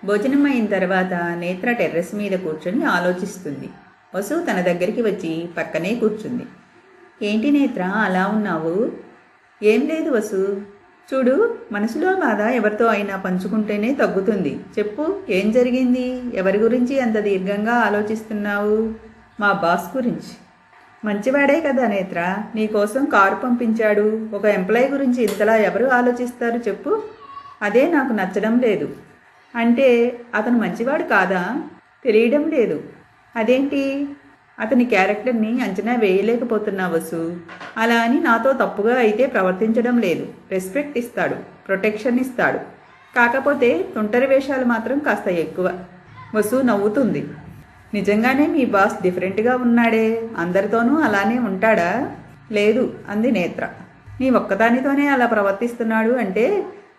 భోజనం అయిన తర్వాత నేత్ర టెర్రస్ మీద కూర్చొని ఆలోచిస్తుంది. వసు తన దగ్గరికి వచ్చి పక్కనే కూర్చుంది. ఏంటి నేత్ర అలా ఉన్నావు? ఏం లేదు వసు. చూడు, మనసులో బాధ ఎవరితో అయినా పంచుకుంటేనే తగ్గుతుంది. చెప్పు, ఏం జరిగింది? ఎవరి గురించి అంత దీర్ఘంగా ఆలోచిస్తున్నావు? మా బాస్ గురించి. మంచివాడే కదా నేత్ర, నీకోసం కారు పంపించాడు. ఒక ఎంప్లాయీ గురించి ఇంతలా ఎవరు ఆలోచిస్తారు చెప్పు? అదే నాకు నచ్చడం లేదు. అంటే అతను మంచివాడు కాదా? తెలియడం లేదు. అదేంటి? అతని క్యారెక్టర్ని అంచనా వేయలేకపోతున్నా వసు. అలా అని నాతో తప్పుగా అయితే ప్రవర్తించడం లేదు. రెస్పెక్ట్ ఇస్తాడు, ప్రొటెక్షన్ ఇస్తాడు. కాకపోతే తొంటరి వేషాలు మాత్రం కాస్త ఎక్కువ. వసు నవ్వుతుంది. నిజంగానే మీ బాస్ డిఫరెంట్గా ఉన్నాడే. అందరితోనూ అలానే ఉంటాడా? లేదు అంది నేత్ర. నీ ఒక్కదానితోనే అలా ప్రవర్తిస్తున్నాడు అంటే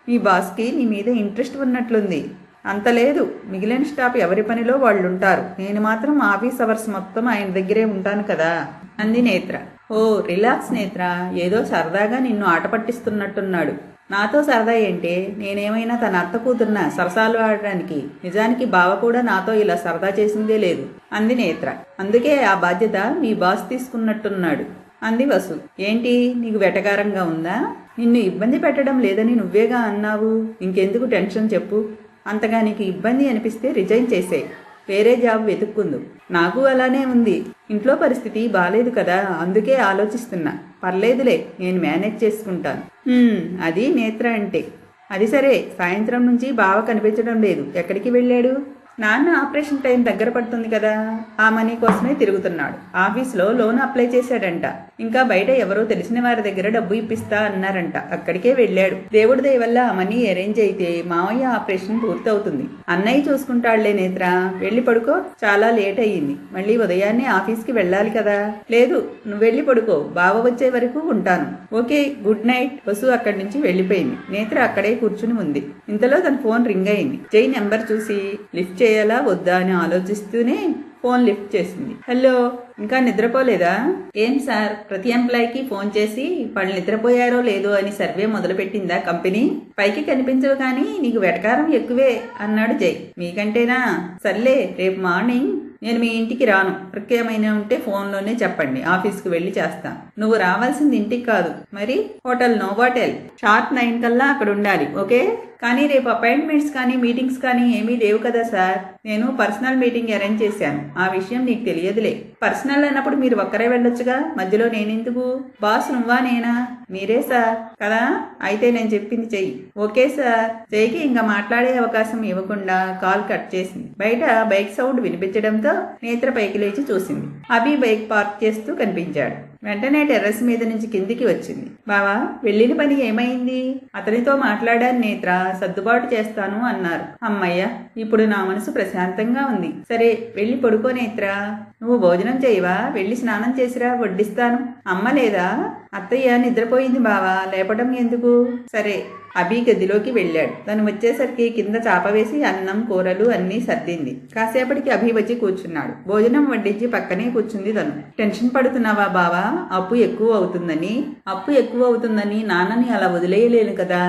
మీ బాస్కి నీ మీద ఇంట్రెస్ట్ ఉన్నట్లుంది. అంత లేదు, మిగిలిన స్టాఫ్ ఎవరి పనిలో వాళ్ళు ఉంటారు. నేను మాత్రం ఆఫీస్ అవర్స్ మొత్తం ఆయన దగ్గరే ఉంటాను కదా అంది నేత్ర. ఓ రిలాక్స్ నేత్ర, ఏదో సరదాగా నిన్ను ఆట పట్టిస్తున్నట్టున్నాడు. నాతో సరదా ఏంటే? నేనేమైనా తన అత్త కూతురున్నా సరసాలు ఆడడానికి? నిజానికి బావ కూడా నాతో ఇలా సరదా చేసిందే లేదు అంది నేత్ర. అందుకే ఆ బాధ్యత మీ బాస్ తీసుకున్నట్టున్నాడు అంది వసు. ఏంటి, నీకు వెటకారంగా ఉందా? నిన్ను ఇబ్బంది పెట్టడం లేదని నువ్వేగా అన్నావు. ఇంకెందుకు టెన్షన్ చెప్పు. అంతగా నీకు ఇబ్బంది అనిపిస్తే రిజైన్ చేసేయ్, వేరే జాబ్ వెతుక్కుందు. నాకు అలానే ఉంది. ఇంట్లో పరిస్థితి బాలేదు కదా, అందుకే ఆలోచిస్తున్నా. పర్లేదులే, నేను మేనేజ్ చేసుకుంటాను. అది నేత్ర అంటే. అది సరే, సాయంత్రం నుంచి బావ కనిపించడం లేదు. ఎక్కడికి వెళ్ళాడు? నాన్న ఆపరేషన్ టైం దగ్గర పడుతుంది కదా, ఆ మనీ కోసమే తిరుగుతున్నాడు. ఆఫీస్లో లోన్ అప్లై చేశాడంట. ఇంకా బయట ఎవరో తెలిసిన వారి దగ్గర డబ్బు ఇప్పిస్తా అన్నారంట. అక్కడికే వెళ్ళాడు. దేవుడి దయ వల్ల ఆ మనీ అరేంజ్ అయితే మావయ్య ఆపరేషన్ పూర్తవుతుంది. అన్నయ్య చూసుకుంటాడులే నేత్ర, వెళ్ళి పడుకో. చాలా లేట్ అయ్యింది. మళ్ళీ ఉదయాన్నే ఆఫీస్కి వెళ్ళాలి కదా. లేదు, నువ్వు వెళ్ళి పడుకో, బావ వచ్చే వరకు ఉంటాను. Okay, good night. వసు అక్కడి నుంచి వెళ్ళిపోయింది. నేత్ర అక్కడే కూర్చుని ఉంది. ఇంతలో తన ఫోన్ రింగ్ అయింది. జై నెంబర్ చూసి లిఫ్ట్ చేయాలా వద్దా అని ఆలోచిస్తూనే ఫోన్ లిఫ్ట్ చేసింది. హలో, ఇంకా నిద్రపోలేదా? ఏం సార్, ప్రతి ఎంప్లాయీకి ఫోన్ చేసి వాళ్ళు నిద్రపోయారో లేదో అని సర్వే మొదలుపెట్టిందా కంపెనీ? పైకి కనిపించవు కానీ నీకు వెటకారం ఎక్కువే అన్నాడు జై. మీకంటేనా? సర్లే, రేపు మార్నింగ్ నేను మీ ఇంటికి రాను. ప్రత్యేకమైన ఉంటే ఫోన్లోనే చెప్పండి, ఆఫీస్కి వెళ్ళి చేస్తాను. నువ్వు రావాల్సింది ఇంటికి కాదు మరి, హోటల్ నోవాటెల్. షార్ప్ 9 కల్లా అక్కడ ఉండాలి. ఓకే? కానీ రేపు అపాయింట్మెంట్స్ కానీ మీటింగ్స్ కానీ ఏమీ లేవు కదా సార్. నేను పర్సనల్ మీటింగ్ అరేంజ్ చేశాను. ఆ విషయం నీకు తెలియదులే. పర్సనల్ అన్నప్పుడు మీరు ఒక్కరే వెళ్ళొచ్చుగా, మధ్యలో నేనెందుకు? బాస్ నువ్వా నేనా? మీరే సార్ కదా. అయితే నేను చెప్పింది చెయ్యి. Okay sir. జైకి ఇంకా మాట్లాడే అవకాశం ఇవ్వకుండా కాల్ కట్ చేసింది. బయట బైక్ సౌండ్ వినిపించడంతో నేత్ర పైకి లేచి చూసింది. అభి బైక్ పార్క్ చేస్తూ కనిపించాడు. వెంటనే టెర్రస్ మీద నుంచి కిందికి వచ్చింది. బావా, వెళ్ళిన పని ఏమైంది? అతనితో మాట్లాడాను నేత్ర, సర్దుబాటు చేస్తాను అన్నారు. అమ్మయ్య, ఇప్పుడు నా మనసు ప్రశాంతంగా ఉంది. సరే, వెళ్ళి పడుకో నేత్ర. నువ్వు భోజనం చేయవా? వెళ్ళి స్నానం చేసిరా, వడ్డిస్తాను. అమ్మ లేదా? అత్తయ్య నిద్రపోయింది బావా, లేపడం ఎందుకు? సరే. అభి గదిలోకి వెళ్ళాడు. తను వచ్చేసరికి కింద చాప వేసి అన్నం కూరలు అన్నీ సర్దింది. కాసేపటికి అభి వచ్చి కూర్చున్నాడు. భోజనం వడ్డించి పక్కనే కూర్చుంది తను. టెన్షన్ పడుతున్నావా బావా? అప్పు ఎక్కువ అవుతుందని నాన్నని అలా వదిలేయలేను కదా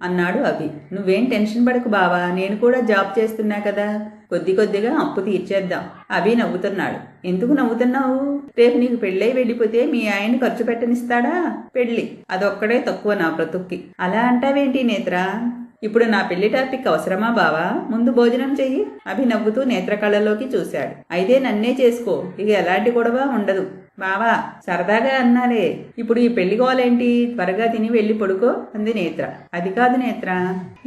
అన్నాడు అభి. నువ్వేం టెన్షన్ పడకు బావా, నేను కూడా జాబ్ చేస్తున్నా కదా, కొద్దిగా అప్పు తీర్చేద్దాం. అభి నవ్వుతున్నాడు. ఎందుకు నవ్వుతున్నావు? రేపు నీకు పెళ్ళై వెళ్ళిపోతే మీ ఆయన ఖర్చు పెట్టనిస్తాడా? పెళ్ళి అదొక్కడే తక్కువ నా బ్రతుక్కి. అలా అంటావేంటి నేత్ర? ఇప్పుడు నా పెళ్లి టాపిక్ అవసరమా బావా? ముందు భోజనం చెయ్యి. అభి నవ్వుతూ నేత్ర కళ్ళలోకి చూశాడు. అయితే నన్నే చేసుకో, ఇక ఎలాంటి గొడవ ఉండదు. బావా, సరదాగా అన్నాలే. ఇప్పుడు ఈ పెళ్లి గోలేంటి? త్వరగా తిని వెళ్ళి పడుకో అంది నేత్ర. అది కాదు నేత్ర.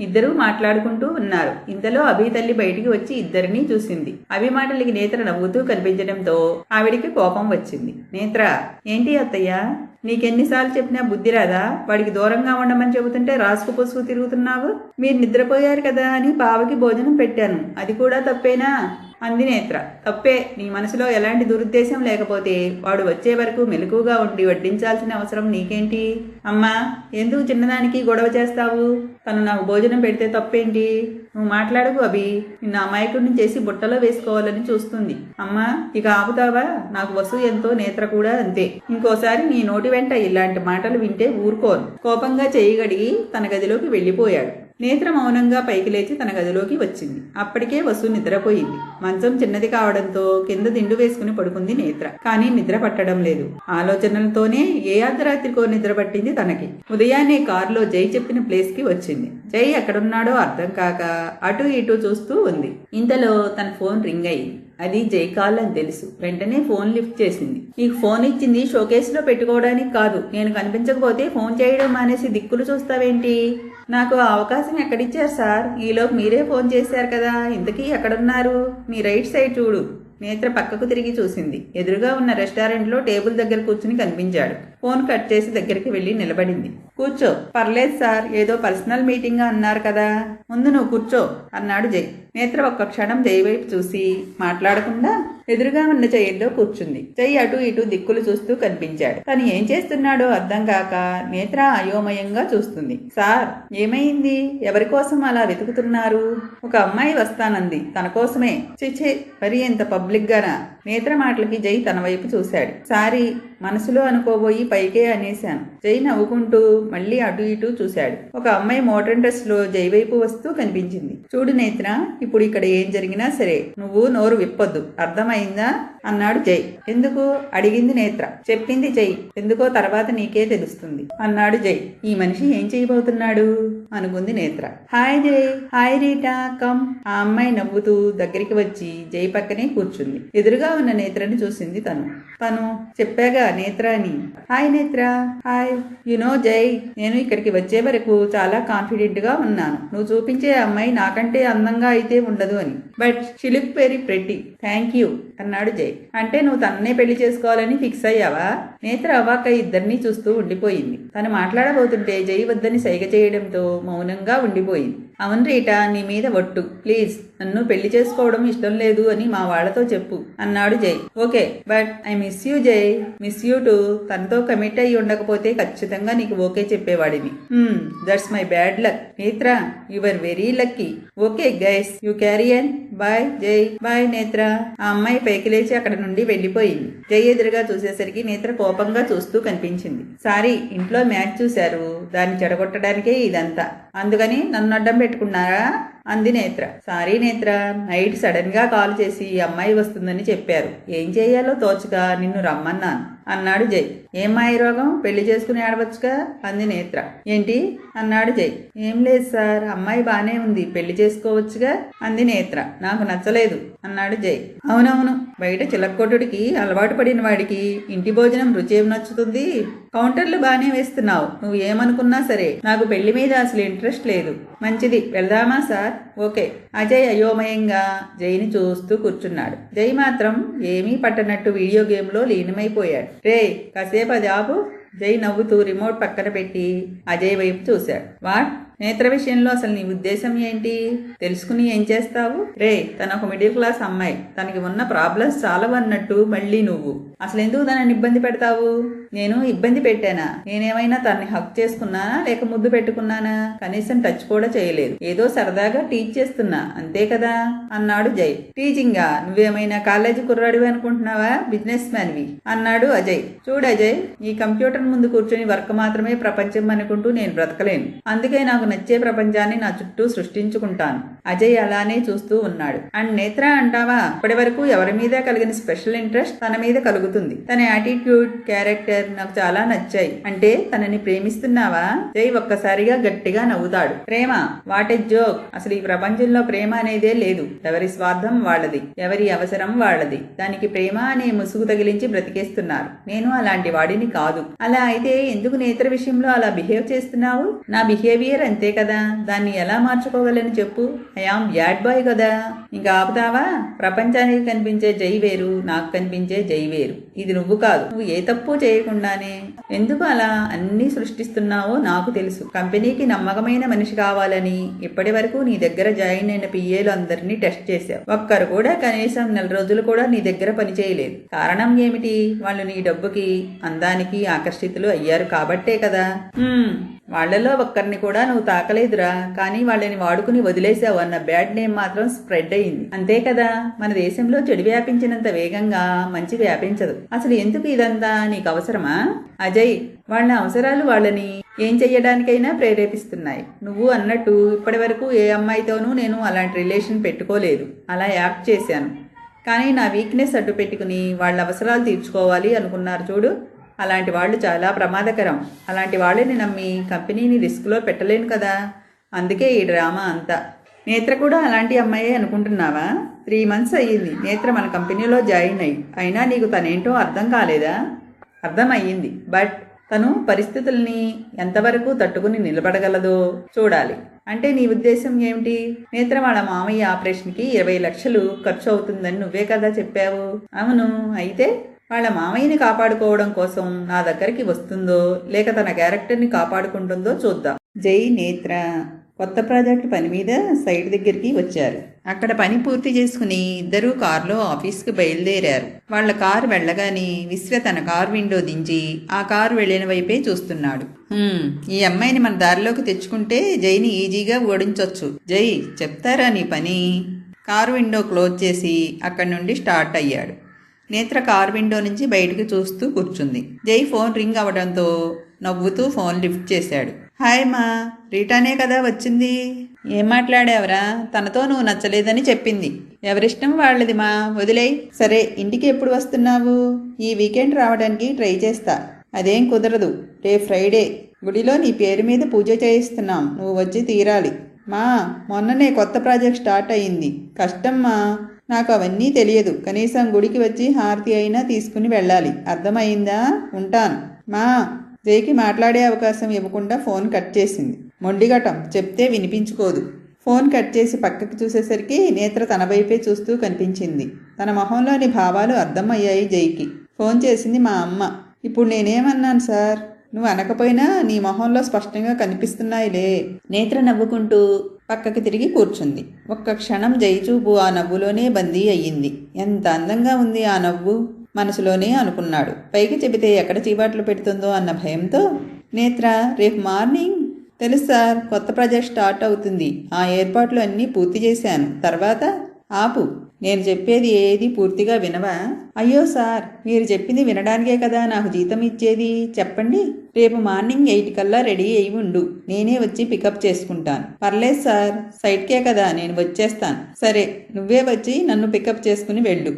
ఇద్దరూ మాట్లాడుకుంటూ ఉన్నారు. ఇంతలో అభి తల్లి బయటికి వచ్చి ఇద్దరినీ చూసింది. అభి మాటలకి నేత్ర నవ్వుతూ కనిపించడంతో ఆవిడికి కోపం వచ్చింది. నేత్ర, ఏంటి అత్తయ్య? నీకెన్నిసార్లు చెప్పినా బుద్ధి రాదా? వాడికి దూరంగా ఉండమని చెబుతుంటే రాసుకు పొసుకు తిరుగుతున్నావు. మీరు నిద్రపోయారు కదా అని బావకి భోజనం పెట్టాను. అది కూడా తప్పేనా అంది నేత్ర. తప్పే. నీ మనసులో ఎలాంటి దురుద్దేశం లేకపోతే వాడు వచ్చే వరకు మెలకుగా ఉండి వడ్డించాల్సిన అవసరం నీకేంటి? అమ్మా, ఎందుకు చిన్నదానికి గొడవ చేస్తావు? తను నాకు భోజనం పెడితే తప్పేంటి? నువ్వు మాట్లాడకు అభి. నిన్ను అమాయకుడిని చేసి బుట్టలో వేసుకోవాలని చూస్తుంది. అమ్మా, ఇక ఆపుతావా? నాకు వసు ఎంతో, నేత్ర కూడా అంతే. ఇంకోసారి నీ నోటి వెంట ఇలాంటి మాటలు వింటే ఊరుకోను. కోపంగా చేయగడిగి తన గదిలోకి వెళ్ళిపోయాడు. నేత్ర మౌనంగా పైకి లేచి తన గదిలోకి వచ్చింది. అప్పటికే వసు నిద్రపోయింది. మంచం చిన్నది కావడంతో కింద దిండు వేసుకుని పడుకుంది నేత్ర. కానీ నిద్ర పట్టడం లేదు. ఆలోచనలతోనే ఏ అర్ధరాత్రికో నిద్ర పట్టింది తనకి. ఉదయాన్నే కారులో జై చెప్పిన ప్లేస్ కి వచ్చింది. జై ఎక్కడున్నాడో అర్థం కాక అటు ఇటు చూస్తూ ఉంది. ఇంతలో తన ఫోన్ రింగ్ అయింది. అది జై కాల్ అని తెలుసు. వెంటనే ఫోన్ లిఫ్ట్ చేసింది. నీకు ఫోన్ ఇచ్చింది షోకేస్ లో పెట్టుకోవడానికి కాదు. నేను కనిపించకపోతే ఫోన్ చేయడం మానేసి దిక్కులు చూస్తావేంటి? నాకు ఆ అవకాశం ఎక్కడిచ్చారు సార్? ఈలోపు మీరే ఫోన్ చేశారు కదా. ఇంతకీ ఎక్కడున్నారు? నీ రైట్ సైడ్ చూడు. నేత్ర పక్కకు తిరిగి చూసింది. ఎదురుగా ఉన్న రెస్టారెంట్లో టేబుల్ దగ్గర కూర్చుని కనిపించాడు. ఫోన్ కట్ చేసి దగ్గరికి వెళ్లి నిలబడింది. కూర్చో. పర్లేదు సార్, ఏదో పర్సనల్ మీటింగ్ అన్నారు కదా. ముందు నువ్వు కూర్చో అన్నాడు జై. నేత్ర ఒక్క క్షణం జై వైపు చూసి మాట్లాడకుండా ఎదురుగా ఉన్న చైర్లో కూర్చుంది. జై అటు ఇటు దిక్కులు చూస్తూ కనిపించాడు. తను ఏం చేస్తున్నాడో అర్థం కాక నేత్ర అయోమయంగా చూస్తుంది. సార్, ఏమైంది? ఎవరి కోసం అలా వెతుకుతున్నారు? ఒక అమ్మాయి వస్తానంది. తన కోసమే. చిచే, మరి ఎంత పబ్లిక్ గానా? నేత్ర మాటలకి జై తన వైపు చూశాడు. సారీ, మనసులో అనుకోబోయి పైకే అనేశాను. జై నవ్వుకుంటూ మళ్ళీ అటు ఇటు చూశాడు. ఒక అమ్మాయి మోడర్న్ డ్రెస్ లో జై వైపు వస్తూ కనిపించింది. చూడు నేత్ర, ఇప్పుడు ఇక్కడ ఏం జరిగినా సరే నువ్వు నోరు విప్పొద్దు, అర్థమైందా అన్నాడు జై. ఎందుకు అడిగింది నేత్ర. చెప్పింది జై. ఎందుకో తర్వాత నీకే తెలుస్తుంది అన్నాడు జై. ఈ మనిషి ఏం చేయబోతున్నాడు అనుకుంది నేత్ర. హాయ్ జై. Hi Rita, come. ఆ అమ్మాయి నవ్వుతూ దగ్గరికి వచ్చి జై పక్కనే కూర్చుంది. ఎదురుగా ఉన్న నేత్రని చూసింది. తను చెప్పాగా నేత్ర అని. హాయ్ నేత్ర. హాయ్. యునో జై, నేను ఇక్కడికి వచ్చే వరకు చాలా కాన్ఫిడెంట్ గా ఉన్నాను. నువ్వు చూపించే అమ్మాయి నాకంటే అందంగా అయితే ఉండదు అని. But she look very pretty. Thank you అన్నాడు జై. అంటే నువ్వు తన్నే పెళ్లి చేసుకోవాలని ఫిక్స్ అయ్యావా? నేత్ర అవాక్క ఇద్దరినీ చూస్తూ ఉండిపోయింది. తను మాట్లాడబోతుంటే జై వద్దని సైగ చేయడంతో మౌనంగా ఉండిపోయింది. అవును రీటా, నీ మీద ఒట్టు. ప్లీజ్, నన్ను పెళ్లి చేసుకోవడం ఇష్టం లేదు అని మా వాళ్లతో చెప్పు అన్నాడు Jai. Okay, but I miss you Jai. Miss you too. తనతో కమిట్ అయ్యి ఉండకపోతే ఖచ్చితంగా నీకు ఓకే చెప్పేవాడిని. That's my bad luck. Netra, you are very lucky. Okay guys, you carry on. Bye Jai. Bye Netra. ఆ అమ్మాయి పైకి లేచి అక్కడ నుండి వెళ్లిపోయింది. జై ఎదురుగా చూసేసరికి నేత్ర కోపంగా చూస్తూ కనిపించింది. సారీ, ఇంట్లో మ్యాచ్ చూశారు, దాన్ని చెడగొట్టడానికే ఇదంతా. అందుకని నన్ను అడ్డం పెట్టుకున్నారా అంది నేత్ర. సారీ నేత్ర, నైట్ సడన్ గా కాల్ చేసి అమ్మాయి వస్తుందని చెప్పారు. ఏం చేయాలో తోచక నిన్ను రమ్మన్నాను అన్నాడు జై. ఏం మాయ రోగం? పెళ్లి చేసుకుని ఆడవచ్చుగా అంది నేత్ర. ఏంటి అన్నాడు జై. ఏం లేదు సార్, అమ్మాయి బానే ఉంది, పెళ్లి చేసుకోవచ్చుగా అంది నేత్ర. నాకు నచ్చలేదు అన్నాడు జై. అవునవును, బయట చిలక్కొట్టుడికి అలవాటు పడిన వాడికి ఇంటి భోజనం రుచి ఏం నచ్చుతుంది? కౌంటర్లు బానే వేస్తున్నావు. నువ్వు ఏమనుకున్నా సరే నాకు పెళ్లి మీద అసలు ఇంట్రెస్ట్ లేదు. మంచిది, వెళ్దామా సార్? ఓకే. అజయ్ అయోమయంగా జైని చూస్తూ కూర్చున్నాడు. జై మాత్రం ఏమీ పట్టనట్టు వీడియో గేమ్ లో లీనమైపోయాడు. రే, కాసేపు అది ఆపు. జై నవ్వుతూ రిమోట్ పక్కన పెట్టి అజయ్ వైపు చూశాడు. వాట్? నేత్ర విషయంలో అసలు నీ ఉద్దేశం ఏంటి? తెలుసుకుని ఏం చేస్తావు? రే, తన ఒక మిడిల్ క్లాస్ అమ్మాయి, తనకి ఉన్న ప్రాబ్లమ్స్ చాలవన్నట్టు మళ్ళీ నువ్వు అసలు ఎందుకు తనని ఇబ్బంది పెడతావు? నేను ఇబ్బంది పెట్టానా? నేనేమైనా తనని హక్ చేసుకున్నానా లేక ముద్దు పెట్టుకున్నానా? కనీసం టచ్ కూడా చేయలేదు. ఏదో సరదాగా టీచ్ చేస్తున్నా అంతే కదా అన్నాడు జై. టీచింగా? నువ్వేమైనా కాలేజీ కుర్రాడివి అనుకుంటున్నావా? బిజినెస్ మ్యాన్వి అన్నాడు అజయ్. చూడు అజయ్, ఈ కంప్యూటర్ ముందు కూర్చొని వర్క్ మాత్రమే ప్రపంచం అనుకుంటూ నేను బ్రతకలేను. అందుకే నాకు నచ్చే ప్రపంచాన్ని నా చుట్టూ సృష్టించుకుంటాను. అజయ్ అలానే చూస్తూ ఉన్నాడు. అండ్ నేత్ర అంటావా? ఇప్పటి వరకు ఎవరి మీద కలిగిన స్పెషల్ ఇంట్రెస్ట్ తన మీద కలుగుతుంది. తన యాటిట్యూడ్, క్యారెక్టర్ నాకు చాలా నచ్చాయి. అంటే తనని ప్రేమిస్తున్నావా? జై ఒక్కసారిగా గట్టిగా నవ్వుతాడు. ప్రేమ? What a joke. అసలు ఈ ప్రపంచంలో ప్రేమ అనేదే లేదు. ఎవరి స్వార్థం వాళ్ళది, ఎవరి అవసరం వాళ్ళది. దానికి ప్రేమ అనే ముసుగు తగిలించి బ్రతికేస్తున్నారు. నేను అలాంటి వాడిని కాదు. అలా అయితే ఎందుకు నేత్ర విషయంలో అలా బిహేవ్ చేస్తున్నావు? నా బిహేవియర్ అంతే కదా, దాన్ని ఎలా మార్చుకోగలని చెప్పు. ఐఆమ్ బ్యాడ్ బాయ్ కదా. ఇంకా ఆపుతావా? ప్రపంచానికి కనిపించే జై వేరు, నాకు కనిపించే జై వేరు. ఇది నువ్వు కాదు. నువ్వు ఏ తప్పు చేయకుండానే ఎందుకు అలా అన్ని సృష్టిస్తున్నావో నాకు తెలుసు. కంపెనీకి నమ్మకమైన మనిషి కావాలని ఇప్పటి వరకు నీ దగ్గర జాయిన్ అయిన పిఏలు అందరినీ టెస్ట్ చేశావు. ఒక్కరు కూడా కనీసం 4 రోజులు కూడా నీ దగ్గర పనిచేయలేదు. కారణం ఏమిటి? వాళ్ళు నీ డబ్బుకి, అందానికి ఆకర్షితులు అయ్యారు కాబట్టే కదా. వాళ్ళలో ఒక్కరిని కూడా నువ్వు తాకలేదురా, కానీ వాళ్ళని వాడుకుని వదిలేసావు అన్న బ్యాడ్ నేమ్ మాత్రం స్ప్రెడ్ అయింది. అంతే కదా, మన దేశంలో చెడు వ్యాపించినంత వేగంగా మంచి వ్యాపించదు. అసలు ఎందుకు ఇదంతా, నీకు అవసరమా? అజయ్, వాళ్ళ అవసరాలు వాళ్ళని ఏం చెయ్యడానికైనా ప్రేరేపిస్తున్నాయి. నువ్వు అన్నట్టు ఇప్పటి వరకు ఏ అమ్మాయితోనూ నేను అలాంటి రిలేషన్ పెట్టుకోలేదు. అలా యాక్ట్ చేశాను, కానీ నా వీక్నెస్ అడ్డు పెట్టుకుని వాళ్ళ అవసరాలు తీర్చుకోవాలి అనుకున్నారు చూడు, అలాంటి వాళ్ళు చాలా ప్రమాదకరం. అలాంటి వాళ్ళని నమ్మి కంపెనీని రిస్క్లో పెట్టలేను కదా, అందుకే ఈ డ్రామా అంతా. నేత్ర కూడా అలాంటి అమ్మాయే అనుకుంటున్నావా? 3 months అయ్యింది నేత్ర మన కంపెనీలో జాయిన్ అయ్యి, అయినా నీకు తనేంటో అర్థం కాలేదా? అర్థం అయ్యింది, బట్ తను పరిస్థితుల్ని ఎంతవరకు తట్టుకుని నిలబడగలదో చూడాలి. అంటే నీ ఉద్దేశం ఏమిటి? నేత్ర వాళ్ళ మామయ్య ఆపరేషన్కి 20 లక్షలు ఖర్చు అవుతుందని నువ్వే కదా చెప్పావు? అవును, అయితే వాళ్ళ మామయ్యని కాపాడుకోవడం కోసం నా దగ్గరికి వస్తుందో లేక తన క్యారెక్టర్ని కాపాడుకుంటుందో చూద్దాం. జై, నేత్ర కొత్త ప్రాజెక్ట్ పని మీద సైట్ దగ్గరికి వచ్చారు. అక్కడ పని పూర్తి చేసుకుని ఇద్దరూ కారులో ఆఫీస్కి బయలుదేరారు. వాళ్ళ కారు వెళ్ళగానే విశ్వ తన కారు విండో దించి ఆ కారు వెళ్ళిన వైపే చూస్తున్నాడు. ఈ అమ్మాయిని మన దారిలోకి తెచ్చుకుంటే జైని ఈజీగా ఓడించొచ్చు. జై, చెప్తారా నీ పని? కారు విండో క్లోజ్ చేసి అక్కడి నుండి స్టార్ట్ అయ్యాడు. నేత్ర కార్ విండో నుంచి బయటకు చూస్తూ కూర్చుంది. జై ఫోన్ రింగ్ అవడంతో నవ్వుతూ ఫోన్ లిఫ్ట్ చేశాడు. హాయ్ మా, రీటానే కదా వచ్చింది. ఏం మాట్లాడావరా? తనతో నువ్వు నచ్చలేదని చెప్పింది. ఎవరిష్టం వాళ్ళది మా, వదిలేయ్. సరే, ఇంటికి ఎప్పుడు వస్తున్నావు? ఈ వీకెండ్ రావడానికి ట్రై చేస్తా. అదేం కుదరదు, రేపు ఫ్రైడే గుడిలో నీ పేరు మీద పూజ చేయిస్తున్నాం, నువ్వు వచ్చి తీరాలి. మా, మొన్ననే కొత్త ప్రాజెక్ట్ స్టార్ట్ అయ్యింది, కష్టం మా. నాకు అవన్నీ తెలియదు, కనీసం గుడికి వచ్చి హారతి అయినా తీసుకుని వెళ్ళాలి, అర్థమైందా? ఉంటాను మా. జైకి మాట్లాడే అవకాశం ఇవ్వకుండా ఫోన్ కట్ చేసింది. మొండిగటం, చెప్తే వినిపించుకోదు. ఫోన్ కట్ చేసి పక్కకి చూసేసరికి నేత్ర తన వైపే చూస్తూ కనిపించింది. తన మొహంలోని భావాలు అర్థమయ్యాయి జైకి. ఫోన్ చేసింది మా అమ్మ. ఇప్పుడు నేనేమన్నాను సార్? నువ్వు అనకపోయినా నీ మొహంలో స్పష్టంగా కనిపిస్తున్నాయిలే. నేత్ర నవ్వుకుంటూ పక్కకి తిరిగి కూర్చుంది. ఒక్క క్షణం జై చూపు ఆ నవ్వులోనే బందీ అయ్యింది. ఎంత అందంగా ఉంది ఆ నవ్వు, మనసులోనే అనుకున్నాడు. పైకి చెబితే ఎక్కడ చీబాట్లు పెడుతుందో అన్న భయంతో. నేత్ర, రేపు మార్నింగ్? తెలుసు సార్, కొత్త ప్రాజెక్ట్ స్టార్ట్ అవుతుంది, ఆ ఏర్పాట్లు అన్నీ పూర్తి చేశాను. తర్వాత? ఆపు, నేను చెప్పేది ఏది పూర్తిగా వినవా? అయ్యో సార్, మీరు చెప్పింది వినడానికే కదా నాకు జీతం ఇచ్చేది. చెప్పండి. రేపు మార్నింగ్ 8 కల్లా రెడీ అయి ఉండు, నేనే వచ్చి పికప్ చేసుకుంటాను. పర్లేదు సార్, సైట్కే కదా, నేను వచ్చేస్తాను. సరే, నువ్వే వచ్చి నన్ను పికప్ చేసుకుని వెళ్ళు.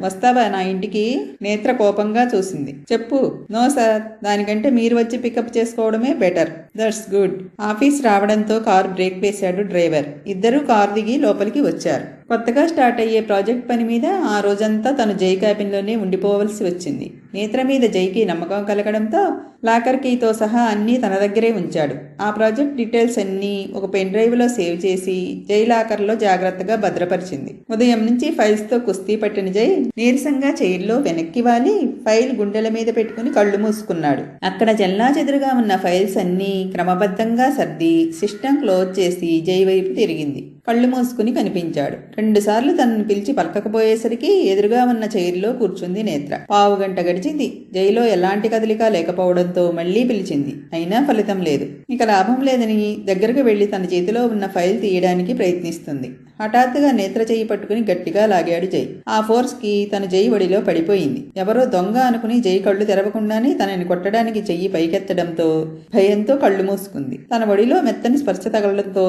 వస్తావా నా ఇంటికి? నేత్ర కోపంగా చూసింది. చెప్పు. నో సార్, దానికంటే మీరు వచ్చి పికప్ చేసుకోవడమే బెటర్. That's good. ఆఫీస్ రావడంతో కారు బ్రేక్ వేశాడు డ్రైవర్. ఇద్దరూ కారు దిగి లోపలికి వచ్చారు. కొత్తగా స్టార్ట్ అయ్యే ప్రాజెక్ట్ పని మీద ఆ రోజంతా తను జై క్యాబిన్లోనే ఉండిపోవలసి వచ్చింది. నేత్ర మీద జైకి నమ్మకం కలగడంతో లాకర్ కీతో సహా అన్నీ తన దగ్గరే ఉంచాడు. ఆ ప్రాజెక్ట్ డీటెయిల్స్ అన్నీ ఒక పెన్ డ్రైవ్లో సేవ్ చేసి జై లాకర్లో జాగ్రత్తగా భద్రపరిచింది. ఉదయం నుంచి ఫైల్స్తో కుస్తీ పట్టిన జై నీరసంగా చైర్లో వెనక్కి వాలి ఫైల్ గుండెల మీద పెట్టుకుని కళ్ళు మూసుకున్నాడు. అక్కడ చెల్లాచెదురుగా ఉన్న ఫైల్స్ అన్నీ క్రమబద్ధంగా సర్ది సిస్టమ్ క్లోజ్ చేసి జై వైపు తిరిగింది. కళ్ళు మూసుకుని కనిపించాడు. 2 సార్లు తనని పిలిచి పలకకపోయేసరికి ఎదురుగా ఉన్న చైర్లో కూర్చుంది నేత్ర. పావుగంట గడిచింది. జైలో ఎలాంటి కదలిక లేకపోవడంతో మళ్లీ పిలిచింది. అయినా ఫలితం లేదు. ఇక లాభం లేదని దగ్గరకు వెళ్లి తన చేతిలో ఉన్న ఫైల్ తీయడానికి ప్రయత్నిస్తుంది. హఠాత్తుగా నేత్ర చెయ్యి పట్టుకుని గట్టిగా లాగాడు జై. ఆ ఫోర్స్ కి తన జై ఒడిలో పడిపోయింది. ఎవరో దొంగ అనుకుని జై కళ్ళు తెరవకుండానే తనని కొట్టడానికి చెయ్యి పైకెత్తడంతో భయంతో కళ్ళు మూసుకుంది. తన ఒడిలో మెత్తని స్పర్శ తగలడంతో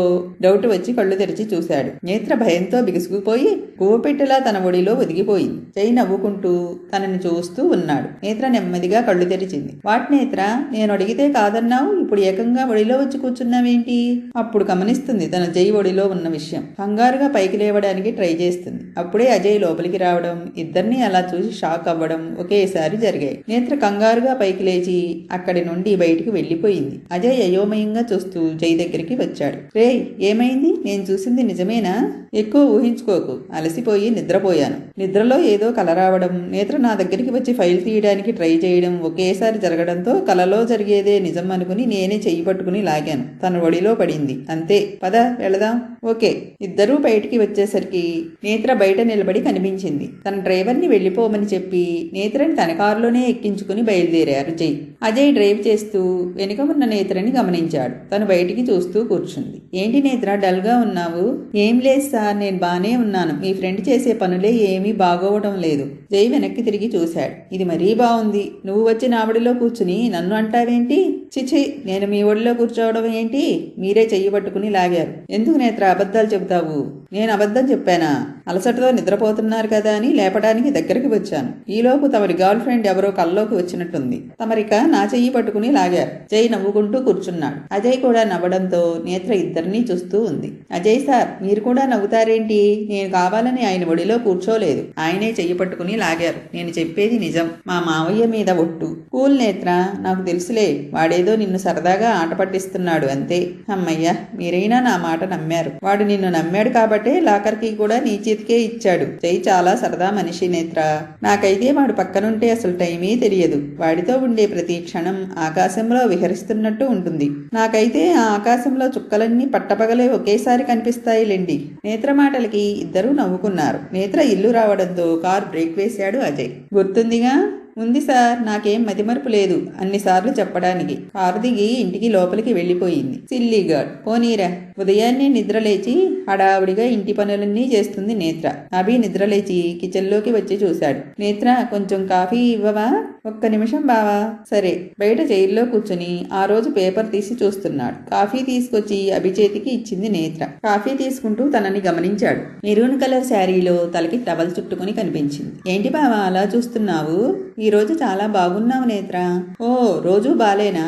డౌట్ వచ్చి కళ్ళు తెరిచి చూశాడు. నేత్ర భయంతో బిగుసుకుపోయి గువ్వపెట్టెలా తన ఒడిలో ఒదిగిపోయింది. జై నవ్వుకుంటూ తనని చూస్తూ ఉన్నాడు. నేత్ర నెమ్మదిగా కళ్ళు తెరిచింది. వాట్ నేత్ర, నేను అడిగితే కాదన్నావు, ఇప్పుడు ఏకంగా ఒడిలో వచ్చి కూర్చున్నావేంటి? అప్పుడు గమనిస్తుంది తన జై ఒడిలో ఉన్న విషయం. కంగారుగా పైకి లేవడానికి ట్రై చేస్తుంది. అప్పుడే అజయ్ లోపలికి రావడం, ఇద్దరిని అలా చూసి షాక్ అవ్వడం ఒకేసారి జరిగాయి. నేత్ర కంగారుగా పైకి లేచి అక్కడి నుండి బయటికి వెళ్లిపోయింది. అజయ్ అయోమయంగా చూస్తూ జై దగ్గరికి వచ్చాడు. రేయ్, ఏమైంది? నేను చూసింది నిజమేనా? ఎక్కువ ఊహించుకోకు, అలసిపోయి నిద్రపోయాను. నిద్రలో ఏదో కల రావడం, నేత్ర నా దగ్గరికి వచ్చి ఫైల్ తీయడానికి ట్రై చేయడం ఒకేసారి జరగడంతో కలలో జరిగేదే నిజం అనుకుని నేనే చెయ్యి పట్టుకుని లాగాను. తన ఒడిలో పడింది. అంతే, పద వెళదాం. ఓకే. ఇద్దరూ బయటికి వచ్చేసరికి నేత్ర బయట నిలబడి కనిపించింది. తన డ్రైవర్ని వెళ్ళిపోమని చెప్పి నేత్రని తన కారులోనే ఎక్కించుకుని బయలుదేరారు జై. అజయ్ డ్రైవ్ చేస్తూ వెనుక ఉన్న నేత్రని గమనించాడు. తను బయటికి చూస్తూ కూర్చుంది. ఏంటి నేత్ర డల్గా ఉన్నావు? ఏం లేదు సార్, నేను బానే ఉన్నాను. మీ ఫ్రెండ్ చేసే పనులే ఏమీ బాగోవడం లేదు. జై వెనక్కి తిరిగి చూశాడు. ఇది మరీ బాగుంది. నువ్వు వచ్చి నా ఒడిలో కూర్చుని నన్ను అంటావేంటి? చిచి, నేను మీ ఒడిలో కూర్చోవడం ఏంటి? మీరే చెయ్యి పట్టుకుని లాగారు. ఎందుకు నేత్ర అబద్ధాలు చెబుతావు? నేను అబద్ధం చెప్పానా? అలసటతో నిద్రపోతున్నారు కదా అని లేపడానికి దగ్గరికి వచ్చాను. ఈలోపు తమరి గర్ల్ ఫ్రెండ్ ఎవరో కల్లోకి వచ్చినట్టుంది. తమరిక నా చెయ్యి పట్టుకుని లాగారు. జై నవ్వుకుంటూ కూర్చున్నాడు. అజయ్ కూడా నవ్వడంతో నేత్ర ఇద్దరినీ చూస్తూ ఉంది. అజయ్ సార్, మీరు కూడా నవ్వుతారేంటి? నేను కావాలని ఆయన ఒడిలో కూర్చోలేదు. ఆయనే చెయ్యి పట్టుకుని లాగారు. నేను చెప్పేది నిజం. మా మావయ్య మీద ఒట్టు. కూల్ నేత్ర, నాకు తెలుసులే. వాడేదో నిన్ను సరదాగా ఆట పట్టిస్తున్నాడు అంతే. అమ్మయ్య, మీరైనా నా మాట నమ్మారు. వాడు నిన్ను నమ్మాడు కాబట్టే లాకర్కి కూడా నీ చేతికే ఇచ్చాడు. జై చాలా సరదా మనిషి నేత్ర. నాకైతే వాడు పక్కనుంటే అసలు టైమే తెలియదు. వాడితో ఉండే ప్రతి క్షణం ఆకాశంలో విహరిస్తున్నట్టు ఉంటుంది. నాకైతే ఆ ఆకాశంలో చుక్కలన్నీ పట్టపగలే ఒకేసారి కనిపిస్తాయిలేండి. నేత్ర మాటలకి ఇద్దరూ నవ్వుకున్నారు. నేత్ర ఇల్లు రావడంతో కారు బ్రేక్ వేశాడు అజయ్. గుర్తుందిగా? ఉంది సార్, నాకేం మతిమరుపు లేదు అన్నిసార్లు చెప్పడానికి. కారు దిగి ఇంటికి లోపలికి వెళ్ళిపోయింది. సిల్లీగాడ్. పోనీరా. ఉదయాన్నే నిద్రలేచి హడావుడిగా ఇంటి పనులన్నీ చేస్తుంది నేత్ర. అభి నిద్రలేచి కిచెన్లోకి వచ్చి చూశాడు. నేత్ర, కొంచెం కాఫీ ఇవ్వవా? ఒక్క నిమిషం బావా. సరే. బయట చైర్లో కూర్చుని ఆ రోజు పేపర్ తీసి చూస్తున్నాడు. కాఫీ తీసుకొచ్చి అభి చేతికి ఇచ్చింది నేత్ర. కాఫీ తీసుకుంటూ తనని గమనించాడు. మెరూన్ కలర్ శారీలో తలకి టవల్ చుట్టుకుని కనిపించింది. ఏంటి బావా అలా చూస్తున్నావు? ఈ రోజు చాలా బాగున్నావు నేత్ర. ఓ, రోజు బాలేనా?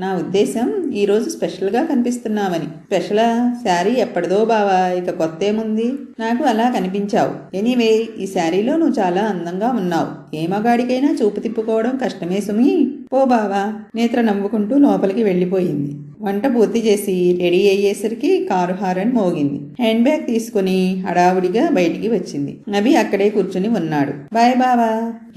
నా ఉద్దేశం ఈ రోజు స్పెషల్ గా కనిపిస్తున్నావని. స్పెషలా? శారీ ఎప్పటిదో బావా, ఇక కొత్త ఏముంది? నాకు అలా కనిపించావు. ఎనీవే, ఈ శారీలో నువ్వు చాలా అందంగా ఉన్నావు. ఏ మగాడికైనా చూపు తిప్పుకోవడం కష్టమే సుమి. ఓ బావా. నేత్ర నవ్వుకుంటూ లోపలికి వెళ్ళిపోయింది. వంట పూర్తి చేసి రెడీ అయ్యేసరికి కారు హారన్ మోగింది. హ్యాండ్ బ్యాగ్ తీసుకుని హడావుడిగా బయటికి వచ్చింది. అభి అక్కడే కూర్చుని ఉన్నాడు. బాయ్ బావా.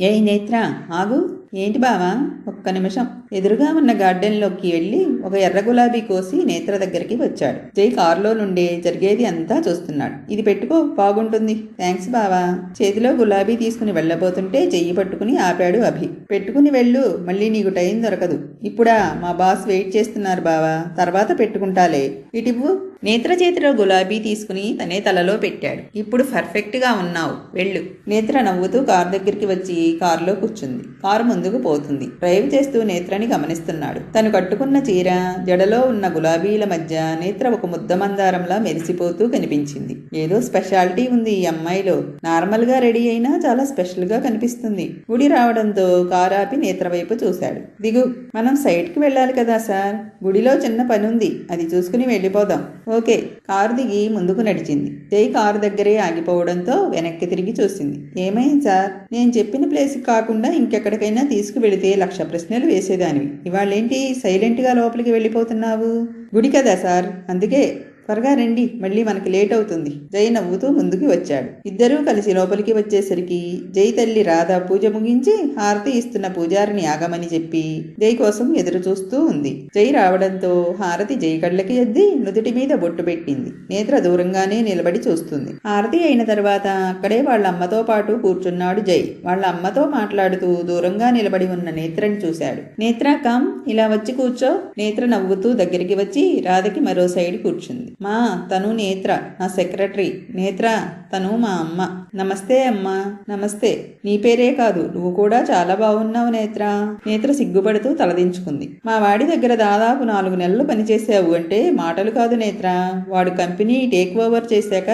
ఏ నేత్ర, ఆగు. ఏంటి బావా? ఒక్క నిమిషం. ఎదురుగా ఉన్న గార్డెన్లోకి వెళ్ళి ఒక ఎర్ర గులాబీ కోసి నేత్ర దగ్గరికి వచ్చాడు. జై కారులో నుండే జరిగేది అంతా చూస్తున్నాడు. ఇది పెట్టుకో, బాగుంటుంది. థ్యాంక్స్ బావా. చేతిలో గులాబీ తీసుకుని వెళ్ళబోతుంటే చెయ్యి పట్టుకుని ఆపాడు అభి. పెట్టుకుని వెళ్ళు, మళ్ళీ నీకు టైం దొరకదు. ఇప్పుడా? మా బాస్ వెయిట్ చేస్తున్నారు బావా, తర్వాత పెట్టుకుంటాలే. ఇటివ్వు. నేత్ర చేతిలో గులాబీ తీసుకుని తనే తలలో పెట్టాడు. ఇప్పుడు పర్ఫెక్ట్గా ఉన్నావు, వెళ్ళు. నేత్ర నవ్వుతూ కారు దగ్గరికి వచ్చి కారులో కూర్చుంది. కారు ముందుకు పోతుంది. డ్రైవ్ చేస్తూ నేత్రని గమనిస్తున్నాడు. తను కట్టుకున్న చీర, జడలో ఉన్న గులాబీల మధ్య నేత్ర ఒక ముద్ద మందారంలా మెరిసిపోతూ కనిపించింది. ఏదో స్పెషాలిటీ ఉంది ఈ అమ్మాయిలో. నార్మల్ గా రెడీ అయినా చాలా స్పెషల్ గా కనిపిస్తుంది. గుడి రావడంతో కారు ఆపి నేత్ర వైపు చూశాడు. దిగు, మనం సైట్కి వెళ్ళాలి కదా సార్. గుడిలో చిన్న పని ఉంది, అది చూసుకుని వెళ్ళిపోదాం. ఓకే. కారు దిగి ముందుకు నడిచింది. జై కారు దగ్గరే ఆగిపోవడంతో వెనక్కి తిరిగి చూసింది. ఏమైంది సార్? నేను చెప్పిన ప్లేస్కి కాకుండా ఇంకెక్కడికైనా తీసుకువెళితే 1,00,000 ప్రశ్నలు వేసేదానివి. ఇవాళేంటి సైలెంట్గా లోపలికి వెళ్ళిపోతున్నావు? గుడి కదా సార్, అందుకే. త్వరగా రండి, మళ్ళీ మనకి లేట్ అవుతుంది. జై నవ్వుతూ ముందుకు వచ్చాడు. ఇద్దరూ కలిసి లోపలికి వచ్చేసరికి జై తల్లి రాధ పూజ ముగించి హారతి ఇస్తున్న పూజారిని ఆగమని చెప్పి జై కోసం ఎదురు చూస్తూ ఉంది. జై రావడంతో హారతి జై కళ్ళకి అద్ది నుదుటి మీద బొట్టు పెట్టింది. నేత్ర దూరంగానే నిలబడి చూస్తుంది. హారతి అయిన తర్వాత అక్కడే వాళ్ళ అమ్మతో పాటు కూర్చున్నాడు జై. వాళ్ళ అమ్మతో మాట్లాడుతూ దూరంగా నిలబడి ఉన్న నేత్రని చూశాడు. నేత్ర కమ్, ఇలా వచ్చి కూర్చో. నేత్ర నవ్వుతూ దగ్గరికి వచ్చి రాధకి మరో సైడ్ కూర్చుంది. మా, తను నేత్ర, నా సెక్రటరీ. నేత్ర, తను మా అమ్మ. నమస్తే అమ్మా. నమస్తే. నీ పేరే కాదు, నువ్వు కూడా చాలా బాగున్నావు నేత్ర. నేత్ర సిగ్గుపడుతూ తలదించుకుంది. మా వాడి దగ్గర దాదాపు 4 నెలలు పనిచేసావు అంటే మాటలు కాదు నేత్ర. వాడు కంపెనీ టేక్ ఓవర్ చేశాక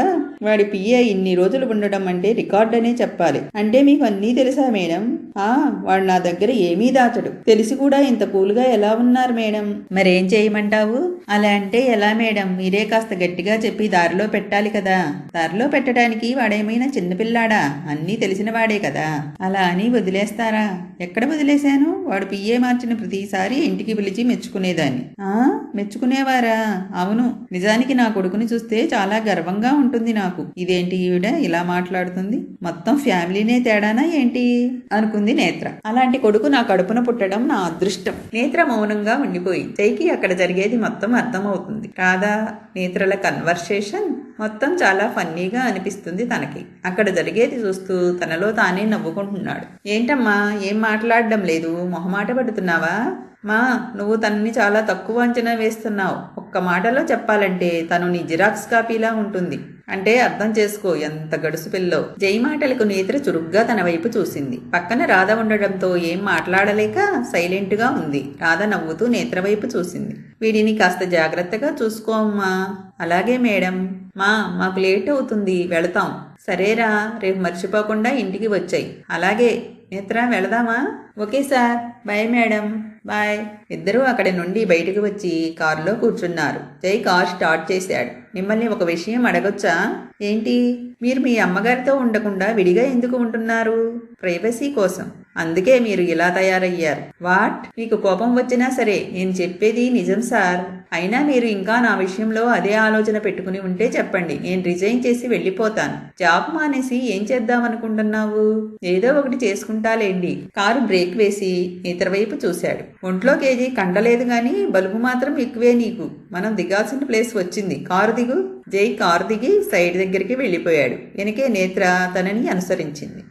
వాడి పిఏ ఇన్ని రోజులు ఉండడం అంటే రికార్డ్ అనే చెప్పాలి. అంటే మీకు అన్నీ తెలుసా మేడం? వాడు నా దగ్గర ఏమీ దాచడు. తెలిసి కూడా ఇంత కూల్గా ఎలా ఉన్నారు మేడం? మరేం చేయమంటావు? అలా అంటే ఎలా మేడం? మీరే కాస్త గట్టిగా చెప్పి దారిలో పెట్టాలి కదా. దారిలో పెట్టడానికి వాడేమైనా చిన్నపిల్లాడా? అన్నీ తెలిసిన వాడే కదా. అలా అని వదిలేస్తారా? ఎక్కడ వదిలేశాను? వాడు పిఏ మార్చిన ప్రతిసారి ఇంటికి పిలిచి మెచ్చుకునేదాన్ని. మెచ్చుకునేవారా? అవును. నిజానికి నా కొడుకుని చూస్తే చాలా గర్వంగా ఉంటుంది నాకు. ఇదేంటి ఈవిడ ఇలా మాట్లాడుతుంది? మొత్తం ఫ్యామిలీనే తేడానా ఏంటి అనుకుంది నేత్ర. అలాంటి కొడుకు నా కడుపున పుట్టడం నా అదృష్టం. నేత్ర మౌనంగా ఉండిపోయింది. జైకి అక్కడ జరిగేది మొత్తం అర్థమవుతుంది. రాధా నేత్రల కన్వర్సేషన్ మొత్తం చాలా ఫన్నీగా అనిపిస్తుంది తనకి. అక్కడ జరిగేది చూస్తూ తనలో తానే నవ్వుకుంటున్నాడు. ఏంటమ్మా, ఏం మాట్లాడడం లేదు, మొహమాట పడుతున్నావా? మా, నువ్వు తనని చాలా తక్కువ అంచనా వేస్తున్నావు. ఒక్క మాటలో చెప్పాలంటే తను నీ జిరాక్స్ కాపీలా ఉంటుంది. అంటే అర్థం చేసుకో ఎంత గడుసు పిల్లో. జై మాటలకు నేత్ర చురుగ్గా తన వైపు చూసింది. పక్కన రాధ ఉండడంతో ఏం మాట్లాడలేక సైలెంట్గా ఉంది. రాధ నవ్వుతూ నేత్ర వైపు చూసింది. వీడిని కాస్త జాగ్రత్తగా చూసుకో అమ్మా. అలాగే మేడం. మాకు లేట్ అవుతుంది, వెళతాం. సరేరా, రేపు మర్చిపోకుండా ఇంటికి వచ్చాయి. అలాగే నేత్ర, వెళదామా? Okay sir, bye madam. Bye. ఇద్దరూ అక్కడి నుండి బయటకు వచ్చి కారులో కూర్చున్నారు. జై కార్ స్టార్ట్ చేశాడు. మిమ్మల్ని ఒక విషయం అడగొచ్చా? ఏంటి? మీరు మీ అమ్మగారితో ఉండకుండా విడిగా ఎందుకు ఉంటున్నారు? ప్రైవసీ కోసం. అందుకే మీరు ఇలా తయారయ్యారు. వాట్? మీకు కోపం వచ్చినా సరే నేను చెప్పేది నిజం సార్. అయినా మీరు ఇంకా నా విషయంలో అదే ఆలోచన పెట్టుకుని ఉంటే చెప్పండి, నేను రిజైన్ చేసి వెళ్ళిపోతాను. జాబ్ మానేసి ఏం చేద్దామనుకుంటున్నావు? ఏదో ఒకటి చేసుకుంటాలేండి. కారు బ్రేక్ వేసి ఇతర వైపు చూశాడు. ఒంట్లో కేజీ కండలేదు గాని బలుపు మాత్రం ఎక్కువే నీకు. మనం దిగాల్సిన ప్లేస్ వచ్చింది, కారు దిగు. జై కారు దిగి సైడ్ దగ్గరికి వెళ్ళిపోయాడు. వెనకే నేత్ర తనని అనుసరించింది.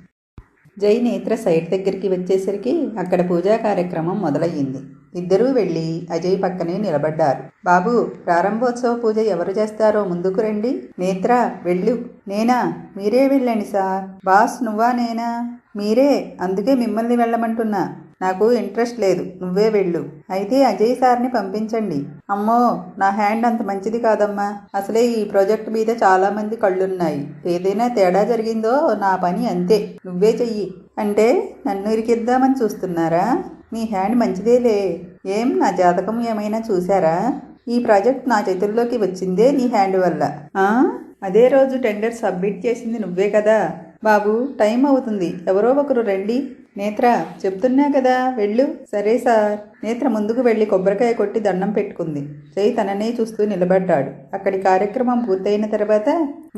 జై నేత్ర సైడ్ దగ్గరికి వచ్చేసరికి అక్కడ పూజా కార్యక్రమం మొదలయ్యింది. ఇద్దరూ వెళ్ళి అజయ్ పక్కనే నిలబడ్డారు. బాబు, ప్రారంభోత్సవ పూజ ఎవరు చేస్తారో ముందుకు రండి. నేత్ర, వెళ్ళు. నేనా? మీరే వెళ్ళండి సార్. బాస్ నువ్వా నేనా? మీరే, అందుకే మిమ్మల్ని వెళ్ళమంటున్నా. నాకు ఇంట్రెస్ట్ లేదు, నువ్వే వెళ్ళు. అయితే అజయ్ సార్ని పంపించండి. అమ్మో, నా హ్యాండ్ అంత మంచిది కాదమ్మా. అసలే ఈ ప్రాజెక్ట్ మీద చాలా మంది కళ్ళున్నాయి. ఏదైనా తేడా జరిగిందో నా పని అంతే. నువ్వే చెయ్యి. అంటే నన్ను ఇరికిద్దామని చూస్తున్నారా? నీ హ్యాండ్ మంచిదేలే. ఏం, నా జాతకం ఏమైనా చూసారా? ఈ ప్రాజెక్ట్ నా చేతుల్లోకి వచ్చిందే నీ హ్యాండ్ వల్ల. అదే రోజు టెండర్ సబ్మిట్ చేసింది నువ్వే కదా. బాబు, టైం అవుతుంది, ఎవరో ఒకరు రండి. నేత్ర, చెప్తున్నా కదా, వెళ్ళు. సరే సార్. నేత్ర ముందుకు వెళ్ళి కొబ్బరికాయ కొట్టి దండం పెట్టుకుంది. జై తననే చూస్తూ నిలబడ్డాడు. అక్కడి కార్యక్రమం పూర్తయిన తర్వాత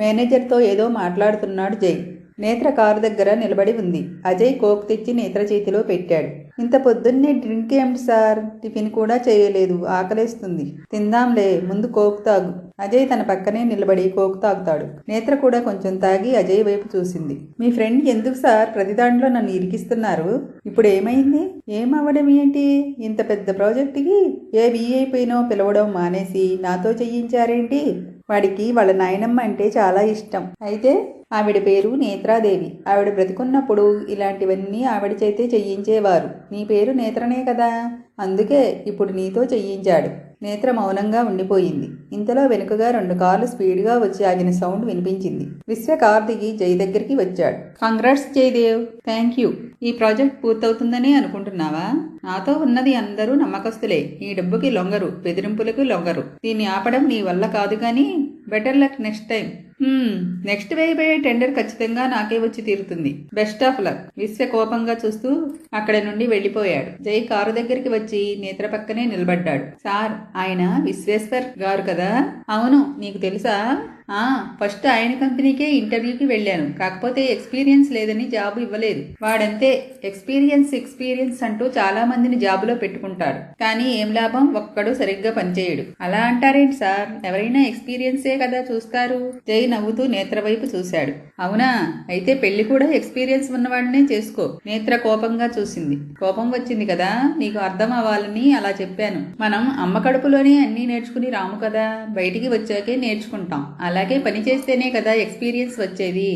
మేనేజర్తో ఏదో మాట్లాడుతున్నాడు జై. నేత్ర కారు దగ్గర నిలబడి ఉంది. అజయ్ కోక్ తెచ్చి నేత్ర చేతిలో పెట్టాడు. ఇంత పొద్దున్నే డ్రింక్ ఏమిటి సార్? టిఫిన్ కూడా చేయలేదు, ఆకలేస్తుంది. తిందాంలే, ముందు కోక్ తాగు. అజయ్ తన పక్కనే నిలబడి కోక్ తాగుతాడు. నేత్ర కూడా కొంచెం తాగి అజయ్ వైపు చూసింది. మీ ఫ్రెండ్ ఎందుకు సార్ ప్రతి దాంట్లో నన్ను ఇరికిస్తున్నారు? ఇప్పుడు ఏమైంది? ఏమవ్వడం ఏంటి? ఇంత పెద్ద ప్రాజెక్టుకి ఏ వీఐపీనో పిలవడం మానేసి నాతో చెయ్యించారేంటి? వాడికి వాళ్ళ నాయనమ్మ అంటే చాలా ఇష్టం. అయితే ఆవిడ పేరు నేత్రాదేవి. ఆవిడ బ్రతికున్నప్పుడు ఇలాంటివన్నీ ఆవిడ చేతే చెయ్యించేవారు. నీ పేరు నేత్రనే కదా, అందుకే ఇప్పుడు నీతో చెయ్యించాడు. నేత్ర మౌనంగా ఉండిపోయింది. ఇంతలో వెనుకగా 2 కార్లు స్పీడ్గా వచ్చి ఆగిన సౌండ్ వినిపించింది. విశ్వ కార్ దిగి జై దగ్గరికి వచ్చాడు. కంగ్రాట్స్ జయదేవ్. Thank you. ఈ ప్రాజెక్ట్ పూర్తవుతుందని అనుకుంటున్నావా? నాతో ఉన్నది అందరూ నమ్మకస్తులే. ఈ డబ్బుకి లొంగరు, బెదిరింపులకు లొంగరు. దీన్ని ఆపడం నీ వల్ల కాదు కానీ better luck next time. Next వేయబోయే టెండర్ ఖచ్చితంగా నాకే వచ్చి తీరుతుంది. Best of luck. విశ్వ కోపంగా చూస్తూ అక్కడి నుండి వెళ్ళిపోయాడు. జై కారు దగ్గరికి వచ్చి నేత్ర పక్కనే నిలబడ్డాడు. సార్, ఆయన విశ్వేశ్వర్ గారు కదా? అవును, నీకు తెలుసా? ఫస్ట్ ఆయన కంపెనీకే ఇంటర్వ్యూకి వెళ్ళాను. కాకపోతే ఎక్స్పీరియన్స్ లేదని జాబు ఇవ్వలేదు. వాడంతే, ఎక్స్పీరియన్స్ అంటూ చాలా మందిని జాబులో పెట్టుకుంటాడు. కానీ ఏం లాభం, ఒక్కడు సరిగ్గా పనిచేయడు. అలా అంటారేంటి సార్? ఎవరైనా ఎక్స్పీరియన్సే కదా చూస్తారు. జై నవ్వుతూ నేత్ర వైపు చూశాడు. అవునా? అయితే పెళ్లి కూడా ఎక్స్పీరియన్స్ ఉన్నవాడినే చేసుకో. నేత్ర కోపంగా చూసింది. కోపం వచ్చింది కదా, నీకు అర్థం అవ్వాలని అలా చెప్పాను. మనం అమ్మ కడుపులోనే అన్నీ నేర్చుకుని రాము కదా, బయటికి వచ్చాకే నేర్చుకుంటాం. అలాగే పని చేస్తేనే కదా ఎక్స్పీరియన్స్ వచ్చేది.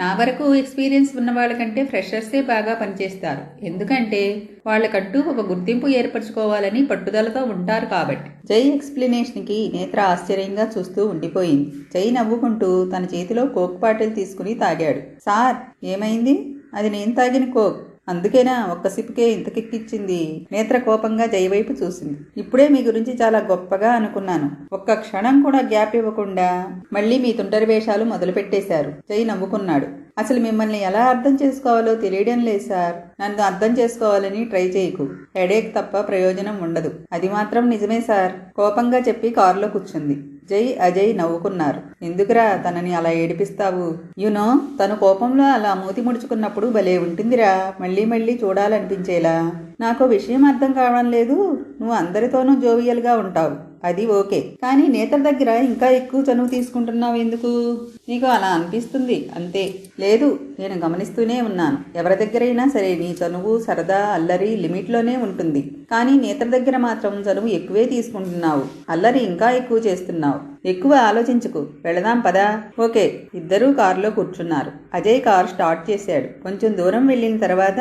నా వరకు ఎక్స్పీరియన్స్ ఉన్న వాళ్ళకంటే ఫ్రెషర్సే బాగా పనిచేస్తారు. ఎందుకంటే వాళ్ళకంటూ ఒక గుర్తింపు ఏర్పరచుకోవాలని పట్టుదలతో ఉంటారు కాబట్టి. జై ఎక్స్ప్లెనేషన్కి నేత్ర ఆశ్చర్యంగా చూస్తూ ఉండిపోయింది. జై నవ్వుకుంటూ తన చేతిలో కోక్ బాటిల్ తీసుకుని తాగాడు. సార్, ఏమైంది? అది నేను తాగిన కోక్. అందుకేనా ఒక్క సిప్కే ఇంత కిక్కిచ్చింది? నేత్ర కోపంగా జై వైపు చూసింది. ఇప్పుడే మీ గురించి చాలా గొప్పగా అనుకున్నాను. ఒక్క క్షణం కూడా గ్యాప్ ఇవ్వకుండా మళ్ళీ మీ తుంటరి వేషాలు మొదలు పెట్టేశారు. జై నవ్వుకున్నాడు. అసలు మిమ్మల్ని ఎలా అర్థం చేసుకోవాలో తెలియడం లేదు సార్. నన్ను అర్థం చేసుకోవాలని ట్రై చేయకు. హెడేక్ తప్ప ప్రయోజనం ఉండదు. అది మాత్రం నిజమే సార్. కోపంగా చెప్పి కారులో కూర్చుంది. జై, అజయ్ నవ్వుకున్నారు. ఎందుకురా తనని అలా ఏడిపిస్తావు? యునో, తను కోపంలో అలా మూతి ముడుచుకున్నప్పుడు భలే ఉంటుందిరా, మళ్ళీ మళ్ళీ చూడాలనిపించేలా. నాకు విషయం అర్థం కావడం లేదు. నువ్వు అందరితోనూ జోవియల్గా ఉంటావు. అది ఓకే. కానీ నేత్ర దగ్గర ఇంకా ఎక్కువ చనువు తీసుకుంటున్నావు ఎందుకు? నీకు అలా అనిపిస్తుంది అంతే. లేదు, నేను గమనిస్తూనే ఉన్నాను. ఎవరి దగ్గరైనా సరే నీ చనువు, సరదా, అల్లరి లిమిట్లోనే ఉంటుంది. కానీ నేత్ర దగ్గర మాత్రం చనువు ఎక్కువే తీసుకుంటున్నావు, అల్లరి ఇంకా ఎక్కువ చేస్తున్నావు. ఎక్కువ ఆలోచించుకు, వెళదాం పదా. ఓకే. ఇద్దరూ కారులో కూర్చున్నారు. అజయ్ కారు స్టార్ట్ చేశాడు. కొంచెం దూరం వెళ్ళిన తర్వాత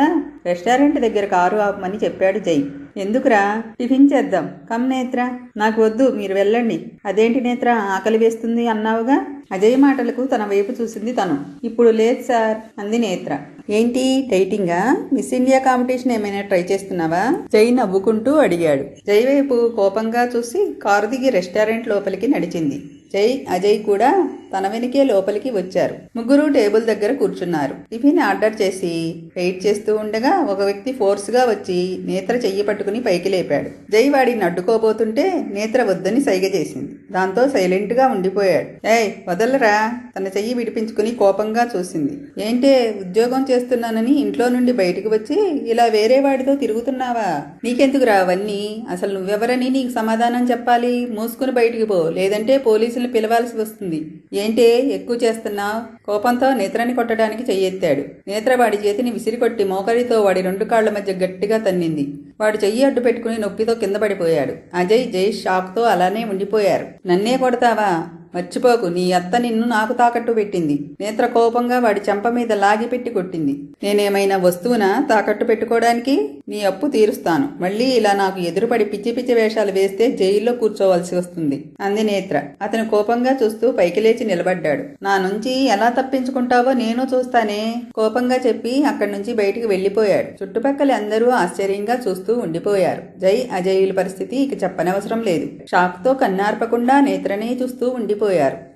రెస్టారెంట్ దగ్గర కారు ఆపమని చెప్పాడు జై. ఎందుకురా? టిఫిన్ చేద్దాం. కమ్ నేత్ర. నాకు వద్దు, మీరు వెళ్ళండి. అదేంటి నేత్ర, ఆకలి వేస్తుంది అన్నావుగా? అజయ్ మాటలకు తన వైపు చూసింది తను. ఇప్పుడు లేదు సార్ అంది నేత్ర. ఏంటి డైటింగా? మిస్ ఇండియా కాంపిటీషన్ ఏమైనా ట్రై చేస్తున్నావా? జై నవ్వుకుంటూ అడిగాడు. జై వైపు కోపంగా చూసి కారు దిగి రెస్టారెంట్ లోపలికి నడిచింది. జై, అజయ్ కూడా తన వెనుకే లోపలికి వచ్చారు. ముగ్గురు టేబుల్ దగ్గర కూర్చున్నారు. టిఫిన్ ఆర్డర్ చేసి వెయిట్ చేస్తూ ఉండగా ఒక వ్యక్తి ఫోర్స్గా వచ్చి నేత్ర చెయ్యి పట్టుకుని పైకి లేపాడు. జై వాడిని అడ్డుకోబోతుంటే నేత్ర వద్దని సైగ చేసింది. దాంతో సైలెంట్గా ఉండిపోయాడు. ఏయ్ వదలరా! తన చెయ్యి విడిపించుకుని కోపంగా చూసింది. ఏంటే, ఉద్యోగం చేస్తున్నానని ఇంట్లో నుండి బయటికి వచ్చి ఇలా వేరే వాడితో తిరుగుతున్నావా? నీకెందుకురా అవన్నీ? అసలు నువ్వెవరని నీకు సమాధానం చెప్పాలి? మూసుకుని బయటికి పో, లేదంటే పోలీసులు పిలవాల్సి వస్తుంది. ఏంటే ఎక్కువ చేస్తున్నావు? కోపంతో నేత్రని కొట్టడానికి చెయ్యెత్తాడు. నేత్ర వాడి చేతిని విసిరికొట్టి మోకరితో వాడి 2 కాళ్ల మధ్య గట్టిగా తన్నింది. వాడు చెయ్యి అడ్డు పెట్టుకుని నొప్పితో కింద పడిపోయాడు. అజయ్, జై షాక్తో అలానే ఉండిపోయారు. నన్నే కొడతావా? మర్చిపోకు, నీ అత్త నిన్ను నాకు తాకట్టు పెట్టింది. నేత్ర కోపంగా వాడి చెంప మీద లాగిపెట్టి కొట్టింది. నేనేమైనా వస్తువునా తాకట్టు పెట్టుకోవడానికి? నీ అప్పు తీరుస్తాను. మళ్ళీ ఇలా నాకు ఎదురుపడి పిచ్చి పిచ్చి వేషాలు వేస్తే జైల్లో కూర్చోవలసి వస్తుంది అంది నేత్ర. అతను కోపంగా చూస్తూ పైకి లేచి నిలబడ్డాడు. నా నుంచి ఎలా తప్పించుకుంటావో నేను చూస్తానే కోపంగా చెప్పి అక్కడి నుంచి బయటికి వెళ్లిపోయాడు. చుట్టుపక్కల అందరూ ఆశ్చర్యంగా చూస్తూ ఉండిపోయారు. జై, అజయ్యుల పరిస్థితి ఇక చెప్పనవసరం లేదు. షాక్తో కన్నార్పకుండా నేత్రనే చూస్తూ ఉండిపోయారు.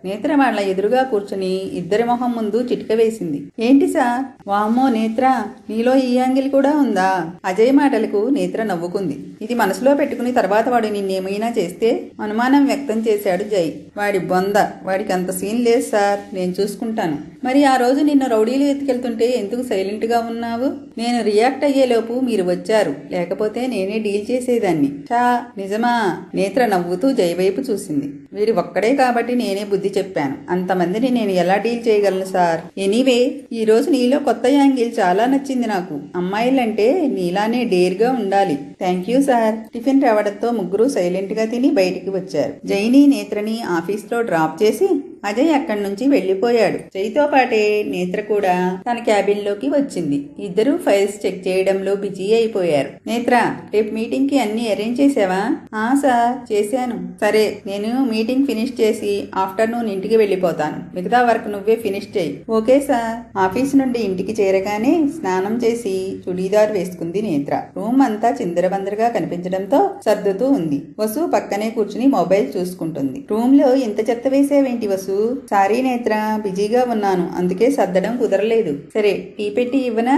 నేత్ర వాళ్ళ ఎదురుగా కూర్చుని ఇద్దరి మొహం ముందు చిటిక వేసింది. ఏంటి సార్? వామ్మో నేత్ర, నీలో ఈ యాంగిల్ కూడా ఉందా? అజయ్ మాటలకు నేత్ర నవ్వుకుంది. ఇది మనసులో పెట్టుకుని తర్వాత వాడు నిన్నేమైనా చేస్తే అనుమానం వ్యక్తం చేశాడు జై. వాడి బొంద, వాడికి అంత సీన్ లేదు సార్, నేను చూసుకుంటాను. మరి ఆ రోజు నిన్ను రౌడీలు ఎత్తుకెళ్తుంటే ఎందుకు సైలెంట్గా ఉన్నావు? నేను రియాక్ట్ అయ్యేలోపు మీరు వచ్చారు, లేకపోతే నేనే డీల్ చేసేదాన్ని. చా, నిజమా? నేత్ర నవ్వుతూ జై వైపు చూసింది. వీడు ఒక్కడే కాబట్టి నేనే బుద్ధి చెప్పాను. అంతమందిని నేను ఎలా డీల్ చేయగలను సార్? ఎనీవే, ఈ రోజు నీలో కొత్త యాంగిల్ చాలా నచ్చింది నాకు. అమ్మాయిలంటే నీలానే డేర్గా ఉండాలి. Thank you sir. టిఫిన్ రావడంతో ముగ్గురు సైలెంట్గా తిని బయటికి వచ్చారు. జైని, నేత్రని ఆఫీస్లో డ్రాప్ చేసి అజయ్ అక్కడి నుంచి వెళ్లిపోయాడు. జైతో పాటే నేత్ర కూడా తన క్యాబిన్లోకి వచ్చింది. ఇద్దరూ ఫైల్స్ చెక్ చేయడంలో బిజీ అయిపోయారు. నేత్ర, రేపు మీటింగ్ కి అన్ని అరేంజ్ చేసావా? సార్, చేశాను. సరే, నేను మీటింగ్ ఫినిష్ చేసి ఆఫ్టర్నూన్ ఇంటికి వెళ్ళిపోతాను. మిగతా వర్క్ నువ్వే ఫినిష్ చేయి. Okay sir. ఆఫీస్ నుండి ఇంటికి చేరగానే స్నానం చేసి చుడీదార్ వేసుకుంది నేత్ర. రూమ్ అంతా చిందరబందరగా కనిపించడంతో సర్దుతూ ఉంది. వసు పక్కనే కూర్చుని మొబైల్ చూసుకుంటుంది. రూమ్ లో ఎంత చెత్త వేసేవేంటి వసు? సారీ నేత్ర, బిజీగా ఉన్నాను, అందుకే సర్దడం కుదరలేదు. సరే, టీ పెట్టి ఇవ్వనా?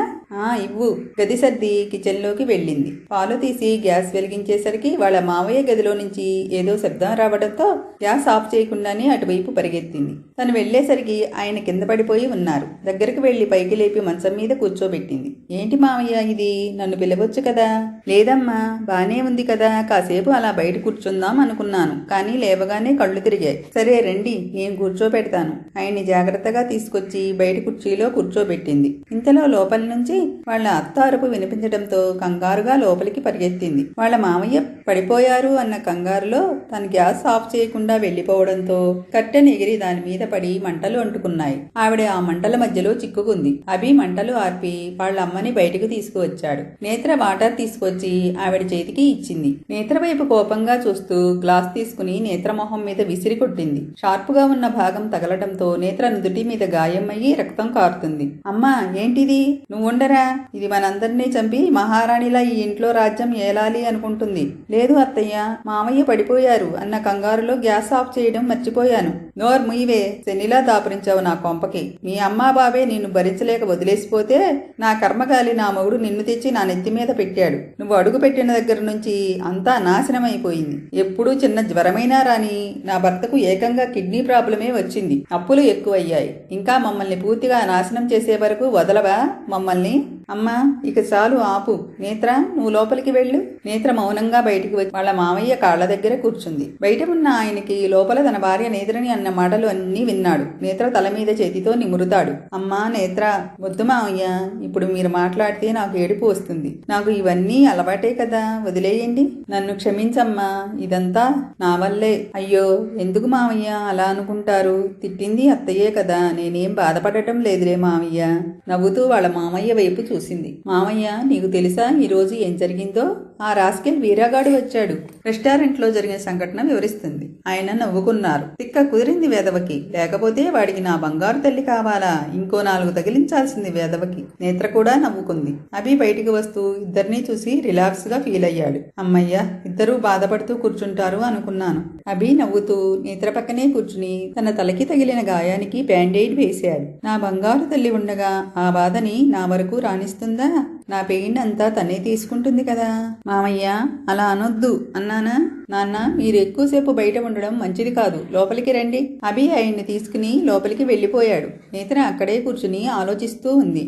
ఇవ్వు. గది సర్ది కిచెన్ లోకి వెళ్ళింది. పాలు తీసి గ్యాస్ వెలిగించేసరికి వాళ్ళ మావయ్య గదిలో నుంచి ఏదో శబ్దం రావడంతో గ్యాస్ ఆఫ్ చేయకుండానే అటువైపు పరిగెత్తింది. తను వెళ్లేసరికి ఆయన కింద పడిపోయి ఉన్నారు. దగ్గరకు వెళ్లి పైకి లేపి మంచం మీద కూర్చోబెట్టింది. ఏంటి మావయ్య ఇది? నన్ను పిలవచ్చు కదా? లేదమ్మా, బానే ఉంది కదా, కాసేపు అలా బయట కూర్చుందాం అనుకున్నాను, కానీ లేవగానే కళ్ళు తిరిగాయి. సరే రండి, నేను కూర్చోబెడతాను. ఆయన్ని జాగ్రత్తగా తీసుకొచ్చి బయట కుర్చీలో కూర్చోబెట్టింది. ఇంతలో లోపల నుంచి వాళ్ళ అత్త అరుపు వినిపించడంతో కంగారుగా లోపలికి పరిగెత్తింది. వాళ్ళ మామయ్య పడిపోయారు అన్న కంగారులో తన గ్యాస్ ఆఫ్ చేయకుండా వెళ్లిపోవడంతో కట్టెన్ ఎగిరి దాని మీద పడి మంటలు అంటుకున్నాయి. ఆవిడ ఆ మంటల మధ్యలో చిక్కుకుంది. అభి మంటలు ఆర్పి వాళ్ళ అమ్మని బయటకు తీసుకువచ్చాడు. నేత్ర వాటర్ తీసుకొచ్చి ఆవిడ చేతికి ఇచ్చింది. నేత్ర వైపు కోపంగా చూస్తూ గ్లాస్ తీసుకుని నేత్ర మొహం మీద విసిరి కొట్టింది. షార్పుగా ఉన్న భాగం తగలటంతో నేత్ర నుదుటి మీద గాయం అయ్యి రక్తం కారుతుంది. అమ్మా, ఏంటిది? నువ్వుండరా, ఇది మనందరినీ చంపి మహారాణిలా ఈ ఇంట్లో రాజ్యం ఏలాలి అనుకుంటుంది. లేదు అత్తయ్య, మామయ్య పడిపోయారు అన్న కంగారులో గ్యాస్ ఆఫ్ చేయడం మర్చిపోయాను. నోర్ ముయ్యవే, శనిలా దాపురించావు నా కొంపకి. మీ అమ్మా బాబే నిన్ను భరించలేక వదిలేసిపోతే నా కర్మగాలి నా మొగుడు నిన్ను తెచ్చి నా నెత్తి మీద పెట్టాడు. నువ్వు అడుగు పెట్టిన దగ్గర నుంచి అంతా నాశనమైపోయింది. ఎప్పుడూ చిన్న జ్వరమైనా రాని నా భర్తకు ఏకంగా కిడ్నీ ప్రాబ్లమే వచ్చింది. అప్పులు ఎక్కువయ్యాయి. ఇంకా మమ్మల్ని పూర్తిగా నాశనం చేసే వరకు వదలవా మమ్మల్ని? అమ్మా ఇక చాలు ఆపు. నేత్ర నువ్వు లోపలికి వెళ్ళు. నేత్ర మౌనంగా బయటికి వచ్చి వాళ్ళ మామయ్య కాళ్ల దగ్గర కూర్చుంది. బయట ఉన్న ఆయనకి లోపల తన భార్య నేత్రని అన్న మాటలు అన్నీ విన్నాడు. నేత్ర తల మీద చేతితో నిమురుతాడు. అమ్మా నేత్ర, వద్దు మామయ్య, ఇప్పుడు మీరు మాట్లాడితే నాకు ఏడుపు వస్తుంది. నాకు ఇవన్నీ అలవాటే కదా, వదిలేయండి. నన్ను క్షమించమ్మా, ఇదంతా నా వల్లే. అయ్యో ఎందుకు మామయ్య అలా అనుకుంటారు? తిట్టింది అత్తయ్యే కదా, నేనేం బాధపడటం లేదులే మామయ్య. నవ్వుతూ వాళ్ళ మామయ్య వైపు చూసింది. మామయ్య నీకు తెలుసా ఈరోజు ఏం జరిగిందో? ఆ రాస్కెల్ వీరాగాడు వచ్చాడు. రెస్టారెంట్లో జరిగిన సంఘటన వివరిస్తుంది. ఆయన నవ్వుకున్నారు. తిక్క కుదిరింది వేదవకి, లేకపోతే వాడికి నా బంగారు తల్లి కావాలా? ఇంకో 4 తగిలించాల్సింది వేదవకి. నేత్ర కూడా నవ్వుకుంది. అభి బయటికి వస్తూ ఇద్దరినీ చూసి రిలాక్స్ గా ఫీల్ అయ్యాడు. అమ్మయ్య, ఇద్దరూ బాధపడుతూ కూర్చుంటారు అనుకున్నాను. అభి నవ్వుతూ నేత్ర పక్కనే కూర్చుని తన తలకి తగిలిన గాయానికి బ్యాండేడ్ వేశాడు. నా బంగారు తల్లి ఉండగా ఆ బాధని నా వరకు రాణిస్తుందా? నా పెయిన్ అంతా తనే తీసుకుంటుంది కదా. మామయ్య అలా అనొద్దు అన్నానా? నాన్న మీరు ఎక్కువసేపు బయట ఉండడం మంచిది కాదు, లోపలికి రండి. అభి ఆయన్ని తీసుకుని లోపలికి వెళ్ళిపోయాడు. నేత్ర అక్కడే కూర్చుని ఆలోచిస్తూ ఉంది.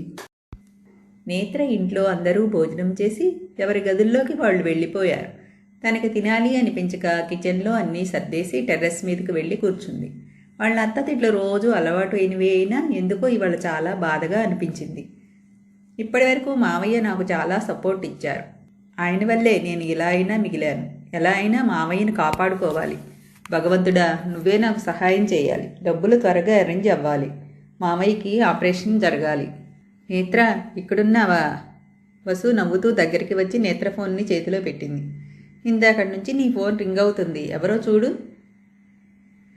నేత్ర ఇంట్లో అందరూ భోజనం చేసి ఎవరి గదుల్లోకి వాళ్ళు వెళ్ళిపోయారు. తనకి తినాలి అనిపించక కిచెన్లో అన్నీ సర్దేసి టెర్రస్ మీదకి వెళ్ళి కూర్చుంది. వాళ్ళ అత్త తిట్లు రోజు అలవాటు అయినవి అయినా ఎందుకో ఇవాళ చాలా బాధగా అనిపించింది. ఇప్పటి వరకు మామయ్య నాకు చాలా సపోర్ట్ ఇచ్చారు. ఆయన వల్లే నేను ఇలా అయినా మిగిలాను. ఎలా అయినా మామయ్యను కాపాడుకోవాలి. భగవంతుడా, నువ్వే నాకు సహాయం చేయాలి. డబ్బులు త్వరగా అరేంజ్ అవ్వాలి. మామయ్యకి ఆపరేషన్ జరగాలి. నేత్ర ఇక్కడున్నావా? వసు నవ్వుతూ దగ్గరికి వచ్చి నేత్ర ఫోన్ని చేతిలో పెట్టింది. ఇందాకటి నుంచి నీ ఫోన్ రింగ్ అవుతుంది, ఎవరో చూడు.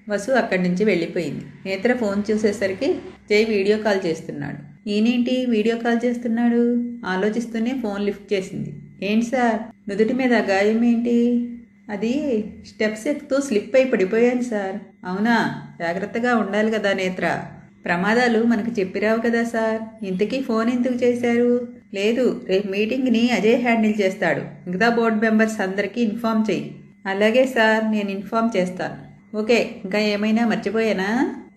వసు అక్కడి నుంచి వెళ్ళిపోయింది. నేత్ర ఫోన్ చూసేసరికి జై వీడియో కాల్ చేస్తున్నాడు. ఈయనేంటి వీడియో కాల్ చేస్తున్నాడు? ఆలోచిస్తూనే ఫోన్ లిఫ్ట్ చేసింది. ఏంటి సార్, నుదుటి మీద గాయం ఏంటి? అది స్టెప్స్ ఎక్కుతూ స్లిప్ అయి పడిపోయాను సార్. అవునా? జాగ్రత్తగా ఉండాలి కదా నేత్ర. ప్రమాదాలు మనకు చెప్పిరావు కదా సార్. ఇంతకీ ఫోన్ ఎందుకు చేశారు? లేదు, రేపు మీటింగ్ని అజయ్ హ్యాండిల్ చేస్తాడు. మిగతా బోర్డు మెంబర్స్ అందరికీ ఇన్ఫామ్ చెయ్యి. అలాగే సార్, నేను ఇన్ఫామ్ చేస్తాను. ఓకే, ఇంకా ఏమైనా మర్చిపోయానా?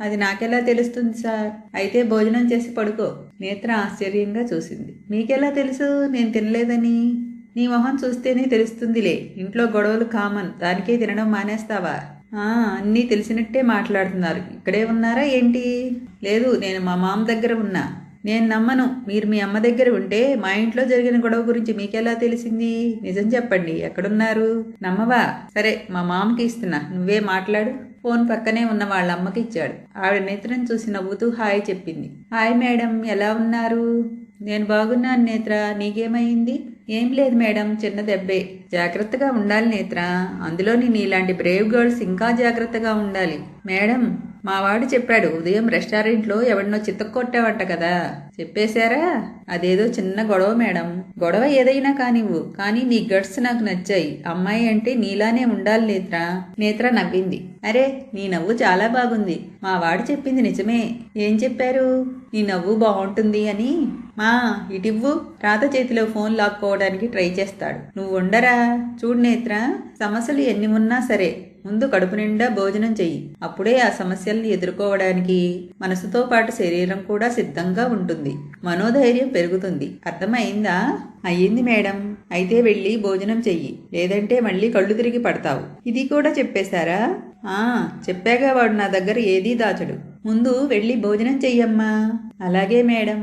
అది నాకెలా తెలుస్తుంది సార్? అయితే భోజనం చేసి పడుకో. నేత్ర ఆశ్చర్యంగా చూసింది. మీకెలా తెలుసు నేను తినలేదని? నీ మొహం చూస్తేనే తెలుస్తుందిలే. ఇంట్లో గొడవలు కామన్, దానికే తినడం మానేస్తావా? అన్నీ తెలిసినట్టే మాట్లాడుతున్నారు. ఇక్కడే ఉన్నారా ఏంటి? లేదు, నేను మా మామ దగ్గర ఉన్నా. నేను నమ్మను. మీరు మీ అమ్మ దగ్గర ఉంటే మా ఇంట్లో జరిగిన గొడవ గురించి మీకెలా తెలిసింది? నిజం చెప్పండి, ఎక్కడున్నారు? నమ్మవా? సరే, మా మామకి ఇస్తున్నా, నువ్వే మాట్లాడు. ఫోన్ పక్కనే ఉన్న వాళ్ళ అమ్మకి ఇచ్చాడు. ఆవిడ నేత్రను చూసి నవ్వుతూ హాయ్ చెప్పింది. హాయ్ మేడం, ఎలా ఉన్నారు? నేను బాగున్నాను నేత్ర, నీకేమైంది? ఏం లేదు మేడం, చిన్న దెబ్బే. జాగ్రత్తగా ఉండాలి నేత్ర, అందులోని నీలాంటి బ్రేవ్ గర్ల్స్ ఇంకా జాగ్రత్తగా ఉండాలి. మేడం, మా వాడు చెప్పాడు ఉదయం రెస్టారెంట్లో ఎవరినో చితక్కొట్టావంట కదా, చెప్పేశారా? అదేదో చిన్న గొడవ మేడం. గొడవ ఏదైనా కానివ్వు, కానీ నీ గట్స్ నాకు నచ్చాయి. అమ్మాయి అంటే నీలానే ఉండాలి నేత్ర. నేత్ర నవ్వింది. అరే, నీ నవ్వు చాలా బాగుంది. మా వాడు చెప్పింది నిజమే. ఏం చెప్పారు? నీ నవ్వు బాగుంటుంది అని. మా ఇటివ్వు. రాత చేతిలో ఫోన్ లాక్కోవడానికి ట్రై చేస్తాడు. నువ్వు ఉండరా? చూడు నేత్ర, సమస్యలు ఎన్ని ఉన్నా సరే ముందు కడుపు నిండా భోజనం చెయ్యి. అప్పుడే ఆ సమస్యల్ని ఎదుర్కోవడానికి మనసుతో పాటు శరీరం కూడా సిద్ధంగా ఉంటుంది. మనోధైర్యం పెరుగుతుంది. అర్థమైందా? అయ్యింది మేడం. అయితే వెళ్ళి భోజనం చెయ్యి, లేదంటే మళ్ళీ కళ్ళు తిరిగి పడతావు. ఇది కూడా చెప్పేశారా? చెప్పాగా, వాడు నా దగ్గర ఏదీ దాచడు. ముందు వెళ్ళి భోజనం చెయ్యమ్మా. అలాగే మేడం.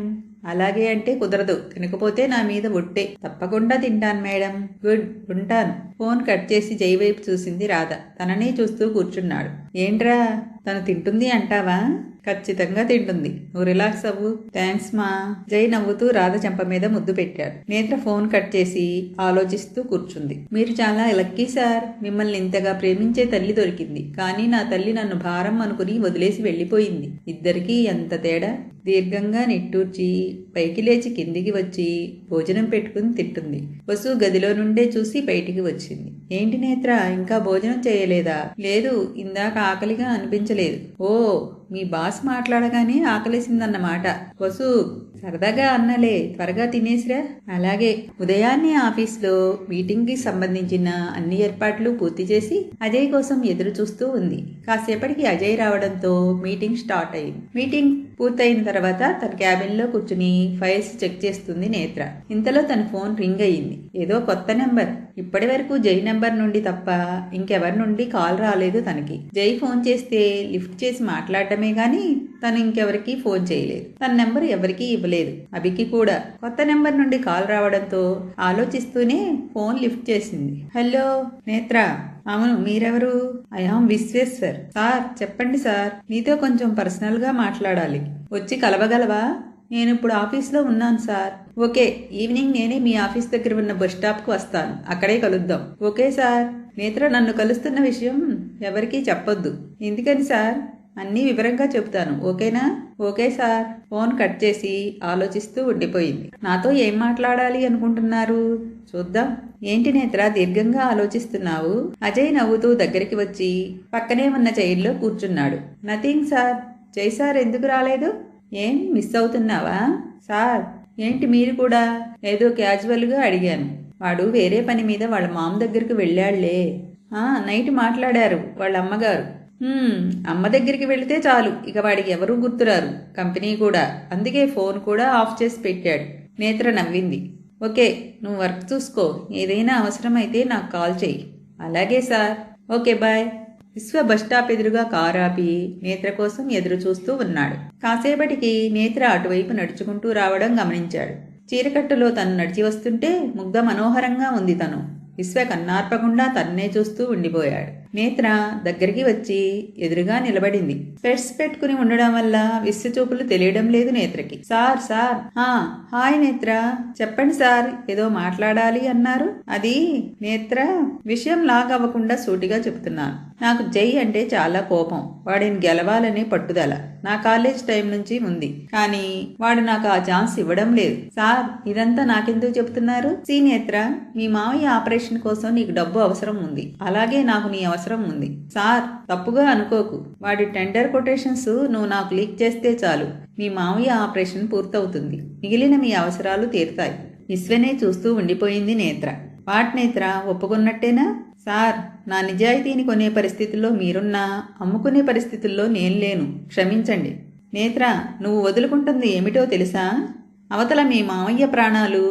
అలాగే అంటే కుదరదు. తినకపోతే నా మీద ఒట్టే. తప్పకుండా తింటాను మేడం. గుడ్, ఉంటాను. ఫోన్ కట్ చేసి జై వైపు చూసింది రాధ. తననే చూస్తూ కూర్చున్నాడు. ఏంట్రా, తను తింటుంది అంటావా? ఖచ్చితంగా తింటుంది. నువ్వు రిలాక్స్ అవ్వు. థ్యాంక్స్ మా. జై నవ్వుతూ రాధ చెంప మీద ముద్దు పెట్టాడు. నేత్ర ఫోన్ కట్ చేసి ఆలోచిస్తూ కూర్చుంది. మీరు చాలా లక్కీ సార్. మిమ్మల్ని ఇంతగా ప్రేమించే తల్లి దొరికింది. కానీ నా తల్లి నన్ను భారం అనుకుని వదిలేసి వెళ్ళిపోయింది. ఇద్దరికీ ఎంత తేడా. దీర్ఘంగా నిట్టూర్చి పైకి లేచి కిందికి వచ్చి భోజనం పెట్టుకుని తింటుంది. వసు గదిలో నుండే చూసి బయటికి వచ్చింది. ఏంటి నేత్ర, ఇంకా భోజనం చేయలేదా? లేదు, ఇందాక ఆకలిగా అనిపించలేదు. ఓ, మీ బాస్ మాట్లాడగానే ఆకలేసిందన్నమాట. వసు, సరదాగా అన్నలే, త్వరగా తినేసిరా. అలాగే. ఉదయాన్నే ఆఫీస్లో మీటింగ్కి సంబంధించిన అన్ని ఏర్పాట్లు పూర్తి చేసి అజయ్ కోసం ఎదురు చూస్తూ ఉంది. కాసేపటికి అజయ్ రావడంతో మీటింగ్ స్టార్ట్ అయింది. మీటింగ్ పూర్తయిన తర్వాత తన క్యాబిన్లో కూర్చుని ఫైల్స్ చెక్ చేస్తుంది నేత్ర. ఇంతలో తన ఫోన్ రింగ్ అయ్యింది. ఏదో కొత్త నెంబర్. ఇప్పటి వరకు జై నెంబర్ నుండి తప్ప ఇంకెవరి నుండి కాల్ రాలేదు తనకి. జై ఫోన్ చేస్తే లిఫ్ట్ చేసి మాట్లాడటమే గాని తను ఇంకెవరికి ఫోన్ చేయలేదు. తన నెంబర్ ఎవరికీ ఇవ్వలేదు. అభికి కూడా. కొత్త నెంబర్ నుండి కాల్ రావడంతో ఆలోచిస్తూనే ఫోన్ లిఫ్ట్ చేసింది. హలో నేత్ర. అవును, మీరెవరు? I am Vishweshwar. సార్ చెప్పండి సార్, నీతో కొంచెం పర్సనల్గా మాట్లాడాలి. వచ్చి కలవగలవా? నేను ఇప్పుడు ఆఫీస్లో ఉన్నాను సార్. ఓకే, ఈవినింగ్ నేనే మీ ఆఫీస్ దగ్గర ఉన్న బస్ స్టాప్కి వస్తాను. అక్కడే కలుద్దాం. Okay sir. నేత్ర నన్ను కలుస్తున్న విషయం ఎవరికీ చెప్పొద్దు. ఎందుకని సార్? అన్నీ వివరంగా చెబుతాను. ఓకేనా? Okay sir. ఫోన్ కట్ చేసి ఆలోచిస్తూ ఉండిపోయింది. నాతో ఏం మాట్లాడాలి అనుకుంటున్నారు? చూద్దాం. ఏంటి నేత్ర దీర్ఘంగా ఆలోచిస్తున్నావు? అజయ్ నవ్వుతూ దగ్గరికి వచ్చి పక్కనే ఉన్న చైర్లో కూర్చున్నాడు. Nothing sir. జై సార్ ఎందుకు రాలేదు? ఏం మిస్ అవుతున్నావా? సార్ ఏంటి మీరు కూడా? ఏదో క్యాజువల్గా అడిగాను. వాడు వేరే పని మీద వాళ్ళ మామ దగ్గరికి వెళ్ళాళ్లే. నైట్ మాట్లాడారు వాళ్ళ అమ్మగారు. అమ్మ దగ్గరికి వెళితే చాలు, ఇక వాడికి ఎవరూ గుర్తురారు. కంపెనీ కూడా. అందుకే ఫోన్ కూడా ఆఫ్ చేసి పెట్టాడు. నేత్ర నవ్వింది. ఓకే, నువ్వు వర్క్ చూసుకో. ఏదైనా అవసరమైతే నాకు కాల్ చెయ్యి. అలాగే sir. Okay, bye. Vishwa bus stop ఎదురుగా కారు ఆపి నేత్ర కోసం ఎదురు చూస్తూ ఉన్నాడు. కాసేపటికి నేత్ర అటువైపు నడుచుకుంటూ రావడం గమనించాడు. చీరకట్టులో తను నడిచి వస్తుంటే ముగ్ధ మనోహరంగా ఉంది తను. విశ్వ కన్నార్పకుండా తన్నే చూస్తూ ఉండిపోయాడు. నేత్ర దగ్గరికి వచ్చి ఎదురుగా నిలబడింది. స్పెట్స్ పెట్టుకుని ఉండడం వల్ల విశ్వ చూపులు తెలియడం లేదు నేత్రకి. Sir sir. హాయ్ నేత్ర. చెప్పండి సార్, ఏదో మాట్లాడాలి అన్నారు. అది నేత్ర, విషయం లాగవ్వకుండా సూటిగా చెప్తున్నాను. నాకు జై అంటే చాలా కోపం. వాడిని గెలవాలనే పట్టుదల నా కాలేజ్ టైం నుంచి ఉంది. కానీ వాడు నాకు ఆ ఛాన్స్ ఇవ్వడం లేదు. సార్ ఇదంతా నాకెందుకు చెప్తున్నారు? నేత్ర, మీ మావయ్య ఆపరేషన్ కోసం నీకు డబ్బు అవసరం ఉంది. అలాగే నాకు నీ అవసరం ఉంది. సార్ తప్పుగా అనుకోకు. వాడి టెండర్ కొటేషన్స్ నువ్వు నాకు లీక్ చేస్తే చాలు, మీ మావయ్య ఆపరేషన్ పూర్తవుతుంది. మిగిలిన మీ అవసరాలు తీరుతాయి. విశ్వనే చూస్తూ ఉండిపోయింది నేత్ర. వాట్ నేత్ర, ఒప్పుకున్నట్టేనా? సార్, నా నిజాయితీని కొనే పరిస్థితుల్లో మీరున్నా అమ్ముకునే పరిస్థితుల్లో నేను లేను. క్షమించండి. నేత్ర, నువ్వు వదులుకుంటుంది ఏమిటో తెలుసా? అవతల మీ మావయ్య ప్రాణాలు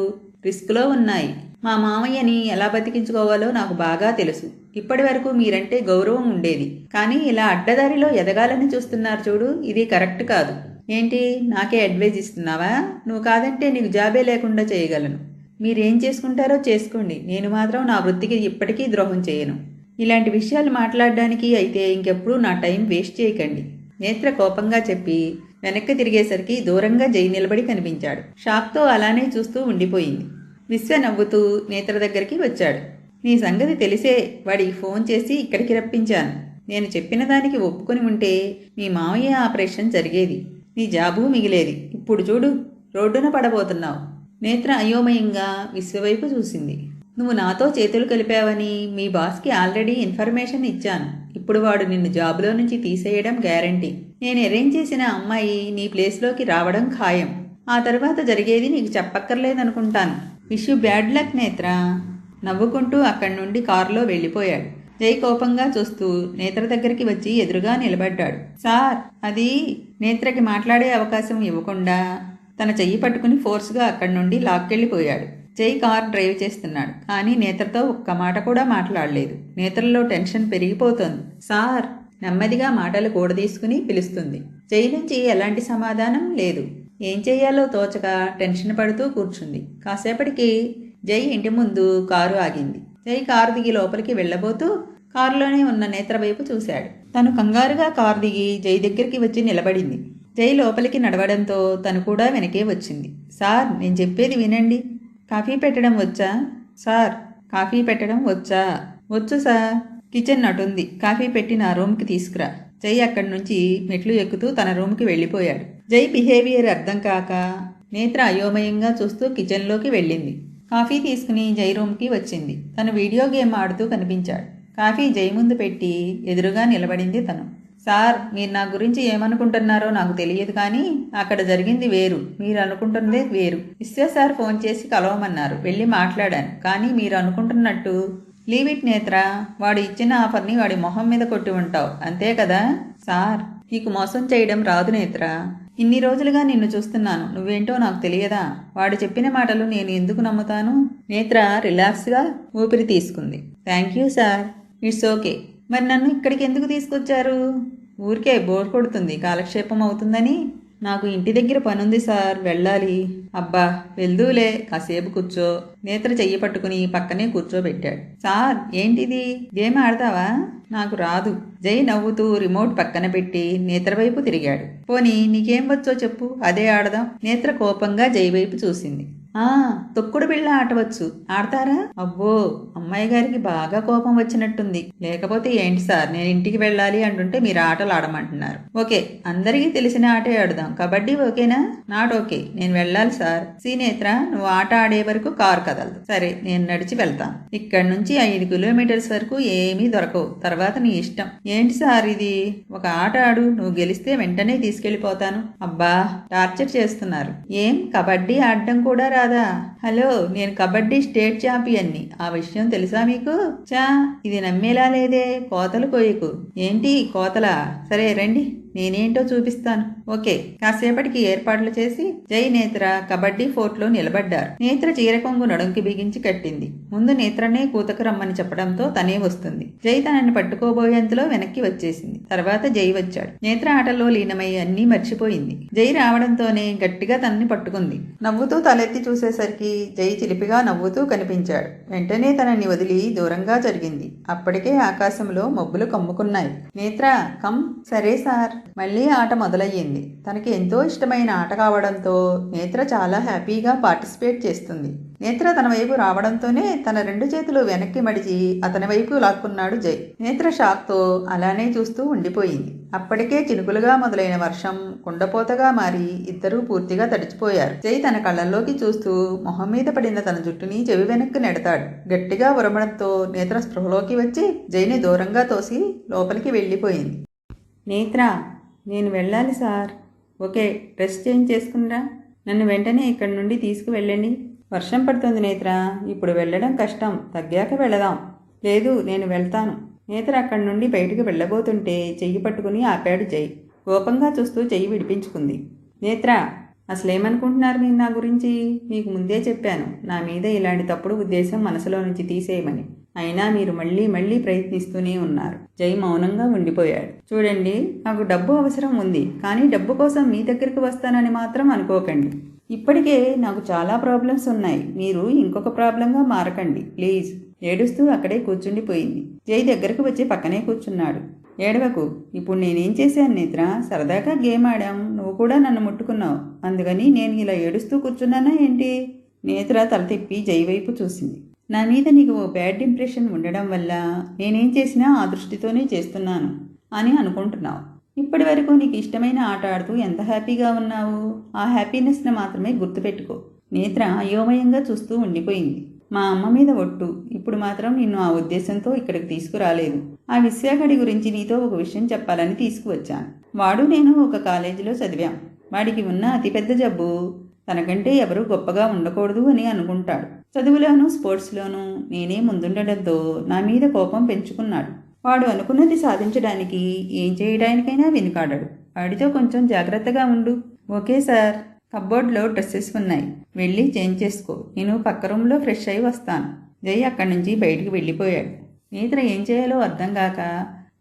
రిస్క్లో ఉన్నాయి. మా మామయ్యని ఎలా బతికించుకోవాలో నాకు బాగా తెలుసు. ఇప్పటి వరకు మీరంటే గౌరవం ఉండేది. కానీ ఇలా అడ్డదారిలో ఎదగాలని చూస్తున్నారు చూడు, ఇది కరెక్ట్ కాదు. ఏంటి, నాకే అడ్వైజ్ ఇస్తున్నావా? నువ్వు కాదంటే నీకు జాబే లేకుండా చేయగలను. మీరేం చేసుకుంటారో చేసుకోండి. నేను మాత్రం నా వృత్తికి ఇప్పటికీ ద్రోహం చేయను. ఇలాంటి విషయాలు మాట్లాడడానికి అయితే ఇంకెప్పుడు నా టైం వేస్ట్ చేయకండి. నేత్ర కోపంగా చెప్పి వెనక్కి తిరిగేసరికి దూరంగా జై నిలబడి కనిపించాడు. షాక్తో అలానే చూస్తూ ఉండిపోయింది. విశ్వ నవ్వుతూ నేత్ర దగ్గరికి వచ్చాడు. నీ సంగతి తెలిసే వాడికి ఫోన్ చేసి ఇక్కడికి రప్పించాను. నేను చెప్పిన దానికి ఒప్పుకొని ఉంటే మీ మావయ్య ఆపరేషన్ జరిగేది, నీ జాబు మిగిలేది. ఇప్పుడు చూడు, రోడ్డున పడబోతున్నావు. నేత్ర అయోమయంగా విశ్వవైపు చూసింది. నువ్వు నాతో చేతులు కలిపావని మీ బాస్కి ఆల్రెడీ ఇన్ఫర్మేషన్ ఇచ్చాను. ఇప్పుడు వాడు నిన్ను జాబులో నుంచి తీసేయడం గ్యారంటీ. నేను అరేంజ్ చేసిన అమ్మాయి నీ ప్లేస్లోకి రావడం ఖాయం. ఆ తర్వాత జరిగేది నీకు చెప్పక్కర్లేదనుకుంటాను. విష్ యూ బ్యాడ్ లక్ నేత్ర. నవ్వుకుంటూ అక్కడి నుండి కారులో వెళ్ళిపోయాడు. జై కోపంగా చూస్తూ నేత్ర దగ్గరికి వచ్చి ఎదురుగా నిలబడ్డాడు. సార్, అది నేత్రకి మాట్లాడే అవకాశం ఇవ్వకుండా తన చెయ్యి పట్టుకుని ఫోర్స్గా అక్కడి నుండి లాక్కెళ్ళిపోయాడు. జై కార్ డ్రైవ్ చేస్తున్నాడు. కానీ నేత్రతో ఒక్క మాట కూడా మాట్లాడలేదు. నేత్రలో టెన్షన్ పెరిగిపోతోంది. సార్, నెమ్మదిగా మాటలు కూడదీసుకుని పిలుస్తుంది. జై నుంచి ఎలాంటి సమాధానం లేదు. ఏం చెయ్యాలో తోచక టెన్షన్ పడుతూ కూర్చుంది. కాసేపటికి జై ఇంటి ముందు కారు ఆగింది. జై కారు దిగి లోపలికి వెళ్ళబోతూ కారులోనే ఉన్న నేత్ర వైపు చూశాడు. తను కంగారుగా కారు దిగి జై దగ్గరికి వచ్చి నిలబడింది. జై లోపలికి నడవడంతో తను కూడా వెనకే వచ్చింది. సార్, నేను చెప్పేది వినండి. కాఫీ పెట్టడం వచ్చా? సార్, కాఫీ పెట్టడం వచ్చా? వచ్చు సార్. కిచెన్ అటుంది. కాఫీ పెట్టి నా రూమ్కి తీసుకురా. జై అక్కడి నుంచి మెట్లు ఎక్కుతూ తన రూమ్కి వెళ్ళిపోయాడు. జై బిహేవియర్ అర్థం కాక నేత్ర అయోమయంగా చూస్తూ కిచెన్లోకి వెళ్ళింది. కాఫీ తీసుకుని జై రూమ్కి వచ్చింది. తను వీడియో గేమ్ ఆడుతూ కనిపించాడు. కాఫీ జై ముందు పెట్టి ఎదురుగా నిలబడింది తను. సార్, మీరు నా గురించి ఏమనుకుంటున్నారో నాకు తెలియదు, కానీ అక్కడ జరిగింది వేరు, మీరు అనుకుంటున్నదే వేరు. సార్ ఫోన్ చేసి కలవమన్నారు, వెళ్ళి మాట్లాడాను. కానీ మీరు అనుకుంటున్నట్టు లీవ్ ఇట్ నేత్ర. వాడు ఇచ్చిన ఆఫర్ని వాడి మొహం మీద కొట్టి ఉంటావు, అంతే కదా? సార్, నీకు మోసం చేయడం రాదు నేత్ర. ఇన్ని రోజులుగా నిన్ను చూస్తున్నాను, నువ్వేంటో నాకు తెలియదా? వాడు చెప్పిన మాటలు నేను ఎందుకు నమ్ముతాను? నేత్ర రిలాక్స్గా ఊపిరి తీసుకుంది. Thank you sir, it's okay. మరి నన్ను ఇక్కడికి ఎందుకు తీసుకొచ్చారు? ఊరికే బోర్ కొడుతుంది, కాలక్షేపం అవుతుందని. నాకు ఇంటి దగ్గర పనుంది సార్, వెళ్ళాలి. అబ్బా, వెళ్దూలే, కాసేపు కూర్చో. నేత్ర చెయ్యి పట్టుకుని పక్కనే కూర్చోబెట్టాడు. సార్, ఏంటిది? గేమ్ ఆడతావా? నాకు రాదు. జై నవ్వుతూ రిమోట్ పక్కన పెట్టి నేత్ర వైపు తిరిగాడు. పోనీ నీకేం వచ్చో చెప్పు, అదే ఆడదాం. నేత్ర కోపంగా జై వైపు చూసింది. తొక్కుడు బిళ్ళ ఆటవచ్చు, ఆడతారా? అబ్బో, అమ్మాయి గారికి బాగా కోపం వచ్చినట్టుంది. లేకపోతే ఏంటి సార్, నేను ఇంటికి వెళ్ళాలి అంటుంటే మీరు ఆటలు ఆడమంటున్నారు. ఓకే, అందరికీ తెలిసిన ఆటే ఆడదాం. కబడ్డీ ఓకేనా? నాట్ ఓకే, నేను వెళ్ళాలి సార్. నేత్ర, నువ్వు ఆట ఆడే వరకు కారు కదలదు. సరే, నేను నడిచి వెళ్తాను. ఇక్కడి నుంచి 5 కిలోమీటర్స్ వరకు ఏమీ దొరకవు, తర్వాత నీ ఇష్టం. ఏంటి సార్ ఇది? ఒక ఆట ఆడు, నువ్వు గెలిస్తే వెంటనే తీసుకెళ్లిపోతాను. అబ్బా, టార్చర్ చేస్తున్నారు. ఏం, కబడ్డీ ఆడడం కూడా రాదా? హలో, నేను కబడ్డీ స్టేట్ ఛాంపియన్ని, ఆ విషయం తెలుసా మీకు? చా, ఇది నమ్మేలా లేదే. కోతలు కోయకు. ఏంటి కోతలా? సరే రండి, నేనేంటో చూపిస్తాను. ఓకే, కాసేపటికి ఏర్పాట్లు చేసి జై నేత్ర కబడ్డీ ఫోర్ట్లో నిలబడ్డారు. నేత్ర చీరకొంగు నడుంకి బిగించి కట్టింది. ముందు నేత్రనే కూతకు రమ్మని చెప్పడంతో తనే వస్తుంది. జై తనని పట్టుకోబోయేంతలో వెనక్కి వచ్చేసింది. తర్వాత జై వచ్చాడు. నేత్ర ఆటల్లో లీనమై అన్నీ మర్చిపోయింది. జై రావడంతోనే గట్టిగా తనని పట్టుకుంది. నవ్వుతూ తలెత్తి చూసేసరికి జై చిలిపిగా నవ్వుతూ కనిపించాడు. వెంటనే తనని వదిలి దూరంగా జరిగింది. అప్పటికే ఆకాశంలో మబ్బులు కమ్ముకున్నాయి. నేత్ర, కమ్. సరే సార్. మళ్ళీ ఆట మొదలయ్యింది. తనకి ఎంతో ఇష్టమైన ఆట కావడంతో నేత్ర చాలా హ్యాపీగా పార్టిసిపేట్ చేస్తుంది. నేత్ర తన వైపు రావడంతోనే తన 2 చేతులు వెనక్కి మడిచి అతని వైపు లాక్కున్నాడు జై. నేత్ర షాక్తో అలానే చూస్తూ ఉండిపోయింది. అప్పటికే చినుకులుగా మొదలైన వర్షం కుండపోతగా మారి ఇద్దరూ పూర్తిగా తడిచిపోయారు. జై తన కళ్ళల్లోకి చూస్తూ మొహం మీద పడిన తన జుట్టుని చెవి వెనక్కి నెడతాడు. గట్టిగా ఉరమడంతో నేత్ర స్పృహలోకి వచ్చి జైని దూరంగా తోసి లోపలికి వెళ్ళిపోయింది. నేత్ర, నేను వెళ్ళాలి సార్. ఓకే, డ్రెస్ చేంజ్ చేసుకునిరా. నన్ను వెంటనే ఇక్కడి నుండి తీసుకువెళ్ళండి. వర్షం పడుతుంది నేత్ర, ఇప్పుడు వెళ్ళడం కష్టం, తగ్గాక వెళదాం. లేదు, నేను వెళ్తాను. నేత్ర అక్కడి నుండి బయటకు వెళ్ళబోతుంటే చెయ్యి పట్టుకుని ఆపాడు జై. కోపంగా చూస్తూ చెయ్యి విడిపించుకుంది. నేత్ర, అసలేమనుకుంటున్నారు మీరు నా గురించి? మీకు ముందే చెప్పాను, నా మీద ఇలాంటి తప్పుడు ఉద్దేశం మనసులో నుంచి తీసేయమని. అయినా మీరు మళ్ళీ మళ్ళీ ప్రయత్నిస్తూనే ఉన్నారు. జై మౌనంగా ఉండిపోయాడు. చూడండి, నాకు డబ్బు అవసరం ఉంది, కానీ డబ్బు కోసం మీ దగ్గరికి వస్తానని మాత్రం అనుకోకండి. ఇప్పటికే నాకు చాలా ప్రాబ్లమ్స్ ఉన్నాయి, మీరు ఇంకొక ప్రాబ్లంగా మారకండి ప్లీజ్. ఏడుస్తూ అక్కడే కూర్చుండిపోయింది. జై దగ్గరకు వచ్చి పక్కనే కూర్చున్నాడు. ఏడవకు, ఇప్పుడు నేనేం చేశాను నేత్ర? సరదాగా గేమ్ ఆడాం, నువ్వు కూడా నన్ను ముట్టుకున్నావు, అందుకని నేను ఇలా ఏడుస్తూ కూర్చున్నానా ఏంటి? నేత్ర తల తిప్పి జై వైపు చూసింది. నా మీద నీకు ఓ బ్యాడ్ ఇంప్రెషన్ ఉండడం వల్ల నేనేం చేసినా ఆ దృష్టితోనే చేస్తున్నాను అని అనుకుంటున్నావు. ఇప్పటి వరకు నీకు ఇష్టమైన ఆట ఆడుతూ ఎంత హ్యాపీగా ఉన్నావు? ఆ హ్యాపీనెస్ని మాత్రమే గుర్తుపెట్టుకో. నేత్ర అయోమయంగా చూస్తూ ఉండిపోయింది. మా అమ్మ మీద ఒట్టు, ఇప్పుడు మాత్రం నిన్ను ఆ ఉద్దేశంతో ఇక్కడికి తీసుకురాలేదు. ఆ విశ్వాగడి గురించి నీతో ఒక విషయం చెప్పాలని తీసుకువచ్చాను. వాడు నేను ఒక కాలేజీలో చదివాం. వాడికి ఉన్న అతిపెద్ద జబ్బు తనకంటే ఎవరూ గొప్పగా ఉండకూడదు అని అనుకుంటాడు. చదువులోనూ స్పోర్ట్స్లోనూ నేనే ముందుండడంతో నా మీద కోపం పెంచుకున్నాడు. వాడు అనుకున్నది సాధించడానికి ఏం చేయడానికైనా వెనుకాడాడు. వాడితో కొంచెం జాగ్రత్తగా ఉండు. Okay sir. కబ్బోర్డ్లో డ్రెస్సెస్ ఉన్నాయి, వెళ్ళి చేంజ్ చేసుకో. నేను పక్క రూమ్లో ఫ్రెష్ అయి వస్తాను. జై అక్కడి నుంచి బయటికి వెళ్ళిపోయాడు. నేత్ర ఏం చేయాలో అర్థం కాక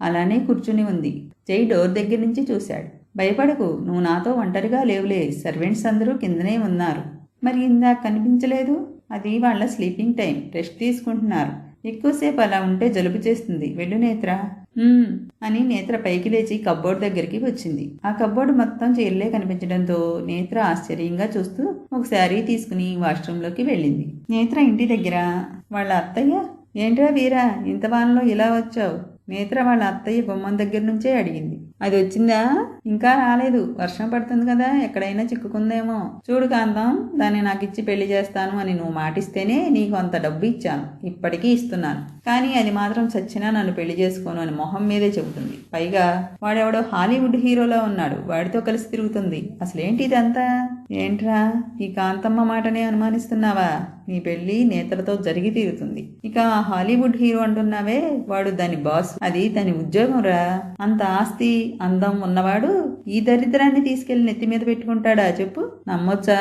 అలానే కూర్చుని ఉంది. జై డోర్ దగ్గర నుంచి చూశాడు. భయపడకు, నువ్వు నాతో ఒంటరిగా లేవులే, సర్వెంట్స్ అందరూ కిందనే ఉన్నారు. మరి ఇందాక కనిపించలేదు? అది వాళ్ళ స్లీపింగ్ టైం, రెస్ట్ తీసుకుంటున్నారు. ఎక్కువసేపు అలా ఉంటే జలుబు చేస్తుంది, వెళ్ళు నేత్ర. అని నేత్ర పైకి లేచి కబ్బోర్డ్ దగ్గరికి వచ్చింది. ఆ కబ్బోర్డు మొత్తం చీరలే కనిపించడంతో నేత్ర ఆశ్చర్యంగా చూస్తూ ఒక శారీ తీసుకుని వాష్రూంలోకి వెళ్ళింది. నేత్ర ఇంటి దగ్గర వాళ్ళ అత్తయ్య, ఏంట్రా వీరా, ఇంత వానలో ఇలా వచ్చావు? నేత్ర వాళ్ళ అత్తయ్య గుమ్మం దగ్గర నుంచే అడిగింది. అది వచ్చిందా? ఇంకా రాలేదు. వర్షం పడుతుంది కదా, ఎక్కడైనా చిక్కుకుందేమో. చూడు కాంతం, దాన్ని నాకు ఇచ్చి పెళ్లి చేస్తాను అని నువ్వు మాటిస్తేనే నీకు అంత డబ్బు ఇచ్చాను. ఇప్పటికీ ఇస్తున్నాను. కానీ అది మాత్రం చచ్చినా నన్ను పెళ్లి చేసుకోను అని మొహం మీదే చెబుతుంది. పైగా వాడెవడో హాలీవుడ్ హీరోలో ఉన్నాడు, వాడితో కలిసి తిరుగుతుంది. అసలేంటి ఇదంతా? ఏంట్రా, ఈ కాంతమ్మ మాటనే అనుమానిస్తున్నావా? నీ పెళ్లి నేత్రతో జరిగి తీరుతుంది. ఇక హాలీవుడ్ హీరో అంటున్నావే, వాడు దాని బాస్. అది దాని ఉద్యోగం రా. అంత ఆస్తి అందం ఉన్నవాడు ఈ దరిద్రాన్ని తీసుకెళ్లి నెత్తి మీద పెట్టుకుంటాడా చెప్పు? నమ్మొచ్చా?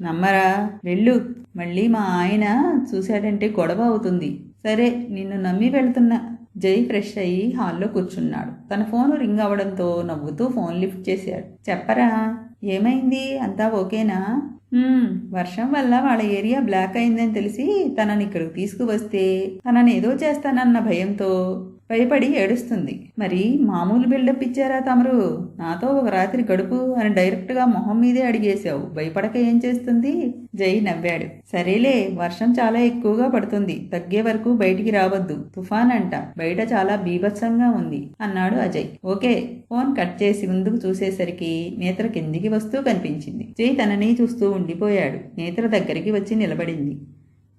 నమ్మరా? వెళ్ళు. మళ్ళీ మా ఆయన చూశాడంటే గొడవ అవుతుంది. సరే, నిన్ను నమ్మి వెళ్తున్నా. జై ఫ్రెష్ అయ్యి హాల్లో కూర్చున్నాడు. తన ఫోను రింగ్ అవడంతో నవ్వుతూ ఫోన్ లిఫ్ట్ చేశాడు. చెప్పరా, ఏమైంది? అంతా ఓకేనా? వర్షం వల్ల వాళ్ళ ఏరియా బ్లాక్ అయిందని తెలిసి తనని ఇక్కడికి తీసుకువస్తే తనని ఏదో చేస్తానన్న భయంతో భయపడి ఏడుస్తుంది. మరి మామూలు బిల్డప్ ఇచ్చారా తమరు? నాతో ఒక రాత్రి గడుపు అని డైరెక్ట్గా మొహం మీదే అడిగేశావు. భయపడక ఏం చేస్తుంది? జై నవ్వాడు. సరేలే, వర్షం చాలా ఎక్కువగా పడుతుంది. తగ్గే వరకు బయటికి రావద్దు. తుఫాన్ అంట. బయట చాలా బీభత్సంగా ఉంది అన్నాడు అజయ్. ఓకే. ఫోన్ కట్ చేసి ముందుకు చూసేసరికి నేత్ర కిందికి వస్తూ కనిపించింది. జై తనని చూస్తూ ఉండిపోయాడు. నేత్ర దగ్గరికి వచ్చి నిలబడింది.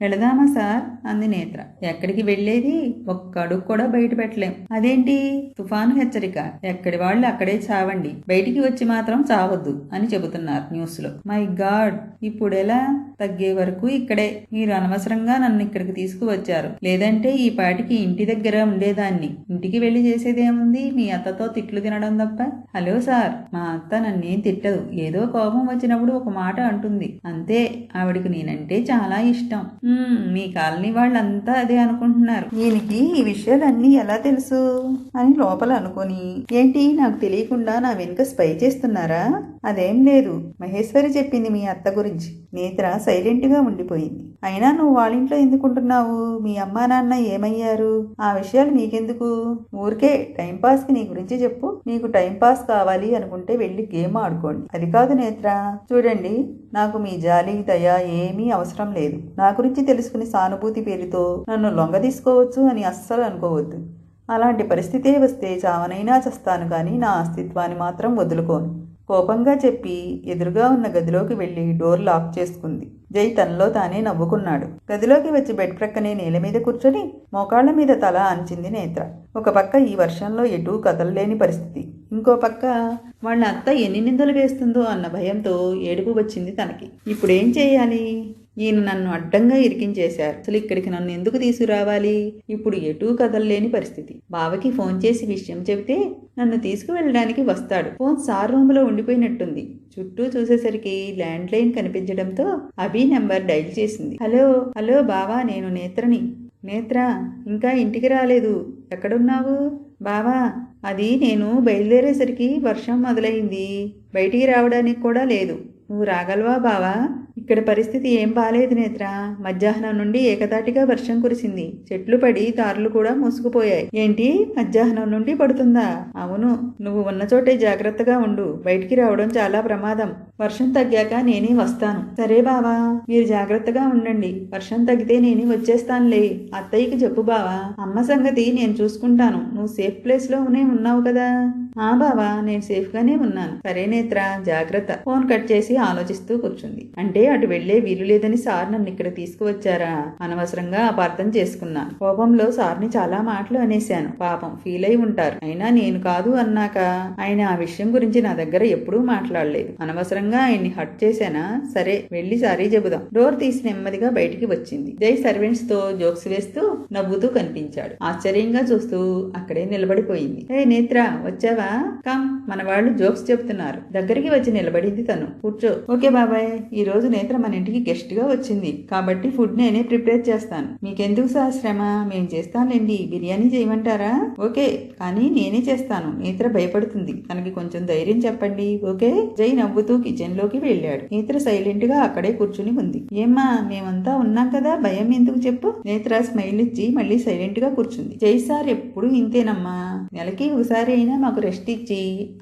వెళదామా సార్? అంది నేత్ర. ఎక్కడికి వెళ్లేది? ఒక్క అడుగు కూడా బయట పెట్టలేం. అదేంటి? తుఫాను హెచ్చరిక. ఎక్కడి వాళ్ళు అక్కడే చావండి, బయటికి వచ్చి మాత్రం చావద్దు అని చెబుతున్నారు న్యూస్ లో. మై గాడ్, ఇప్పుడెలా? తగ్గే వరకు ఇక్కడే. మీరు అనవసరంగా నన్ను ఇక్కడికి తీసుకువచ్చారు. లేదంటే ఈ పాటికి ఇంటి దగ్గర ఉండేదాన్ని. ఇంటికి వెళ్లి చేసేదేముంది? మీ అత్తతో తిట్లు తినడం తప్ప. హలో సార్, మా అత్త నన్నేం తిట్టదు. ఏదో కోపం వచ్చినప్పుడు ఒక మాట అంటుంది అంతే. ఆవిడికి నేనంటే చాలా ఇష్టం. మీ కాలనీ వాళ్ళంతా అదే అనుకుంటున్నారు. ఈయనకి ఈ విషయాలన్నీ ఎలా తెలుసు అని లోపల అనుకుని, ఏంటి నాకు తెలియకుండా నా వెనుక స్పై చేస్తున్నారా? అదేం లేదు, మహేశ్వరి చెప్పింది మీ అత్త గురించి. నేత్ర సైలెంట్ గా ఉండిపోయింది. అయినా నువ్వు వాళ్ళింట్లో ఎందుకుంటున్నావు? మీ అమ్మా నాన్న ఏమయ్యారు? ఆ విషయాలు మీకెందుకు? ఊరికే టైంపాస్ కి నీ గురించి చెప్పు. నీకు టైంపాస్ కావాలి అనుకుంటే వెళ్ళి గేమ్ ఆడుకోండి. అది కాదు నేత్ర, చూడండి, నాకు మీ జాలి దయ ఏమీ అవసరం లేదు. నా గురించి తెలుసుకుని సానుభూతి పేరుతో నన్ను లొంగ తీసుకోవచ్చు అని అస్సలు అనుకోవద్దు. అలాంటి పరిస్థితే వస్తే చావనైనా చస్తాను, కానీ నా అస్తిత్వాన్ని మాత్రం వదులుకోను. కోపంగా చెప్పి ఎదురుగా ఉన్న గదిలోకి వెళ్లి డోర్ లాక్ చేసుకుంది. జై తనలో తానే నవ్వుకున్నాడు. గదిలోకి వచ్చి బెడ్ ప్రక్కనే నేల మీద కూర్చొని మోకాళ్ల మీద తల అంచింది నేత్ర. ఒక పక్క ఈ వర్షంలో ఎటూ కదలలేని పరిస్థితి, ఇంకో పక్క వాళ్ళ అత్త ఎన్ని నిందలు వేస్తుందో అన్న భయంతో ఏడుపు వచ్చింది తనకి. ఇప్పుడేం చేయాలి? ఈయన నన్ను అడ్డంగా ఇరికించేశారు. అసలు ఇక్కడికి నన్ను ఎందుకు తీసుకురావాలి? ఇప్పుడు ఎటూ కదలలేని పరిస్థితి. బావకి ఫోన్ చేసి విషయం చెబితే నన్ను తీసుకువెళ్ళడానికి వస్తాడు. ఫోన్ సార్ రూమ్ లో ఉండిపోయినట్టుంది. చుట్టూ చూసేసరికి ల్యాండ్ లైన్ కనిపించడంతో అభి నెంబర్ డైల్ చేసింది. హలో హలో బావా, నేను నేత్రని. నేత్ర, ఇంకా ఇంటికి రాలేదు. ఎక్కడున్నావు? బావా, అది నేను బయలుదేరేసరికి వర్షం మొదలైంది. బయటికి రావడానికి కూడా లేదు. నువ్వు రాగలవా బావా? ఇక్కడ పరిస్థితి ఏం బాలేదు నేత్ర. మధ్యాహ్నం నుండి ఏకతాటిగా వర్షం కురిసింది. చెట్లు పడి దారులు కూడా మూసుకుపోయాయి. ఏంటి, మధ్యాహ్నం నుండి పడుతుందా? అవును. నువ్వు ఉన్న చోటే జాగ్రత్తగా ఉండు. బయటికి రావడం చాలా ప్రమాదం. వర్షం తగ్గాక నేనే వస్తాను. సరే బావా, మీరు జాగ్రత్తగా ఉండండి. వర్షం తగ్గితే నేనే వచ్చేస్తానులే. అత్తయ్యకి చెప్పు బావా. అమ్మ సంగతి నేను చూసుకుంటాను. నువ్వు సేఫ్ ప్లేస్ లోనే ఉన్నావు కదా? ఆ బావా, నేను సేఫ్ గానే ఉన్నాను. సరే నేత్ర, జాగ్రత్త. ఫోన్ కట్ చేసి ఆలోచిస్తూ కూర్చుంది. అంటే అటు వెళ్లే వీలు లేదని సార్ నన్ను ఇక్కడ తీసుకువచ్చారా? అనవసరంగా అపార్థం చేసుకున్నాను. కోపంలో సార్ని చాలా మాటలు అనేశాను. పాపం ఫీల్ అయి ఉంటారు. అయినా నేను కాదు అన్నాక ఆయన ఆ విషయం గురించి నా దగ్గర ఎప్పుడూ మాట్లాడలేదు. అనవసరంగా ఆయన్ని హర్ట్ చేశానా? సరే, వెళ్లి సారీ చెబుదాం. డోర్ తీసి నెమ్మదిగా బయటికి వచ్చింది. జై సర్వెంట్స్ తో జోక్స్ వేస్తూ నవ్వుతూ కనిపించాడు. ఆశ్చర్యంగా చూస్తూ అక్కడే నిలబడిపోయింది. ఏ నేత్ర, వచ్చావా? కమ్, మన వాళ్ళు జోక్స్ చెబుతున్నారు. దగ్గరికి వచ్చి నిలబడింది తను. కూర్చో. ఓకే బాబాయ్, ఈ రోజు నేత్ర మన ఇంటికి గెస్ట్ గా వచ్చింది కాబట్టి ఫుడ్ నేనే ప్రిపేర్ చేస్తాను. మీకెందుకు సార్ శ్రమ? మేం చేస్తానులేండి. బిర్యానీ చేయమంటారా? ఓకే, కానీ నేనే చేస్తాను. నేత్ర భయపడుతుంది. తనకి కొంచెం ధైర్యం చెప్పండి. ఓకే? జై నవ్వుతూ కిచెన్ లోకి వెళ్ళాడు. నేత్ర సైలెంట్ గా అక్కడే కూర్చుని ఉంది. ఏమ్మా, మేమంతా ఉన్నాం కదా, భయం ఎందుకు చెప్పు? నేత్ర స్మైల్ ఇచ్చి మళ్ళీ సైలెంట్ గా కూర్చుంది. జై సార్ ఎప్పుడు ఇంతేనమ్మా. నెలకి ఒకసారి అయినా మాకు రెస్ట్ ఇచ్చి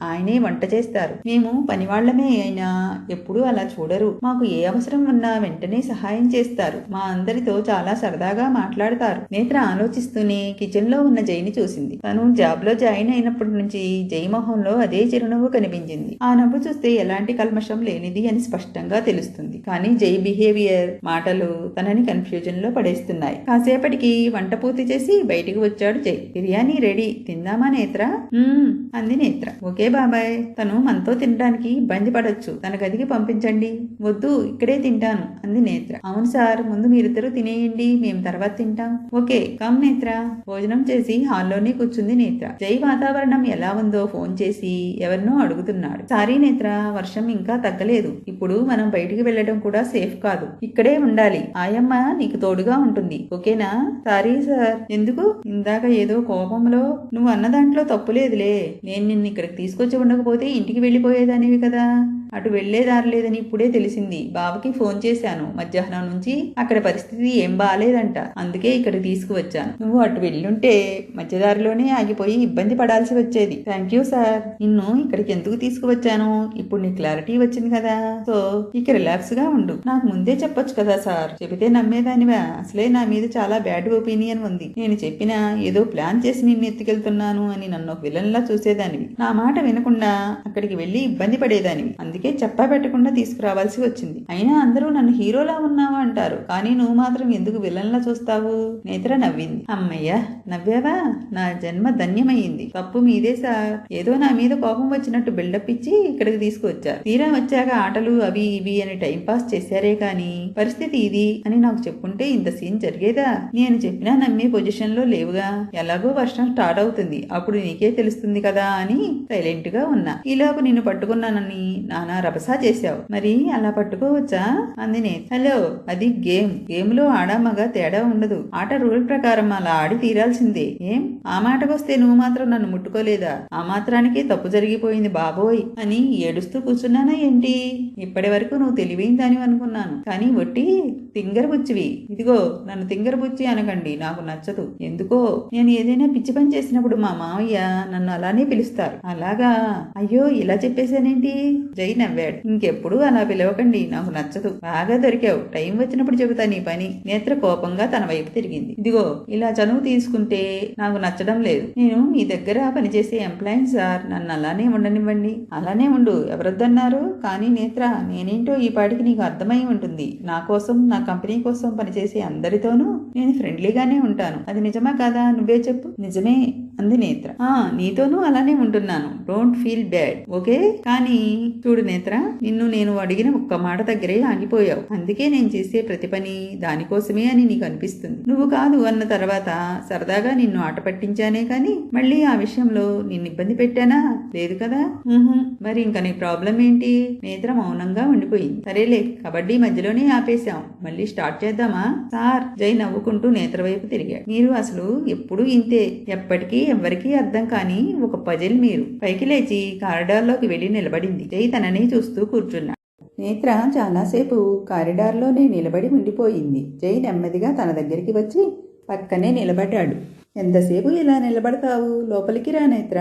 ఆయనే వంట చేస్తారు. మేము పనివాళ్లమే అయినా ఎప్పుడూ అలా చూడరు. మాకు ఏ అవసరం ఉన్నా వెంటనే సహాయం చేస్తారు. మా అందరితో చాలా సరదాగా మాట్లాడతారు. నేత్ర ఆలోచిస్తూనే కిచెన్ లో ఉన్న జైని చూసింది. తను జాబ్ లో జాయిన్ అయినప్పటి నుంచి జై మొహంలో అదే చిరునవ్వు కనిపించింది. ఆ నవ్వు చూస్తే ఎలాంటి కల్మషం లేనిది అని స్పష్టంగా తెలుస్తుంది. కానీ జై బిహేవియర్, మాటలు తనని కన్ఫ్యూజన్ లో పడేస్తున్నాయి. కాసేపటికి వంట పూర్తి చేసి బయటికి వచ్చాడు జై. బిర్యానీ రెడీ, తిందామా నేత్ర? అంది నేత్ర. ఓకే బాబాయ్, తను మనతో తినడానికి ఇబ్బంది పడొచ్చు, తన గదికి పంపించండి. వద్దు, ఇక్కడే తింటాను అంది నేత్ర. అవును సార్, ముందు మీరిద్దరూ తినేయండి, మేము తర్వాత తింటాం. ఓకే కమ్ నేత్ర. భోజనం చేసి హాల్లోనే కూర్చుంది నేత్ర. జై వాతావరణం ఎలా ఉందో ఫోన్ చేసి ఎవరినో అడుగుతున్నాడు. సారీ నేత్ర, వర్షం ఇంకా తగ్గలేదు. ఇప్పుడు మనం బయటికి వెళ్ళడం కూడా సేఫ్ కాదు, ఇక్కడే ఉండాలి. ఆయమ్మ నీకు తోడుగా ఉంటుంది, ఓకేనా? Sorry sir. ఎందుకు? ఇందాక ఏదో కోపంలో నువ్వు అన్న దాంట్లో తప్పులేదులే. నేను నిన్ను ఇక్కడికి తీసుకొచ్చి ఉండకపోతే ఇంటికి వెళ్ళిపోయేదానివి కదా. అటు వెళ్లేదారి లేదని ఇప్పుడే తెలిసింది. బావకి ఫోన్ చేశాను మధ్యాహ్నం నుంచి. అక్కడ పరిస్థితి ఏం బాలేదంట, అందుకే ఇక్కడికి తీసుకువచ్చాను. నువ్వు అటు వెళ్ళుంటే మధ్యదారిలోనే ఆగిపోయి ఇబ్బంది పడాల్సి వచ్చేది. Thank you sir. నిన్ను ఇక్కడికి ఎందుకు తీసుకువచ్చాను ఇప్పుడు నీ క్లారిటీ వచ్చింది కదా, సో ఇక రిలాక్స్ గా ఉండు. నాకు ముందే చెప్పొచ్చు కదా సార్, చెబితే నమ్మేదానివా? అసలే నా మీద చాలా బ్యాడ్ ఒపీనియన్ ఉంది. నేను చెప్పినా ఏదో ప్లాన్ చేసి నిన్ను ఎత్తుకెళ్తున్నాను అని నన్ను విలన్లా చూసేదానివి. నా మాట వినకుండా అక్కడికి వెళ్లి ఇబ్బంది పడేదానివి. అందుకే చెప్పా పెట్టకుండా తీసుకురావాల్సి వచ్చింది. అయినా అందరూ నన్ను హీరోలా ఉన్నావా అంటారు, కానీ నువ్వు మాత్రం ఎందుకు విలన్లా చూస్తావు? నేత్ర నవ్వింది. అమ్మయ్యా, నవ్వావా? నా జన్మ ధన్యమయ్యింది. తప్పు మీదే సార్. ఏదో నా మీద కోపం వచ్చినట్టు బిల్డప్ ఇచ్చి ఇక్కడికి తీసుకువచ్చారు. తీరా వచ్చాక ఆటలు అవి ఇవి అని టైం పాస్ చేశారే కానీ పరిస్థితి ఇది అని నాకు చెప్పుంటే ఇంత సీన్ జరిగేదా? నేను చెప్పినా నమ్మే పొజిషన్ లో లేవుగా. ఎలాగో వర్షం స్టార్ట్ అవుతుంది, అప్పుడు నీకే తెలుస్తుంది కదా అని సైలెంట్ గా ఉన్నా. ఈలోపు నిన్ను పట్టుకున్నానని నానా రభసా చేశావు. మరి అలా పట్టుకోవచ్చా అంది నేను. హలో, అది గేమ్ లో ఆడా మగ తేడా ఉండదు. ఆట రూల్ ప్రకారం అలా ఆడి తీరాల్సిందే. ఏం ఆ మాటకొస్తే నువ్వు మాత్రం నన్ను ముట్టుకోలేదా? ఆ మాత్రానికే తప్పు జరిగిపోయింది బాబోయ్ అని ఏడుస్తూ కూర్చున్నానా ఏంటి? ఇప్పటి వరకు నువ్వు తెలివైన దాని అనుకున్నాను, కానీ ఒట్టి తింగర బుచ్చివి. ఇదిగో, నన్ను తింగర బుచ్చి అనకండి, నాకు నచ్చదు. ఎందుకో నేను ఏదైనా పిచ్చి పని చేసినప్పుడు మా మామయ్య నన్ను అలానే పిలుస్తారు. అలాగా? అయ్యో, ఇలా చెప్పేశానేంటి? జై నవ్వాడు. ఇంకెప్పుడు అలా పిలవకండి, నాకు నచ్చదు. బాగా దొరికావు, టైం వచ్చినప్పుడు చెబుతా నీ పని. నేత్ర కోపంగా తన వైపు తిరిగింది. ఇదిగో, ఇలా చనువు తీసుకుంటే నాకు నచ్చడం లేదు. నేను మీ దగ్గర పనిచేసే ఎంప్లాయీ సార్, నన్ను అలానే ఉండనివ్వండి. అలానే ఉండు, ఎవరొద్దన్నారు? కానీ నేత్ర, నేనేంటో ఈ పాటికి నీకు అర్థమై ఉంటుంది. నా కోసం, నా కంపెనీ కోసం పనిచేసే అందరితోనూ నేను ఫ్రెండ్లీగానే ఉంటాను. అది నిజమా కాదా? నువ్వే చెప్పు. నిజమే అంది నేత్ర. నీతోనూ అలానే ఉంటున్నాను, డోంట్ ఫీల్ బ్యాడ్, ఓకే? కానీ చూడు నేత్ర, నిన్ను నేను అడిగిన ఒక్క మాట దగ్గరే ఆగిపోయావు. అందుకే నేను చేసే ప్రతి పని దానికోసమే అని నీకు అనిపిస్తుంది. నువ్వు కాదు అన్న తర్వాత సరదాగా నిన్ను ఆట పట్టించానే కానీ మళ్ళీ ఆ విషయంలో నిన్ను ఇబ్బంది పెట్టానా? లేదు కదా. మరి ఇంకా నీ ప్రాబ్లం ఏంటి? నేత్ర మౌనంగా ఉండిపోయింది. సరేలే, కబడ్డీ మధ్యలోనే ఆపేశాం, మళ్ళీ స్టార్ట్ చేద్దామా? సార్, జై నవ్వుకుంటూ నేత్ర వైపు తిరిగాడు. మీరు అసలు ఎప్పుడూ ఇంతే, ఎప్పటికీ ఎవ్వరికీ అర్థం కాని ఒక పజిల్ మీరు. పైకి లేచి కారిడార్లోకి వెళ్లి నిలబడింది. జై తనని చూస్తూ కూర్చున్నాడు. నేత్ర చాలాసేపు కారిడార్లోనే నిలబడి ఉండిపోయింది. జై నెమ్మదిగా తన దగ్గరికి వచ్చి పక్కనే నిలబడ్డాడు. ఎంతసేపు ఇలా నిలబడతావు? లోపలికి రా నేత్ర.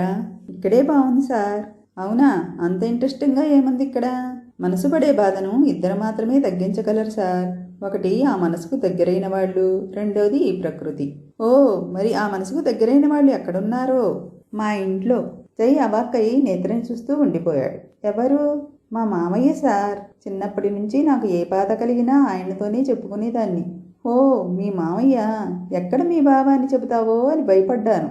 ఇక్కడే బాగుంది సార్. అవునా? అంత ఇంట్రెస్టింగ్గా ఏముంది ఇక్కడ? మనసు పడే బాధను ఇద్దరు మాత్రమే తగ్గించగలరు సార్. ఒకటి ఆ మనసుకు దగ్గరైన వాళ్ళు, రెండోది ఈ ప్రకృతి. ఓ, మరి ఆ మనసుకు దగ్గరైన వాళ్ళు ఎక్కడున్నారో? మా ఇంట్లో. జై అవాక్కయి నేత్రని చూస్తూ ఉండిపోయాడు. ఎవరు? మా మామయ్య సార్. చిన్నప్పటి నుంచి నాకు ఏ బాధ కలిగినా ఆయనతోనే చెప్పుకునేదాన్ని. ఓ, మీ మామయ్య. ఎక్కడ మీ బావ అని చెబుతావో అని భయపడ్డాను.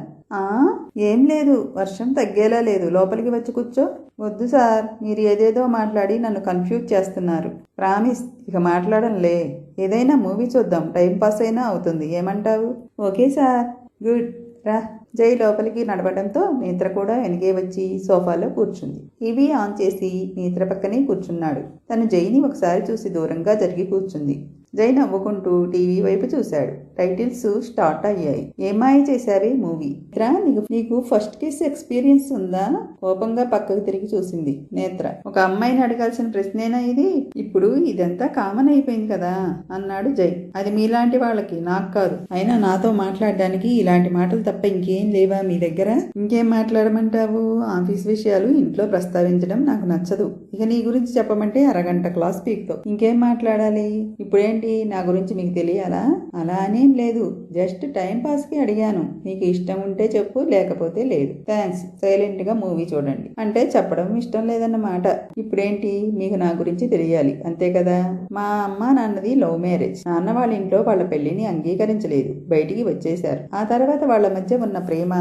ఏం లేదు, వర్షం తగ్గేలా లేదు, లోపలికి వచ్చి కూర్చో. వద్దు సార్, మీరు ఏదేదో మాట్లాడి నన్ను కన్ఫ్యూజ్ చేస్తున్నారు. ప్రామిస్, ఇక మాట్లాడంలే. ఏదైనా మూవీ చూద్దాం, టైం పాస్ అయినా అవుతుంది. ఏమంటావు? Okay sir. గుడ్, రా. జై లోపలికి నడవడంతో నేత్ర కూడా వెనకే వచ్చి సోఫాలో కూర్చుంది. టీవీ ఆన్ చేసి నేత్ర పక్కనే కూర్చున్నాడు. తను జైని ఒకసారి చూసి దూరంగా జరిగి కూర్చుంది. జై నవ్వుకుంటూ టీవీ వైపు చూశాడు. టైటిల్స్ స్టార్ట్ అయ్యాయి. ఏమాయ చేశావే మూవీ. నేత్ర, నీకు ఫస్ట్ కిస్ ఎక్స్పీరియన్స్ ఉందా? కోపంగా పక్కకు తిరిగి చూసింది నేత్ర. ఒక అమ్మాయిని అడగాల్సిన ప్రశ్నేనా ఇది? ఇప్పుడు ఇదంతా కామన్ అయిపోయింది కదా అన్నాడు జై. అది మీలాంటి వాళ్ళకి, నాకు కాదు. అయినా నాతో మాట్లాడడానికి ఇలాంటి మాటలు తప్ప ఇంకేం లేవా మీ దగ్గర? ఇంకేం మాట్లాడమంటావు? ఆఫీస్ విషయాలు ఇంట్లో ప్రస్తావించడం నాకు నచ్చదు. ఇక నీ గురించి చెప్పమంటే అరగంట క్లాస్ పీక్తో ఇంకేం మాట్లాడాలి? ఇప్పుడేంటి, నా గురించి మీకు తెలియాలా? అలా అనేం లేదు, జస్ట్ టైం పాస్ కి అడిగాను. నీకు ఇష్టం ఉంటే చెప్పు, లేకపోతే లేదు. థ్యాంక్స్. సైలెంట్ గా మూవీ చూడండి. అంటే చెప్పడం ఇష్టం లేదన్నమాట. ఇప్పుడేంటి, మీకు నా గురించి తెలియాలి అంతే కదా? మా అమ్మ నాన్నది లవ్ మ్యారేజ్. నాన్న వాళ్ళ ఇంట్లో వాళ్ళ పెళ్లిని అంగీకరించలేదు, బయటికి వచ్చేశారు. ఆ తర్వాత వాళ్ళ మధ్య ఉన్న ప్రేమ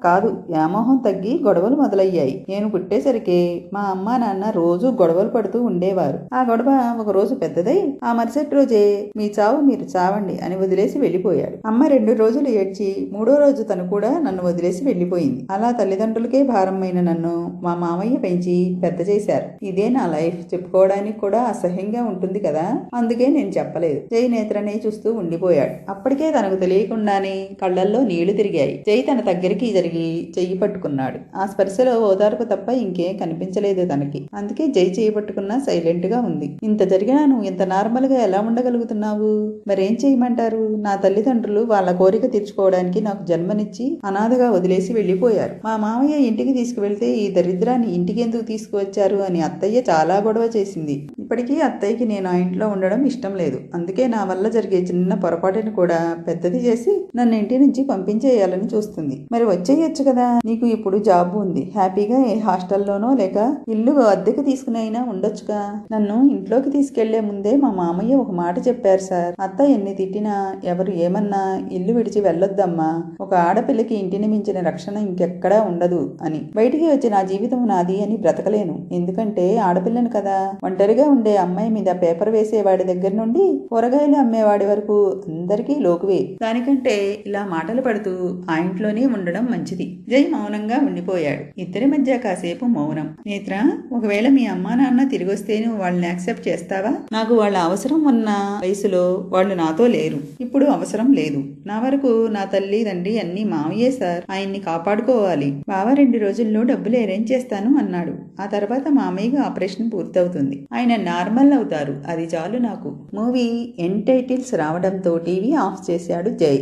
కాదు, వ్యామోహం తగ్గి గొడవలు మొదలయ్యాయి. నేను పుట్టేసరికి మా అమ్మ నాన్న రోజు గొడవలు పడుతూ ఉండేవారు. ఆ గొడవ ఒక రోజు పెద్దదై ఆ మరుసటి రోజే మీ చావు మీరు చావండి అని వదిలేసి వెళ్లిపోయాడు. అమ్మ 2 రోజులు ఏడ్చి 3వ రోజు తను కూడా నన్ను వదిలేసి వెళ్లిపోయింది. అలా తల్లిదండ్రులకే భారమైన నన్ను మా మామయ్య పెంచి పెద్ద చేశారు. ఇదే నా లైఫ్. చెప్పుకోవడానికి కూడా అసహ్యంగా ఉంటుంది కదా, అందుకే నేను చెప్పలేదు. జై నేత్రనే చూస్తూ ఉండిపోయాడు. అప్పటికే తనకు తెలియకుండానే కళ్లల్లో నీళ్లు తిరిగాయి. జై తన దగ్గరికి జరిగి చెయ్యి పట్టుకున్నాడు. ఆ స్పర్శలో ఓదార్పు తప్ప ఇంకేం కనిపించలేదు తనకి. అందుకే జై చెయ్యి పట్టుకున్నా సైలెంట్ గా ఉంది. ఇంత జరిగినా నువ్వు ఇంత నార్మల్ గా ఎలా ఉండగలుగుతున్నావు? మరేం చేయమంటారు? నా తల్లిదండ్రులు వాళ్ళ కోరిక తీర్చుకోవడానికి నాకు జన్మనిచ్చి అనాథగా వదిలేసి వెళ్లిపోయారు. మా మామయ్య ఇంటికి తీసుకువెళ్తే ఈ దరిద్రాన్ని ఇంటికి ఎందుకు తీసుకువచ్చారు అని అత్తయ్య చాలా గొడవ చేసింది. ఇప్పటికీ అత్తయ్యకి నేను ఆ ఇంట్లో ఉండడం ఇష్టం లేదు. అందుకే నా వల్ల జరిగే చిన్న పొరపాటుని కూడా పెద్దది చేసి నన్ను ఇంటి నుంచి పంపించేయాలని చూస్తుంది. మరి వచ్చేయచ్చు కదా, నీకు ఇప్పుడు జాబ్ ఉంది. హ్యాపీగా ఏ హాస్టల్లోనో లేక ఇల్లు అద్దెకు తీసుకుని అయినా ఉండొచ్చుగా. నన్ను ఇంట్లోకి తీసుకెళ్లే ముందే మా మామయ్య ఒక మాట చెప్పారు సార్. అత్త ఎన్ని తిట్టినా ఎవరు ఏమన్నా ఇల్లు విడిచి వెళ్ళొద్దమ్మా. ఒక ఆడపిల్లకి ఇంటిని మించిన రక్షణ ఇంకెక్కడా ఉండదు అని. బయటికి వచ్చి నా జీవితం నాది అని బ్రతకలేను. ఎందుకంటే ఆడపిల్లను కదా. ఒంటరిగా ఉండే అమ్మాయి మీద పేపర్ వేసేవాడి దగ్గర నుండి కూరగాయలు అమ్మేవాడి వరకు అందరికీ లోకువే. దానికంటే ఇలా మాటలు పడుతూ ఆ ఇంట్లోనే ఉండడం మంచిది. జై మౌనంగా ఉండిపోయాడు. ఇద్దరి మధ్య కాసేపు మౌనం. నేత్ర, ఒకవేళ మీ అమ్మా నాన్న తిరిగొస్తే నువ్వు వాళ్ళని యాక్సెప్ట్ చేస్తావా? నాకు వాళ్ళ అవసరం ఉన్న వయసులో వాళ్ళు నాతో లేరు. ఇప్పుడు అవసరం లేదు. నా వరకు నా తల్లి తండ్రి అన్ని మావయ్యే సార్. ఆయన్ని కాపాడుకోవాలి. బావ 2 రోజుల్లో డబ్బులు అరేంజ్ చేస్తాను అన్నాడు. ఆ తర్వాత మామయ్యకి ఆపరేషన్ పూర్తవుతుంది. ఆయన నార్మల్ అవుతారు. అది చాలు నాకు. మూవీ ఎండ్ టైటిల్స్ రావడంతో టీవీ ఆఫ్ చేశాడు జై.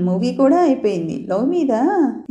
మూవీ కూడా అయిపోయింది. లవ్ మీద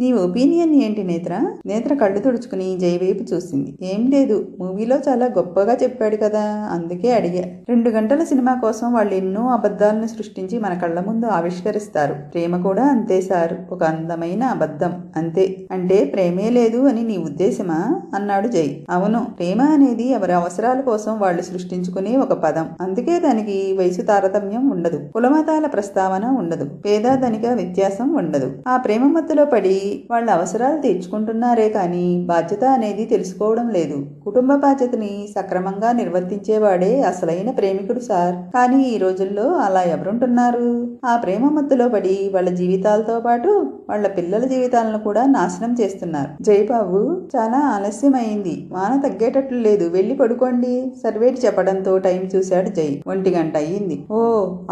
నీ ఒపీనియన్ ఏంటి నేత్ర? నేత్ర కళ్ళు తుడుచుకుని జై వైపు చూసింది. ఏం లేదు, మూవీలో చాలా గొప్పగా చెప్పాడు కదా, అందుకే అడిగా. 2 గంటల సినిమా కోసం వాళ్ళు ఎన్నో అబద్ధాలను సృష్టించి మన కళ్ళ ముందు ఆవిష్కరిస్తారు. ప్రేమ కూడా అంతే సార్, ఒక అందమైన అబద్ధం అంతే. అంటే ప్రేమే లేదు అని నీ ఉద్దేశమా అన్నాడు జై. అవును, ప్రేమ అనేది ఎవరి అవసరాల కోసం వాళ్ళు సృష్టించుకునే ఒక పదం. అందుకే దానికి వయసు తారతమ్యం ఉండదు, కులమతాల ప్రస్తావన ఉండదు, పేద ధనిక వ్యత్యాసం ఉండదు. ఆ ప్రేమ మధ్యలో పడి వాళ్ళ అవసరాలు తీర్చుకుంటున్నారే కానీ బాధ్యత అనేది తెలుసుకోవడం లేదు. కుటుంబ బాధ్యతని సక్రమంగా నిర్వర్తించేవాడే అసలైన ప్రేమికుడు సార్. కానీ ఈ రోజుల్లో అలా ఎవరుంటున్నారు? ఆ ప్రేమ మధ్యలో పడి వాళ్ళ జీవితాలతో పాటు వాళ్ళ పిల్లల జీవితాలను కూడా నాశనం చేస్తున్నారు. జయబాబు, చాలా ఆలస్యమైంది, వాన తగ్గేటట్లు లేదు, వెళ్ళి పడుకోండి సర్వేటి చెప్పడంతో టైం చూశాడు జై. 1 గంట అయ్యింది. ఓ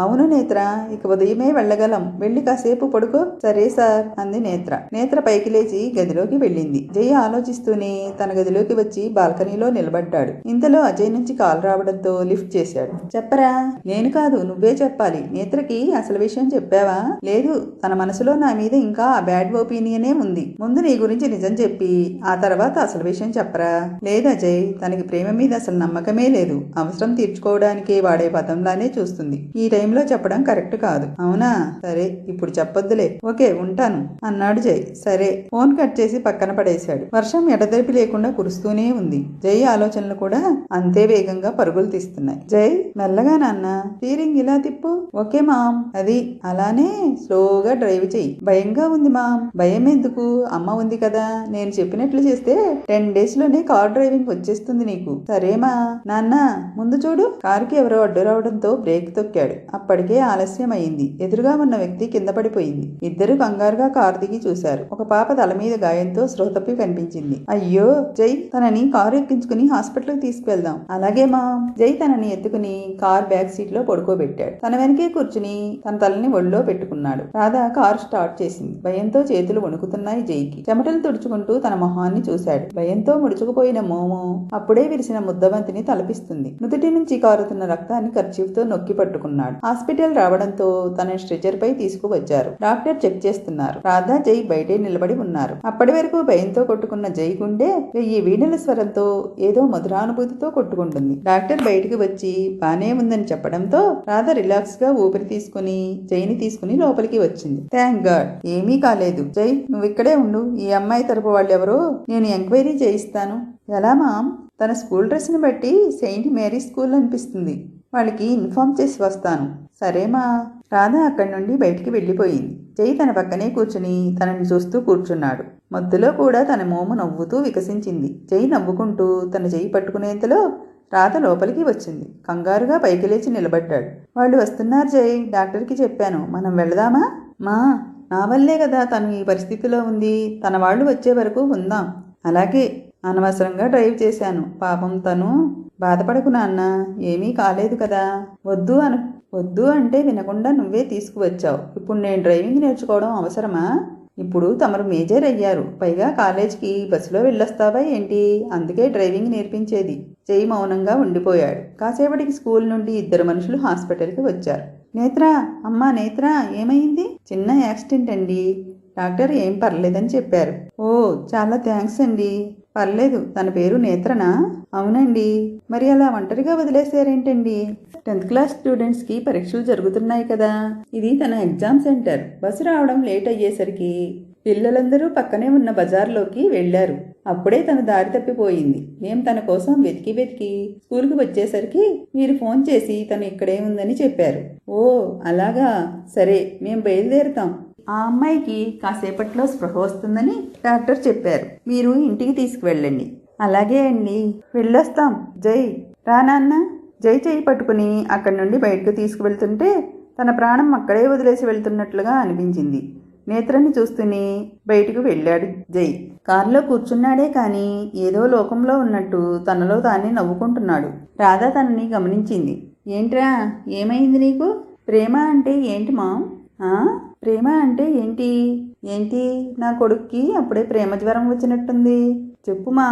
అవును నేత్ర, ఇక ఉదయమే వెళ్ళగలం, వెళ్ళి కాసేపు పడుకో. సరే సార్ అంది నేత్ర. నేత్ర పైకి లేచి గదిలోకి వెళ్ళింది. జై ఆలోచిస్తూనే తన గదిలోకి వచ్చి బాల్కనీలో నిలబడ్డాడు. ఇంతలో అజయ్ నుంచి కాల్ రావడంతో లిఫ్ట్ చేశాడు. చెప్పరా? నేను కాదు, నువ్వే చెప్పాలి. నేత్రకి అసలు విషయం చెప్పావా? లేదు, తన మనసులో నా మీద ఇంకా ఆ బ్యాడ్ ఒపీనియనే ఉంది. ముందు నీ గురించి నిజం చెప్పి ఆ తర్వాత అసలు విషయం చెప్పరా? లేదు అజయ్, తనకి ప్రేమ మీద అసలు నమ్మకమే లేదు. అవసరం తీర్చుకోవడానికే వాడే పదంలానే చూస్తుంది. ఈ టైంలో చెప్పడం కరెక్ట్ కాదు. అవునా? సరే, ఇప్పుడు చెప్పొద్దులే. ఓకే, ఉంటాను అన్నాడు జై. సరే. ఫోన్ కట్ చేసి పక్కన పడేశాడు. వర్షం ఎడతెరిపి లేకుండా కురుస్తూనే ఉంది. జై ఆలోచనలు కూడా అంతే వేగంగా పరుగులు తీస్తున్నాయి. జై, మెల్లగా నాన్న, స్టీరింగ్ ఇలా తిప్పు. Okay ma'am. అది అలానే స్లోగా డ్రైవ్ చెయ్యి. భయంగా ఉంది మా, భయం ఎందుకు, అమ్మ ఉంది కదా, నేను చెప్పినట్లు చేస్తే 10 days లోనే కార్ డ్రైవింగ్ వచ్చేస్తుంది నీకు. సరేమా. నాన్న ముందు చూడు. కారుకి ఎవరో అడ్డు రావడంతో బ్రేక్ తొక్కాడు. అప్పటికే ఆలస్యం అయింది. ఎదురుగా ఉన్న వ్యక్తి కింద పడిపోయింది. ఇద్దరు కంగారుగా కారు దిగి చూశారు. ఒక పాప తల మీద గాయంతో స్పృహ తప్పి కనిపించింది. అయ్యో జై, తనని కారు ఎక్కించుకుని హాస్పిటల్కి తీసుకెళ్దాం. అలాగే మా. జై తనని ఎత్తుకుని కార్ బ్యాక్ సీట్ లో పడుకోబెట్టాడు. తన వెనకే కూర్చుని తన తలని ఒళ్ళో పెట్టుకున్నాడు. రాధ కారు స్టార్ట్ చేసింది. భయంతో చేతులు వణుకుతున్నాయి జైకి. చెమటలు తుడుచుకుంటూ తన మొహాన్ని చూశాడు. భయంతో ముడుచుకుపోయిన మోము అప్పుడే విరిసిన ముద్దబంతిని తలపిస్తుంది. నుదుటి నుంచి కారుతున్న రక్తాన్ని కర్చీఫ్తో నొక్కి పట్టుకున్నాడు. హాస్పిటల్ రావడంతో తన స్ట్రెచర్ పై తీసుకువచ్చారు. డాక్టర్ చెక్ చేస్తున్నారు. రాధ జై బయటే నిలబడి ఉన్నారు. అప్పటి వరకు భయంతో కొట్టుకున్న జై గుండె 1000 వీణల స్వరంతో ఏదో మధురానుభూతితో కొట్టుకుంటుంది. డాక్టర్ బయటికి వచ్చి బానే ఉందని చెప్పడంతో రాధ రిలాక్స్ గా ఊపిరి తీసుకుని జైని తీసుకుని లోపలికి వచ్చింది. థ్యాంక్ గాడ్, ఏమీ కాలేదు. జై, నువ్వు ఇక్కడే ఉండు. ఈ అమ్మాయి తరపు వాళ్ళెవరో నేను ఎంక్వైరీ చేయిస్తాను. ఎలా మామ్? తన స్కూల్ డ్రెస్ని బట్టి సెయింట్ మేరీ స్కూల్ అనిపిస్తుంది. వాళ్ళకి ఇన్ఫార్మ్ చేసి వస్తాను. సరేమా. రాధ అక్కడి నుండి బయటికి వెళ్ళిపోయింది. జై తన పక్కనే కూర్చుని తనని చూస్తూ కూర్చున్నాడు. మధ్యలో కూడా తన మోము నవ్వుతూ వికసించింది. జై నవ్వుకుంటూ తన చెయ్యి పట్టుకునేంతలో రాధ లోపలికి వచ్చింది. కంగారుగా పైకి లేచి నిలబడ్డాడు. వాళ్ళు వస్తున్నారు జై, డాక్టర్కి చెప్పాను. మనం వెళదామా? మా, నా వల్లే కదా తను ఈ పరిస్థితిలో ఉంది. తన వాళ్ళు వచ్చే వరకు ఉందాం. అలాగే. అనవసరంగా డ్రైవ్ చేశాను. పాపం తను. బాధపడకు నాన్న, ఏమీ కాలేదు కదా. వద్దు అంటే వినకుండా నువ్వే తీసుకువచ్చావు. ఇప్పుడు నేను డ్రైవింగ్ నేర్చుకోవడం అవసరమా? ఇప్పుడు తమరు మేజర్ అయ్యారు. పైగా కాలేజ్కి బస్సులో వెళ్ళొస్తావా ఏంటి? అందుకే డ్రైవింగ్ నేర్పించేది. జై మౌనంగా ఉండిపోయాడు. కాసేపటికి స్కూల్ నుండి 2 మనుషులు హాస్పిటల్కి వచ్చారు. నేత్ర, అమ్మా నేత్ర, ఏమైంది? చిన్న యాక్సిడెంట్ అండి. డాక్టర్ ఏం పర్లేదని చెప్పారు. ఓ, చాలా థ్యాంక్స్ అండి. పర్లేదు. తన పేరు నేత్రనా? అవునండి. మరి అలా ఒంటరిగా వదిలేశారేంటండి? 10th క్లాస్ స్టూడెంట్స్కి పరీక్షలు జరుగుతున్నాయి కదా. ఇది తన ఎగ్జామ్ సెంటర్. బస్సు రావడం లేట్ అయ్యేసరికి పిల్లలందరూ పక్కనే ఉన్న బజార్లోకి వెళ్లారు. అప్పుడే తన దారి తప్పిపోయింది. మేం తన కోసం వెతికి స్కూల్కి వచ్చేసరికి మీరు ఫోన్ చేసి తను ఇక్కడే ఉందని చెప్పారు. ఓ అలాగా, సరే మేం బయలుదేరుతాం. ఆ అమ్మాయికి కాసేపట్లో స్పృహ వస్తుందని డాక్టర్ చెప్పారు. మీరు ఇంటికి తీసుకువెళ్ళండి. అలాగే అండి, వెళ్ళొస్తాం. జై, రా నాన్న. జై చేయి పట్టుకుని అక్కడి నుండి బయటకు తీసుకువెళ్తుంటే తన ప్రాణం అక్కడే వదిలేసి వెళ్తున్నట్లుగా అనిపించింది. నేత్రని చూస్తూనే బయటకు వెళ్ళాడు జై. కారులో కూర్చున్నాడే కానీ ఏదో లోకంలో ఉన్నట్టు తనలో తానే నవ్వుకుంటున్నాడు. రాధ తనని గమనించింది. ఏంట్రా, ఏమైంది నీకు? ప్రేమ అంటే ఏంటి మా? ప్రేమ అంటే ఏంటి? నా కొడుక్కి అప్పుడే ప్రేమ జ్వరం వచ్చినట్టుంది. చెప్పుమా.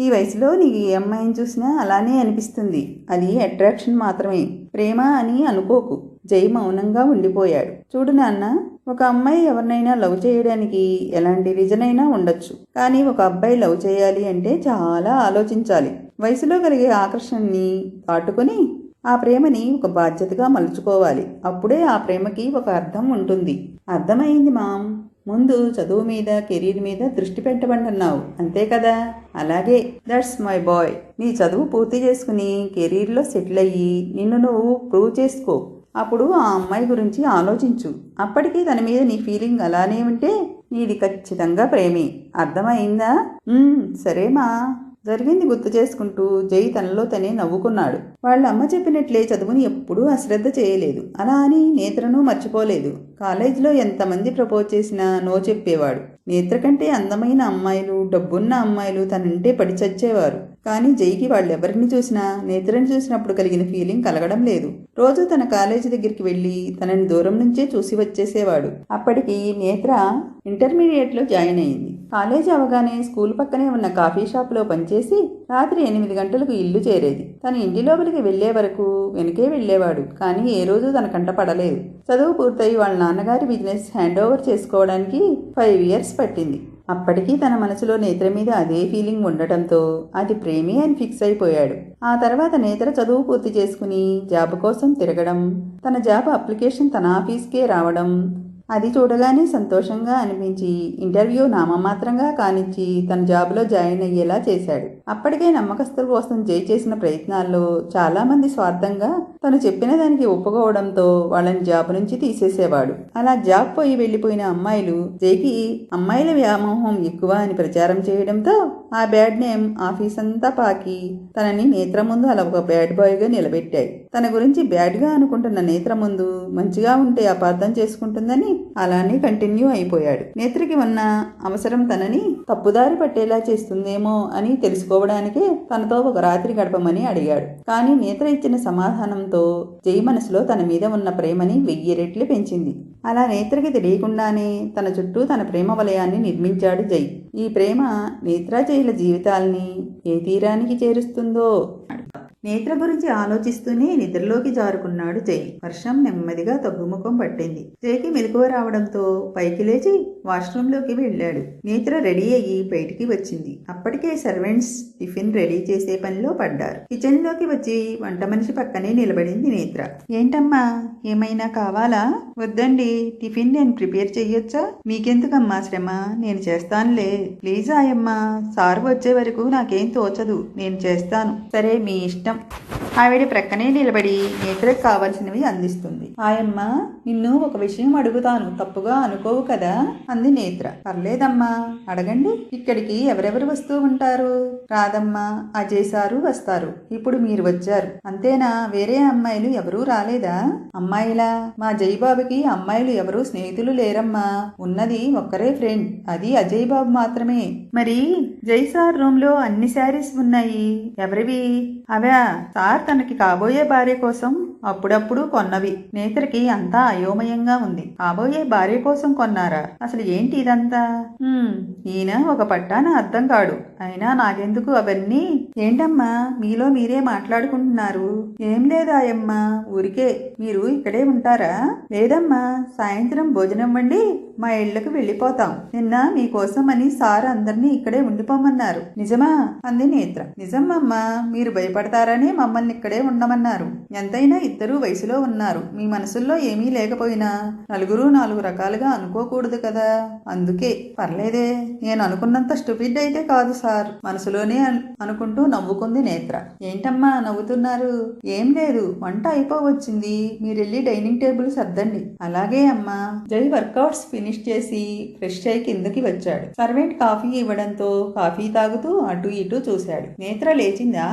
ఈ వయసులో నీకు ఏ అమ్మాయిని చూసినా అలానే అనిపిస్తుంది. అది అట్రాక్షన్ మాత్రమే, ప్రేమ అని అనుకోకు. జై మౌనంగా ఉండిపోయాడు. చూడు నాన్న, ఒక అమ్మాయి ఎవరినైనా లవ్ చేయడానికి ఎలాంటి రీజన్ అయినా ఉండొచ్చు. కానీ ఒక అబ్బాయి లవ్ చేయాలి అంటే చాలా ఆలోచించాలి. వయసులో కలిగే ఆకర్షణని దాటుకొని ఆ ప్రేమని ఒక బాధ్యతగా మలుచుకోవాలి. అప్పుడే ఆ ప్రేమకి ఒక అర్థం ఉంటుంది. అర్థమైంది మామ్. ముందు చదువు మీద, కెరీర్ మీద దృష్టి పెట్టమంటున్నావు, అంతే కదా? అలాగే. That's my boy. నీ చదువు పూర్తి చేసుకుని కెరీర్లో సెటిల్ అయ్యి నిన్ను నువ్వు ప్రూవ్ చేసుకో. అప్పుడు ఆ అమ్మాయి గురించి ఆలోచించు. అప్పటికీ తన మీద నీ ఫీలింగ్ అలానే ఉంటే నీది ఖచ్చితంగా ప్రేమే. అర్థమైందా? సరేమా. జరిగింది గుర్తు చేసుకుంటూ జై తనలో తనే నవ్వుకున్నాడు. వాళ్ళ అమ్మ చెప్పినట్లే చదువుని ఎప్పుడూ అశ్రద్ధ చేయలేదు. అలా అని నేత్రను మర్చిపోలేదు. కాలేజీలో ఎంతమంది ప్రపోజ్ చేసినా నో చెప్పేవాడు. నేత్ర కంటే అందమైన అమ్మాయిలు, డబ్బున్న అమ్మాయిలు తనంటే పడి చచ్చేవారు. కానీ జైకి వాళ్ళెవరిని చూసినా నేత్రని చూసినప్పుడు కలిగిన ఫీలింగ్ కలగడం లేదు. రోజు తన కాలేజీ దగ్గరికి వెళ్ళి తనని దూరం నుంచే చూసి వచ్చేసేవాడు. అప్పటికి నేత్ర ఇంటర్మీడియట్లో జాయిన్ అయింది. కాలేజీ అవగానే స్కూల్ పక్కనే ఉన్న కాఫీ షాప్లో పనిచేసి రాత్రి 8 గంటలకు ఇల్లు చేరేది. తన ఇంటి లోపలికి వెళ్లే వరకు వెనకే వెళ్లేవాడు. కానీ ఏ రోజు తన కంట పడలేదు. చదువు పూర్తయి వాళ్ళ నాన్నగారి బిజినెస్ హ్యాండ్ ఓవర్ చేసుకోవడానికి 5 years పట్టింది. అప్పటికీ తన మనసులో నేత్ర మీద అదే ఫీలింగ్ ఉండటంతో అది ప్రేమే అని ఫిక్స్ అయిపోయాడు. ఆ తర్వాత నేత్ర చదువు పూర్తి చేసుకుని జాబ్ కోసం తిరగడం, తన జాబ్ అప్లికేషన్ తన ఆఫీస్కే రావడం, అది చూడగానే సంతోషంగా అనిపించి ఇంటర్వ్యూ నామమాత్రంగా కానిచ్చి తన జాబ్లో జాయిన్ అయ్యేలా చేశాడు. అప్పటికే నమ్మకస్తుల కోసం జై చేసిన ప్రయత్నాల్లో చాలామంది స్వార్థంగా తను చెప్పిన దానికి ఒప్పుకోవడంతో వాళ్ళని జాబ్ నుంచి తీసేసేవాడు. అలా జాబ్ పోయి వెళ్లిపోయిన అమ్మాయిలు జైకి అమ్మాయిల వ్యామోహం ఎక్కువ అని ప్రచారం చేయడంతో ఆ బ్యాడ్ నేమ్ ఆఫీస్ అంతా పాకి తనని నేత్ర ముందు అలా ఒక బ్యాడ్ బాయ్గా నిలబెట్టాయి. తన గురించి బ్యాడ్గా అనుకుంటున్న నేత్ర ముందు మంచిగా ఉంటే అపార్థం చేసుకుంటుందని అలానే కంటిన్యూ అయిపోయాడు. నేత్రకి ఉన్న అవసరం తనని తప్పుదారి పట్టేలా చేస్తుందేమో అని తెలుసుకోవడానికే తనతో ఒక రాత్రి గడపమని అడిగాడు. కానీ నేత్ర ఇచ్చిన సమాధానంతో జై మనసులో తన మీద ఉన్న ప్రేమని 1000 రెట్లు పెంచింది. అలా నేత్రకి తెలియకుండానే తన చుట్టూ తన ప్రేమ వలయాన్ని నిర్మించాడు జై. ఈ ప్రేమ నేత్ర జైల జీవితాల్ని ఏ తీరానికి చేరుస్తుందో. నేత్ర గురించి ఆలోచిస్తూనే నిద్రలోకి జారుకున్నాడు జై. వర్షం నెమ్మదిగా తగ్గుముఖం పట్టింది. జైకి మెలకువ రావడంతో పైకి లేచి వాష్రూంలోకి వెళ్ళాడు. నేత్ర రెడీ అయ్యి బయటికి వచ్చింది. అప్పటికే సర్వెంట్స్ టిఫిన్ రెడీ చేసే పనిలో పడ్డారు. కిచెన్ లోకి వచ్చి వంట మనిషి పక్కనే నిలబడింది నేత్ర. ఏంటమ్మా, ఏమైనా కావాలా? వద్దండి, టిఫిన్ నేను ప్రిపేర్ చెయ్యొచ్చా? మీకెందుకమ్మా శ్రమ, నేను చేస్తానులే. ప్లీజ్ ఆయమ్మా, సార్ వచ్చే వరకు నాకేం తోచదు, నేను చేస్తాను. సరే, మీ ఇష్టం. ఆవిడ ప్రక్కనే నిలబడి నేత్రకు కావాల్సినవి అందిస్తుంది. ఆయమ్మ, నిన్ను ఒక విషయం అడుగుతాను, తప్పుగా అనుకోవు కదా? అంది నేత్ర. పర్లేదమ్మా, అడగండి. ఇక్కడికి ఎవరెవరు వస్తూ ఉంటారు? రాదమ్మా, అజయ్ సారు వస్తారు. ఇప్పుడు మీరు వచ్చారు, అంతేనా? వేరే అమ్మాయిలు ఎవరూ రాలేదా? అమ్మాయిలా? మా జై బాబుకి అమ్మాయిలు ఎవరూ స్నేహితులు లేరమ్మా. ఉన్నది ఒక్కరే ఫ్రెండ్, అది అజయ్ బాబు మాత్రమే. మరి జై సార్ రూమ్ లో అన్ని శారీస్ ఉన్నాయి, ఎవరివి? అవా, సార్ తనకి కాబోయే భార్య కోసం అప్పుడప్పుడు కొన్నవి. నేత్రకి అంతా అయోమయంగా ఉంది. కాబోయే భార్య కోసం కొన్నారా? అసలు ఏంటి ఇదంతా? ఈయన ఒక పట్టాన అర్థం కాడు. అయినా నాకెందుకు అవన్నీ? ఏంటమ్మా, మీలో మీరే మాట్లాడుకుంటున్నారు? ఏం లేదాయమ్మా, ఊరికే. మీరు ఇక్కడే ఉంటారా? లేదమ్మా, సాయంత్రం భోజనం వండి మా ఇళ్లకు వెళ్ళిపోతాం. నిన్న మీకోసం అని సార్ అందరినీ ఇక్కడే ఉండిపోమన్నారు. నిజమా? అంది నేత్ర. నిజమ్మమ్మా, మీరు భయపడతారని మమ్మల్ని ఇక్కడే ఉండమన్నారు. ఎంతైనా ఇద్దరూ వయసులో ఉన్నారు. మీ మనసుల్లో ఏమీ లేకపోయినా నలుగురు 4 రకాలుగా అనుకోకూడదు కదా, అందుకే. పర్లేదే, నేను అనుకున్నంత స్టూపిడ్ అయితే కాదు సార్, మనసులోనే అనుకుంటూ నవ్వుకుంది నేత్ర. ఏంటమ్మా నవ్వుతున్నారు? ఏం లేదు, వంట అయిపోవచ్చింది, మీరెళ్ళి డైనింగ్ టేబుల్ సర్దండి. అలాగే అమ్మా. జై వర్కౌట్స్ ఫినిష్ చేసి ఫ్రెష్ అయి కిందకి వచ్చాడు. సర్వెంట్ కాఫీ ఇవ్వడంతో కాఫీ తాగుతూ అటు ఇటు చూశాడు. నేత్ర లేచిందా?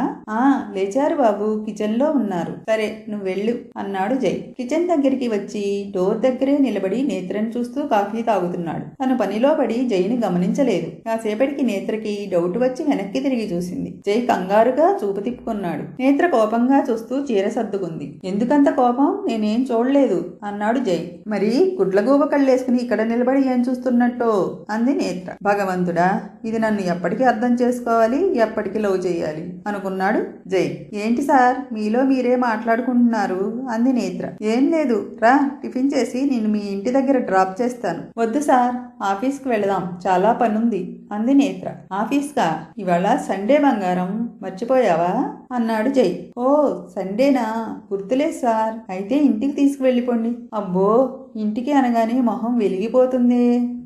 లేచారు బాబు, కిచెన్ లో ఉన్నారు. సరే, నువ్వు వెళ్ళు అన్నాడు జై. కిచెన్ దగ్గరికి వచ్చి డోర్ దగ్గరే నిలబడి నేత్రను చూస్తూ కాఫీ తాగుతున్నాడు. తను పనిలో పడి జైని గమనించలేదు. కాసేపటికి నేత్రకి డౌట్ వచ్చి వెనక్కి తిరిగి చూసింది. జై కంగారుగా చూపు తిప్పుకున్నాడు. నేత్ర కోపంగా చూస్తూ చీర సర్దుకుంది. ఎందుకంత కోపం? నేనేం చూడలేదు అన్నాడు జై. మరి గుడ్లగూబ కళ్ళేసుకుని ఇక్కడ నిలబడి ఏం చూస్తున్నట్టో అంది నేత్ర. భగవంతుడా, ఇది నన్ను ఎప్పటికీ అర్థం చేసుకోవాలి, ఎప్పటికీ లవ్ చేయాలి అనుకున్నాడు జై. ఏంటి సార్, మీలో మీరే మాట్లాడుకుంటున్నారు అంది నేత్ర. ఏం లేదు, రా టిఫిన్ చేసి నేను మీ ఇంటి దగ్గర డ్రాప్ చేస్తాను. వద్దు సార్, ఆఫీస్కి వెళదాం, చాలా పనుంది అంది నేత్ర. ఆఫీస్కా? ఇవాళ సండే బంగారం, మర్చిపోయావా అన్నాడు జై. ఓ సండేనా, గుర్తులేదు సార్. అయితే ఇంటికి తీసుకువెళ్ళిపోండి. అబ్బో, ఇంటికి అనగానే మొహం వెలిగిపోతుంది.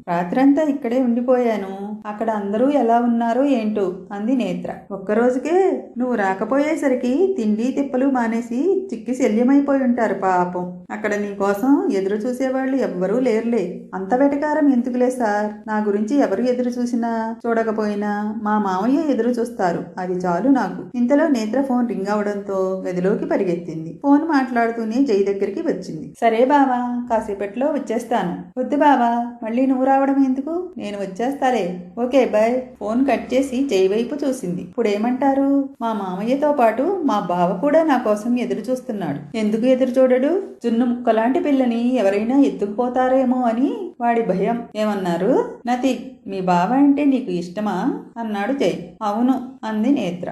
రాత్రంతా ఇక్కడే ఉండిపోయాను, అక్కడ అందరూ ఎలా ఉన్నారో ఏంటో అంది నేత్ర. ఒక్కరోజుకే నువ్వు రాకపోయేసరికి తిండి తిప్పలు మానేసి చిక్కి శల్యమైపోయి ఉంటారు పాపం. అక్కడ నీకోసం ఎదురు చూసేవాళ్ళు ఎవ్వరూ లేరులే. అంత వెటకారం ఎందుకులే సార్, నా గురించి ఎవరు ఎదురు చూసినా చూడకపోయినా మా మామయ్య ఎదురు చూస్తారు, అది చాలు నాకు. ఇంతలో నేత్ర ఫోన్ రింగ్ అవడంతో గదిలోకి పరిగెత్తింది. ఫోన్ మాట్లాడుతూనే జై దగ్గరికి వచ్చింది. సరే బావా, కాసేపట్లో వచ్చేస్తాను. వద్దు బావా, మళ్ళీ నువ్వు రావడం ఎందుకు, నేను వచ్చేస్తాలే. Okay bye. ఫోన్ కట్ చేసి జై వైపు చూసింది. ఇప్పుడేమంటారు? మా మామయ్యతో పాటు మా బావ కూడా నా కోసం ఎదురు చూస్తున్నాడు. ఎందుకు ఎదురు చూడడు? జున్ను ముక్కలాంటి పిల్లని ఎవరైనా ఎత్తుకుపోతారేమో అని వాడి భయం. ఏమన్నారు? నతి, మీ బావ అంటే నీకు ఇష్టమా అన్నాడు జై. అవును అంది నేత్ర.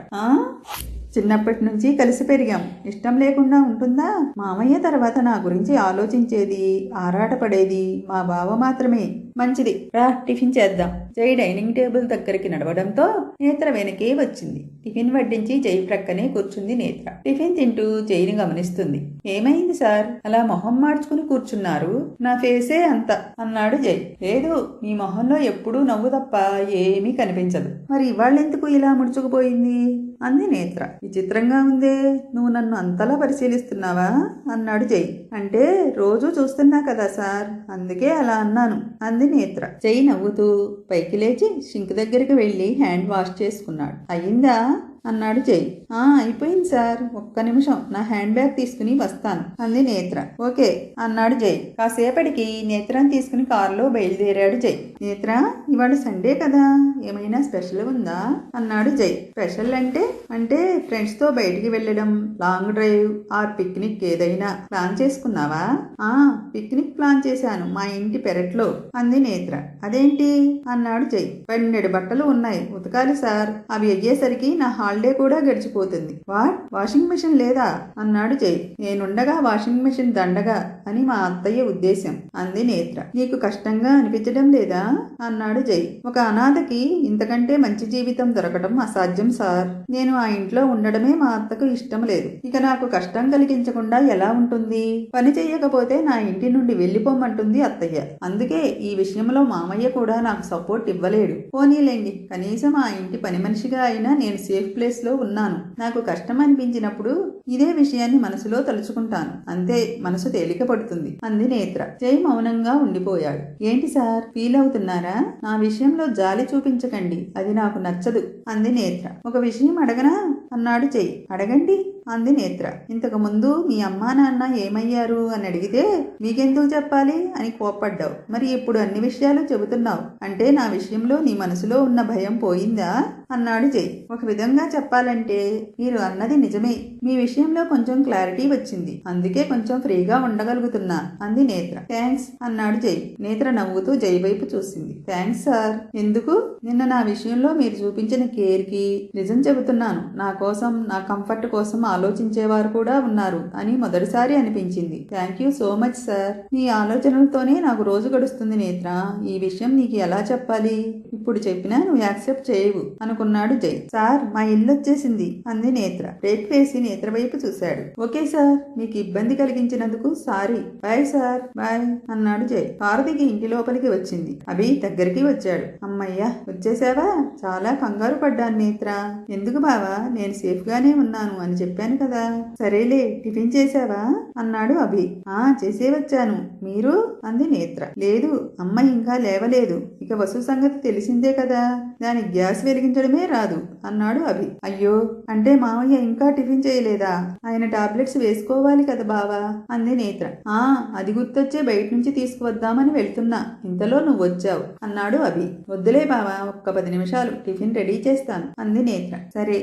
చిన్నప్పటి నుంచి కలిసి పెరిగాం, ఇష్టం లేకుండా ఉంటుందా? మామయ్య తర్వాత నా గురించి ఆలోచించేది, ఆరాటపడేది మా బావ మాత్రమే. మంచిది, రా టిఫిన్ చేద్దాం. జై డైనింగ్ టేబుల్ దగ్గరికి నడవడంతో నేత్ర వెనకే వచ్చింది. టిఫిన్ వడ్డించి జై ప్రక్కనే కూర్చుంది నేత్ర. టిఫిన్ తింటూ జైని గమనిస్తుంది. ఏమైంది సార్, అలా మొహం మార్చుకుని కూర్చున్నారు? నా ఫేసే అంత అన్నాడు జై. లేదు, మీ మొహంలో ఎప్పుడూ నవ్వు తప్ప ఏమీ కనిపించదు. మరి ఇవాళ్ళెందుకు ఇలా ముడుచుకుపోయింది అంది నేత్ర. విచిత్రంగా ఉందే, నువ్వు నన్ను అంతలా పరిశీలిస్తున్నావా అన్నాడు జై. అంటే రోజూ చూస్తున్నా కదా సార్, అందుకే అలా అన్నాను అంది నేత్ర. జై నవ్వుతూ పైకి లేచి సింక్ దగ్గరికి వెళ్లి హ్యాండ్ వాష్ చేసుకున్నాడు. అయ్యిందా అన్నాడు జై. అయిపోయింది సార్, ఒక్క నిమిషం నా హ్యాండ్ బ్యాగ్ తీసుకుని వస్తాను అంది నేత్ర. ఓకే అన్నాడు జై. కాసేపటికి నేత్రని తీసుకుని కారులో బయలుదేరాడు జై. నేత్ర, ఇవాళ సండే కదా, ఏమైనా స్పెషల్ ఉందా అన్నాడు జై. స్పెషల్ అంటే ఫ్రెండ్స్ తో బయటికి వెళ్ళడం, లాంగ్ డ్రైవ్ ఆర్ పిక్నిక్ ఏదైనా ప్లాన్ చేసుకున్నావా? పిక్నిక్ ప్లాన్ చేశాను మా ఇంటి పెరట్లో అంది నేత్ర. అదేంటి అన్నాడు జై. 12 బట్టలు ఉన్నాయి, ఉతకాలి సార్. అవి అయ్యేసరికి నా హాలిడే కూడా గడిచిపోతుంది. వాషింగ్ మెషిన్ లేదా అన్నాడు జై. నేనుండగా వాషింగ్ మెషిన్ దండగా అని మా అత్తయ్య ఉద్దేశం అంది నేత్ర. నీకు కష్టంగా అనిపించడం లేదా అన్నాడు జై. ఒక అనాథకి ఇంతకంటే మంచి జీవితం దొరకడం అసాధ్యం సార్. నేను ఆ ఇంట్లో ఉండడమే మా అత్తకు ఇష్టం లేదు. ఇక నాకు కష్టం కలిగించకుండా ఎలా ఉంటుంది? పని చెయ్యకపోతే నా ఇంటి నుండి వెళ్ళిపోమంటుంది అత్తయ్య. అందుకే ఈ విషయంలో మామయ్య కూడా నాకు సపోర్ట్ ఇవ్వలేడు. పోనీలేండి, కనీసం ఆ ఇంటి పని మనిషిగా అయినా నేను సేఫ్ ప్లేస్ లో ఉన్నాను. నాకు కష్టం అనిపించినప్పుడు ఇదే విషయాన్ని మనసులో తలుచుకుంటాను, అంతే, మనసు తేలిక పడుతుంది అంది నేత్ర. జై మౌనంగా ఉండిపోయాడు. ఏంటి సార్, ఫీల్ అవుతున్నారా? నా విషయంలో జాలి చూపించకండి, అది నాకు నచ్చదు అంది నేత్ర. ఒక విషయం అడగనా అన్నాడు జై. అడగండి అంది నేత్ర. ఇంతకు ముందు మీ అమ్మా నాన్న ఏమయ్యారు అని అడిగితే మీకెందుకు చెప్పాలి అని కోప్పడ్డావు. మరి ఇప్పుడు అన్ని విషయాలు చెబుతున్నావు అంటే నా విషయంలో నీ మనసులో ఉన్న భయం పోయిందా అన్నాడు జై. ఒక విధంగా చెప్పాలంటే మీరు అన్నది నిజమే. మీ విషయంలో కొంచెం క్లారిటీ వచ్చింది, అందుకే కొంచెం ఫ్రీగా ఉండగలుగుతున్నా అంది నేత్ర. థ్యాంక్స్ అన్నాడు జై. నేత్ర నవ్వుతూ జై వైపు చూసింది. Thanks sir. ఎందుకు? నిన్న నా విషయంలో మీరు చూపించిన కేర్ కి నిజం చెబుతున్నాను, నా కోసం, నా కంఫర్ట్ కోసం ఆలోచించేవారు కూడా ఉన్నారు అని మొదటిసారి అనిపించింది. Thank you so much sir. నీ ఆలోచనలతోనే నాకు రోజు గడుస్తుంది నేత్ర. ఈ విషయం నీకు ఎలా చెప్పాలి? ఇప్పుడు చెప్పినా నువ్వు యాక్సెప్ట్ చేయవు అనుకున్నాడు జై. సార్, మా ఇల్లు వచ్చేసింది అంది నేత్ర. బ్రేక్ వేసి నేత్ర వైపు చూశాడు. ఓకే సార్, మీకు ఇబ్బంది కలిగించినందుకు సారీ. Bye sir. బాయ్ అన్నాడు జై. కారు దిగి ఇంటి లోపలికి వచ్చింది. అభి దగ్గరికి వచ్చాడు. అమ్మయ్యా, వచ్చేసావా? చాలా కంగారు పడ్డాను నేత్ర. ఎందుకు బావా, నేను సేఫ్ గానే ఉన్నాను అని చెప్పాను కదా. సరేలే, టిఫిన్ చేసావా అన్నాడు అభి. చేసే వచ్చాను. మీరు అంది నేత్ర. లేదు, అమ్మ ఇంకా లేవలేదు. ఇక వసు సంగతి తెలిసిందే కదా, దానికి గ్యాస్ వెలిగించడమే రాదు అన్నాడు అభి. అయ్యో, అంటే మామయ్య ఇంకా టిఫిన్ చేయలేదా? ఆయన టాబ్లెట్స్ వేసుకోవాలి కదా బావా అంది నేత్ర. అది గుర్తొచ్చే బయట నుంచి తీసుకువద్దామని వెళ్తున్నా, ఇంతలో నువ్వు వచ్చావు అన్నాడు అభి. వద్దులే బావా, ఒక్క 10 నిమిషాలు టిఫిన్ రెడీ చేస్తాను అంది నేత్ర. సరే.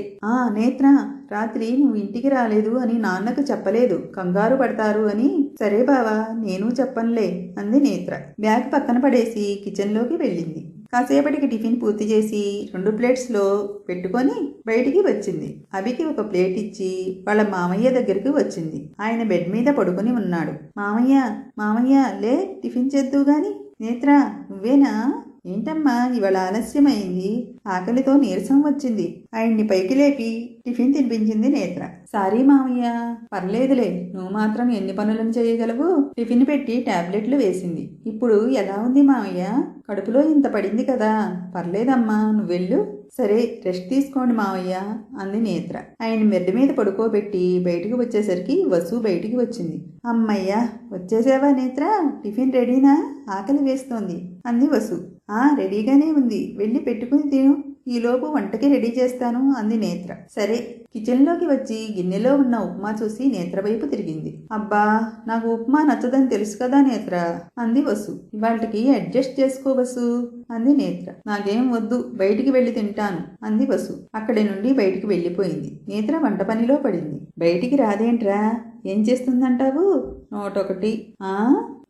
నేత్ర, రాత్రి నువ్వు ఇంటికి రాలేదు అని నాన్నకు చెప్పలేదు, కంగారు పడతారు అని. సరే బావా, నేను చెప్పనులే అంది నేత్ర. బ్యాగ్ పక్కన పడేసి కిచెన్ లోకి వెళ్ళింది. కాసేపటికి టిఫిన్ పూర్తి చేసి 2 ప్లేట్స్లో పెట్టుకొని బయటికి వచ్చింది. అభికి ఒక ప్లేట్ ఇచ్చి వాళ్ళ మామయ్య దగ్గరికి వచ్చింది. ఆయన బెడ్ మీద పడుకుని ఉన్నాడు. మామయ్య లే, టిఫిన్ చేద్దు గాని. నేత్ర, నువ్వేనా? ఏంటమ్మా ఇవాళ ఆలస్యమైంది? ఆకలితో నీరసం వచ్చింది. ఆయన్ని పైకి లేపి టిఫిన్ తినిపించింది నేత్ర. సారీ మామయ్య. పర్లేదులే, నువ్వు మాత్రం ఎన్ని పనులను చేయగలవు? టిఫిన్ పెట్టి టాబ్లెట్లు వేసింది. ఇప్పుడు ఎలా ఉంది మామయ్య? కడుపులో ఇంత పడింది కదా. పర్లేదమ్మా, నువ్వెళ్ళు. సరే, రెస్ట్ తీసుకోండి మావయ్య అంది నేత్ర. ఆయన మెడ్డ మీద పడుకోబెట్టి బయటికి వచ్చేసరికి వసు బయటికి వచ్చింది. అమ్మయ్యా, వచ్చేసావా నేత్ర? టిఫిన్ రెడీనా? ఆకలి వేస్తోంది అంది వసు. రెడీగానే ఉంది, వెళ్ళి పెట్టుకుని తిను. ఈలోపు వంటకి రెడీ చేస్తాను అంది నేత్ర. సరే. కిచెన్లోకి వచ్చి గిన్నెలో ఉన్న ఉప్మా చూసి నేత్ర వైపు తిరిగింది. అబ్బా, నాకు ఉప్మా నచ్చదని తెలుసు కదా నేత్ర అంది వసు. ఇవాళకి అడ్జస్ట్ చేసుకో వసు అంది నేత్ర. నాకేం వద్దు, బయటికి వెళ్ళి తింటాను అంది వసు. అక్కడి నుండి బయటికి వెళ్ళిపోయింది. నేత్ర వంట పనిలో పడింది. బయటికి రాదేంట్రా? ఏం చేస్తుందంటావు? 101.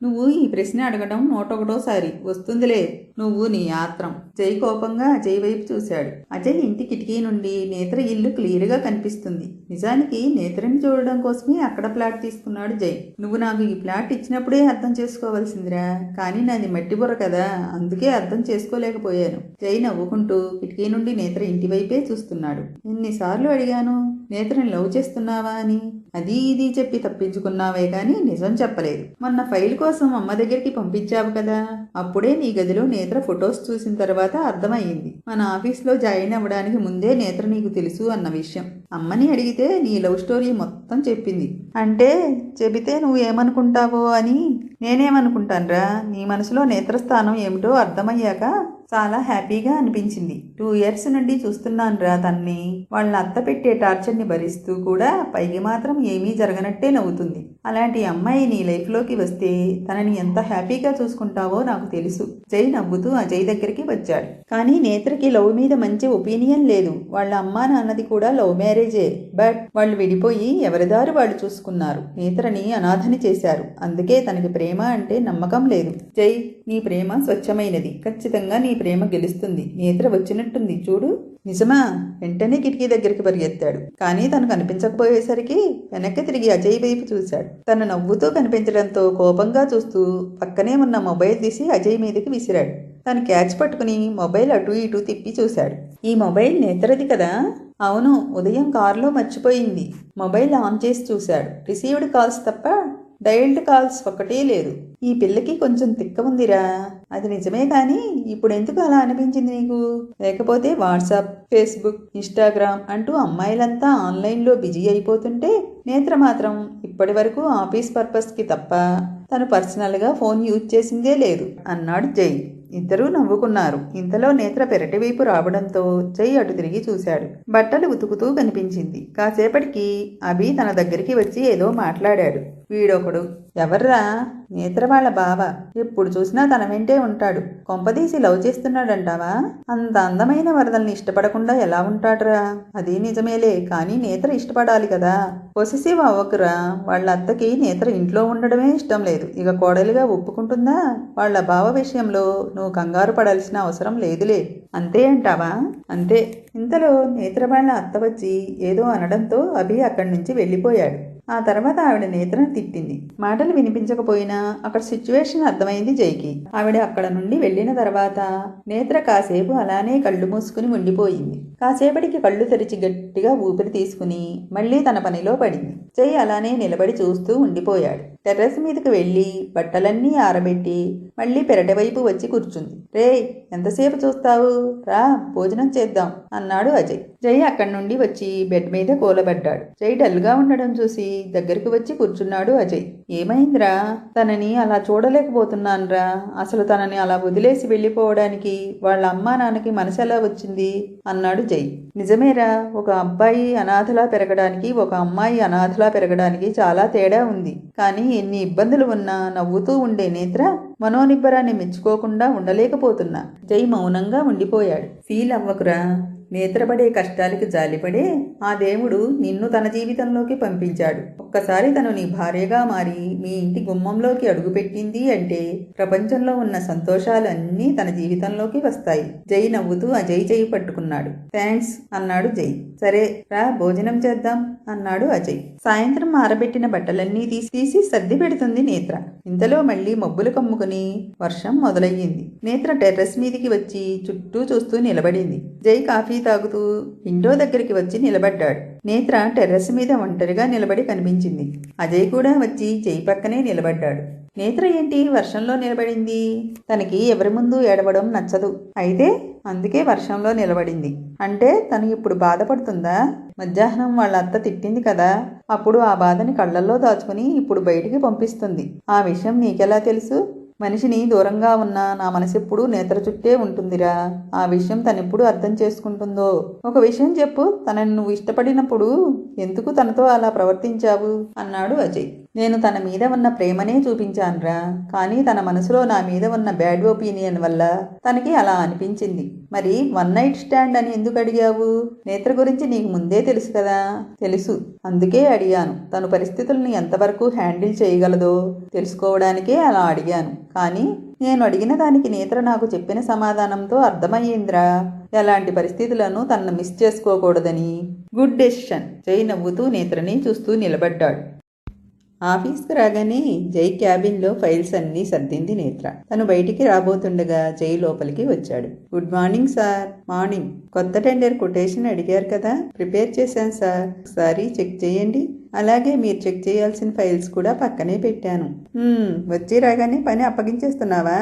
నువ్వు ఈ ప్రశ్న అడగడం 101సారి. వస్తుందిలే నువ్వు నీ ఆత్రం. జై కోపంగా అజయ్ వైపు చూశాడు. అజయ్ ఇంటి కిటికీ నుండి నేత్ర ఇల్లు క్లియర్గా కనిపిస్తుంది. నిజానికి నేత్రని చూడడం కోసమే అక్కడ ఫ్లాట్ తీసుకున్నాడు జై. నువ్వు నాకు ఈ ఫ్లాట్ ఇచ్చినప్పుడే అర్థం చేసుకోవాల్సిందిరా, కానీ నాది మట్టి బుర్ర కదా, అందుకే అర్థం చేసుకోలేకపోయాను. జై నవ్వుకుంటూ కిటికీ నుండి నేత్ర ఇంటి వైపే చూస్తున్నాడు. ఎన్నిసార్లు అడిగాను నేత్రని లవ్ చేస్తున్నావా అని, అది ఇది చెప్పి తప్పించుకున్నావే కానీ నిజం చెప్పలేదు. మొన్న ఫైల్ కోసం అమ్మ దగ్గరికి పంపించావు కదా, అప్పుడే నీ గదిలో నేత్ర ఫొటోస్ చూసిన తర్వాత అర్థమయ్యింది మన ఆఫీస్లో జాయిన్ అవ్వడానికి ముందే నేత్ర నీకు తెలుసు అన్న విషయం. అమ్మని అడిగితే నీ లవ్ స్టోరీ మొత్తం చెప్పింది. అంటే చెబితే నువ్వేమనుకుంటావో అని. నేనేమనుకుంటానురా, నీ మనసులో నేత్రస్థానం ఏమిటో అర్థమయ్యాక చాలా హ్యాపీగా అనిపించింది. 2 years నుండి చూస్తున్నానురా తన్ని. వాళ్ళ అత్త పెట్టే టార్చర్ని భరిస్తూ కూడా పైకి మాత్రం ఏమీ జరగనట్టే నవ్వుతుంది. అలాంటి అమ్మాయి నీ లైఫ్లోకి వస్తే తనని ఎంత హ్యాపీగా చూసుకుంటావో నాకు తెలుసు. జై నవ్వుతూ అజయ్ దగ్గరికి వచ్చాడు. కానీ నేత్రకి లవ్ మీద మంచి ఒపీనియన్ లేదు. వాళ్ళ అమ్మా నాన్నది కూడా లవ్ మ్యారేజే. బట్ వాళ్ళు విడిపోయి ఎవరిదారు వాళ్ళు చూసుకున్నారు. నేత్రని అనాథని చేశారు. అందుకే తనకి ప్రేమ అంటే నమ్మకం లేదు. జై, నీ ప్రేమ స్వచ్ఛమైనది. ఖచ్చితంగా నీ ప్రేమ గెలుస్తుంది. నేత్ర వచ్చినట్టుంది చూడు. నిజమా? వెంటనే కిటికీ దగ్గరికి పరిగెత్తాడు. కానీ తను కనిపించకపోయేసరికి వెనక్కి తిరిగి అజయ్ వైపు చూశాడు. తను నవ్వుతూ కనిపించడంతో కోపంగా చూస్తూ పక్కనే ఉన్న మొబైల్ తీసి అజయ్ మీదకి విసిరాడు. తను క్యాచ్ పట్టుకుని మొబైల్ అటు ఇటు తిప్పి చూశాడు. ఈ మొబైల్ నేత్రది కదా? అవును, ఉదయం కారులో మర్చిపోయింది. మొబైల్ ఆన్ చేసి చూశాడు. రిసీవ్డ్ కాల్స్ తప్ప డైల్డ్ కాల్స్ ఒక్కటే లేదు. ఈ పిల్లకి కొంచెం తిక్క ఉందిరా. అది నిజమే, కానీ ఇప్పుడు ఎందుకు అలా అనిపించింది నీకు? లేకపోతే వాట్సాప్, ఫేస్బుక్, ఇన్స్టాగ్రామ్ అంటూ అమ్మాయిలంతా ఆన్లైన్లో బిజీ అయిపోతుంటే నేత్ర మాత్రం ఇప్పటి వరకు ఆఫీస్ పర్పస్కి తప్ప తను పర్సనల్గా ఫోన్ యూజ్ చేసిందే లేదు అన్నాడు జై. ఇద్దరూ నవ్వుకున్నారు. ఇంతలో నేత్ర పెరటి వైపు రావడంతో జై అటు తిరిగి చూశాడు. బట్టలు ఉతుకుతూ కనిపించింది. కాసేపటికి అభి తన దగ్గరికి వచ్చి ఏదో మాట్లాడాడు. వీడొకడు. ఎవర్రా? నేత్ర వాళ్ళ బావ. ఎప్పుడు చూసినా తన వెంటే ఉంటాడు. కొంపదీసి లవ్ చేస్తున్నాడంటావా? అంత అందమైన వరదల్ని ఇష్టపడకుండా ఎలా ఉంటాడురా? అది నిజమేలే, కానీ నేత్ర ఇష్టపడాలి కదా. పొసెసివ్ అవ్వకురా. వాళ్ళ అత్తకి నేత్ర ఇంట్లో ఉండడమే ఇష్టం లేదు. ఇక కోడలిగా ఒప్పుకుంటుందా? వాళ్ళ బావ విషయంలో నువ్వు కంగారు పడాల్సిన అవసరం లేదులే. అంతే అంటావా? అంతే. ఇంతలో నేత్ర వాళ్ళ అత్త వచ్చి ఏదో అనడంతో అభి అక్కడి నుంచి వెళ్ళిపోయాడు. ఆ తర్వాత ఆవిడ నేత్రను తిట్టింది. మాటలు వినిపించకపోయినా అక్కడ సిచ్యువేషన్ అర్థమైంది జైకి. ఆవిడ అక్కడ నుండి వెళ్ళిన తర్వాత నేత్ర కాసేపు అలానే కళ్ళు మూసుకుని ఉండిపోయింది. కాసేపటికి కళ్ళు తెరిచి గట్టిగా ఊపిరి తీసుకుని మళ్ళీ తన పనిలో పడింది. జై అలానే నిలబడి చూస్తూ ఉండిపోయాడు. టెర్రస్ మీదకి వెళ్ళి బట్టలన్నీ ఆరబెట్టి మళ్ళీ పెరటి వైపు వచ్చి కూర్చుంది. రే, ఎంతసేపు చూస్తావు? రా, భోజనం చేద్దాం అన్నాడు అజయ్. జై అక్కడి నుండి వచ్చి బెడ్ మీద కూలబడ్డాడు. జై డల్గా ఉండడం చూసి దగ్గరికి వచ్చి కూర్చున్నాడు అజయ్. ఏమైందిరా? తనని అలా చూడలేకపోతున్నానురా. అసలు తనని అలా వదిలేసి వెళ్ళిపోవడానికి వాళ్ళ అమ్మా నాన్నకి మనసు ఎలా వచ్చింది అన్నాడు జై. నిజమేరా, ఒక అబ్బాయి అనాథలా పెరగడానికి ఒక అమ్మాయి అనాథలా పెరగడానికి చాలా తేడా ఉంది. కానీ ఎన్ని ఇబ్బందులు ఉన్నా నవ్వుతూ ఉండే నేత్ర మనోనిబ్బరాన్ని మెచ్చుకోకుండా ఉండలేకపోతున్నా. జై మౌనంగా ఉండిపోయాడు. ఫీల్ అవ్వకురా. నేత్రపడే కష్టాలకి జాలిపడే ఆ దేవుడు నిన్ను తన జీవితంలోకి పంపించాడు. ఒక్కసారి తను నీ భార్యగా మారి మీ ఇంటి గుమ్మంలోకి అడుగుపెట్టింది అంటే ప్రపంచంలో ఉన్న సంతోషాలన్నీ తన జీవితంలోకి వస్తాయి. జై నవ్వుతూ అజయ్ చేయి పట్టుకున్నాడు. థ్యాంక్స్ అన్నాడు జై. సరే రా, భోజనం చేద్దాం అన్నాడు అజయ్. సాయంత్రం ఆరబెట్టిన బట్టలన్నీ తీసి సర్ది పెడుతుంది నేత్ర. ఇంతలో మళ్ళీ మబ్బులు కమ్ముకుని వర్షం మొదలయ్యింది. నేత్ర టెర్రస్ మీదికి వచ్చి చుట్టూ చూస్తూ నిలబడింది. జై కాఫీ తాగుతూ విండో దగ్గరికి వచ్చి నిలబడ్డాడు. నేత్ర టెర్రస్ మీద ఒంటరిగా నిలబడి కనిపించింది. అజయ్ కూడా వచ్చి జై పక్కనే నిలబడ్డాడు. నేత్ర ఏంటి వర్షంలో నిలబడింది? తనకి ఎవరి ముందు ఏడవడం నచ్చదు. అయితే అందుకే వర్షంలో నిలబడింది. అంటే తను ఇప్పుడు బాధపడుతుందా? మధ్యాహ్నం వాళ్ళ అత్త తిట్టింది కదా, అప్పుడు ఆ బాధని కళ్ళల్లో దాచుకుని ఇప్పుడు బయటికి పంపిస్తుంది. ఆ విషయం నీకెలా తెలుసు? మనిషిని దూరంగా ఉన్నా నా మనసెప్పుడు నేత్ర చుట్టే ఉంటుందిరా. ఆ విషయం తనెప్పుడు అర్థం చేసుకుంటుందో. ఒక విషయం చెప్పు, తనని నువ్వు ఇష్టపడినప్పుడు ఎందుకు తనతో అలా ప్రవర్తించావు అన్నాడు అజయ్. నేను తన మీద ఉన్న ప్రేమనే చూపించానురా, కానీ తన మనసులో నా మీద ఉన్న బ్యాడ్ ఒపీనియన్ వల్ల తనకి అలా అనిపించింది. మరి వన్ నైట్ స్టాండ్ అని ఎందుకు అడిగావు? నేత్ర గురించి నీకు ముందే తెలుసు కదా. తెలుసు, అందుకే అడిగాను. తను పరిస్థితుల్ని ఎంతవరకు హ్యాండిల్ చేయగలదో తెలుసుకోవడానికే అలా అడిగాను. కానీ నేను అడిగిన దానికి నేత్ర నాకు చెప్పిన సమాధానంతో అర్థమయ్యిందిరా, ఎలాంటి పరిస్థితులను తనను మిస్ చేసుకోకూడదని. Good decision. జై నవ్వుతూ నేత్రని చూస్తూ నిలబడ్డాడు. ఆఫీస్కి రాగానే జై క్యాబిన్లో ఫైల్స్ అన్నీ సర్దింది నేత్ర. తను బయటికి రాబోతుండగా జై లోపలికి వచ్చాడు. Good morning sir. మార్నింగ్. కొత్త టెండర్ కొటేషన్ అడిగారు కదా, ప్రిపేర్ చేశాను సార్, ఒకసారి చెక్ చేయండి. అలాగే మీరు చెక్ చేయాల్సిన ఫైల్స్ కూడా పక్కనే పెట్టాను. వచ్చి రాగానే పని అప్పగించేస్తున్నావా?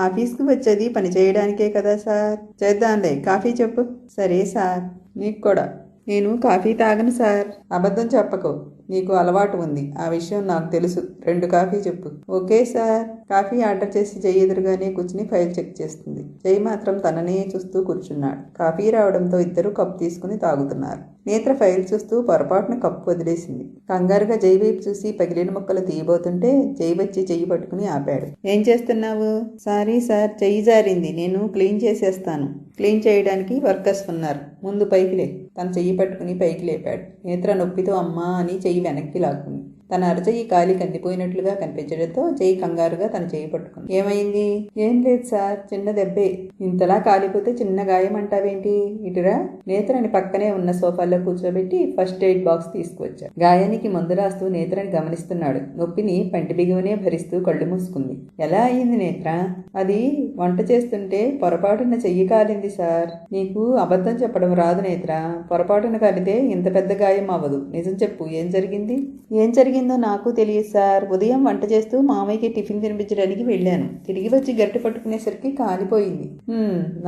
ఆఫీస్కి వచ్చేది పని చేయడానికే కదా సార్. చేద్దాంలే, కాఫీ చెప్పు. సరే సార్. నీకు కూడా. నేను కాఫీ తాగను సార్. అబద్ధం చెప్పకు, నీకు అలవాటు ఉంది, ఆ విషయం నాకు తెలుసు. 2 కాఫీ చెప్పు. Okay sir. కాఫీ ఆర్డర్ చేసి జై ఎదురుగానే కూర్చుని ఫైల్ చెక్ చేస్తుంది. జై మాత్రం తననే చూస్తూ కూర్చున్నాడు. కాఫీ రావడంతో ఇద్దరు కప్ తీసుకుని తాగుతున్నారు. నేత్ర ఫైల్ చూస్తూ పొరపాటున కప్పు వదిలేసింది. కంగారుగా జై వైపు చూసి పగిలిన ముక్కలు తీయబోతుంటే జై వచ్చి చెయ్యి పట్టుకుని ఆపాడు. ఏం చేస్తున్నావు? సారీ సార్, చెయ్యి జారింది, నేను క్లీన్ చేసేస్తాను. క్లీన్ చేయడానికి వర్కర్స్ ఉన్నారు, ముందు పైకిలే. తన చెయ్యి పట్టుకుని పైకి లేపాడు. నేత్ర నొప్పితో అమ్మా అని చెయ్యి వెనక్కి లాక్కుంది. తన అరచెయ్యి కాలి కందిపోయినట్లుగా కనిపించడంతో చెయ్యి కంగారుగా తన చెయ్యి పట్టుకుంది. ఏమైంది? ఏం లేదు సార్, చిన్న దెబ్బే. ఇంతలా కాలిపోతే చిన్న గాయం అంటావేంటి? ఇటురా. నేత్రని పక్కనే ఉన్న సోఫాలో కూర్చోబెట్టి ఫస్ట్ ఎయిడ్ బాక్స్ తీసుకువచ్చాడు. గాయానికి మందు రాస్తూ నేత్రని గమనిస్తున్నాడు. నొప్పిని పంటి బిగువనే భరిస్తూ కళ్ళు మూసుకుంది. ఎలా అయింది నేత్ర? అది వంట చేస్తుంటే పొరపాటున చెయ్యి కాలింది సార్. నీకు అబద్ధం చెప్పడం రాదు నేత్ర. పొరపాటున కాలితే ఇంత పెద్ద గాయం అవ్వదు. నిజం చెప్పు, ఏం జరిగింది? ఏం జరిగిందో నాకు తెలియదు సార్. ఉదయం వంట చేస్తూ మామయ్యకి టిఫిన్ తినిపించడానికి వెళ్ళాను. తిరిగి వచ్చి గట్టి పట్టుకునేసరికి కాలిపోయింది.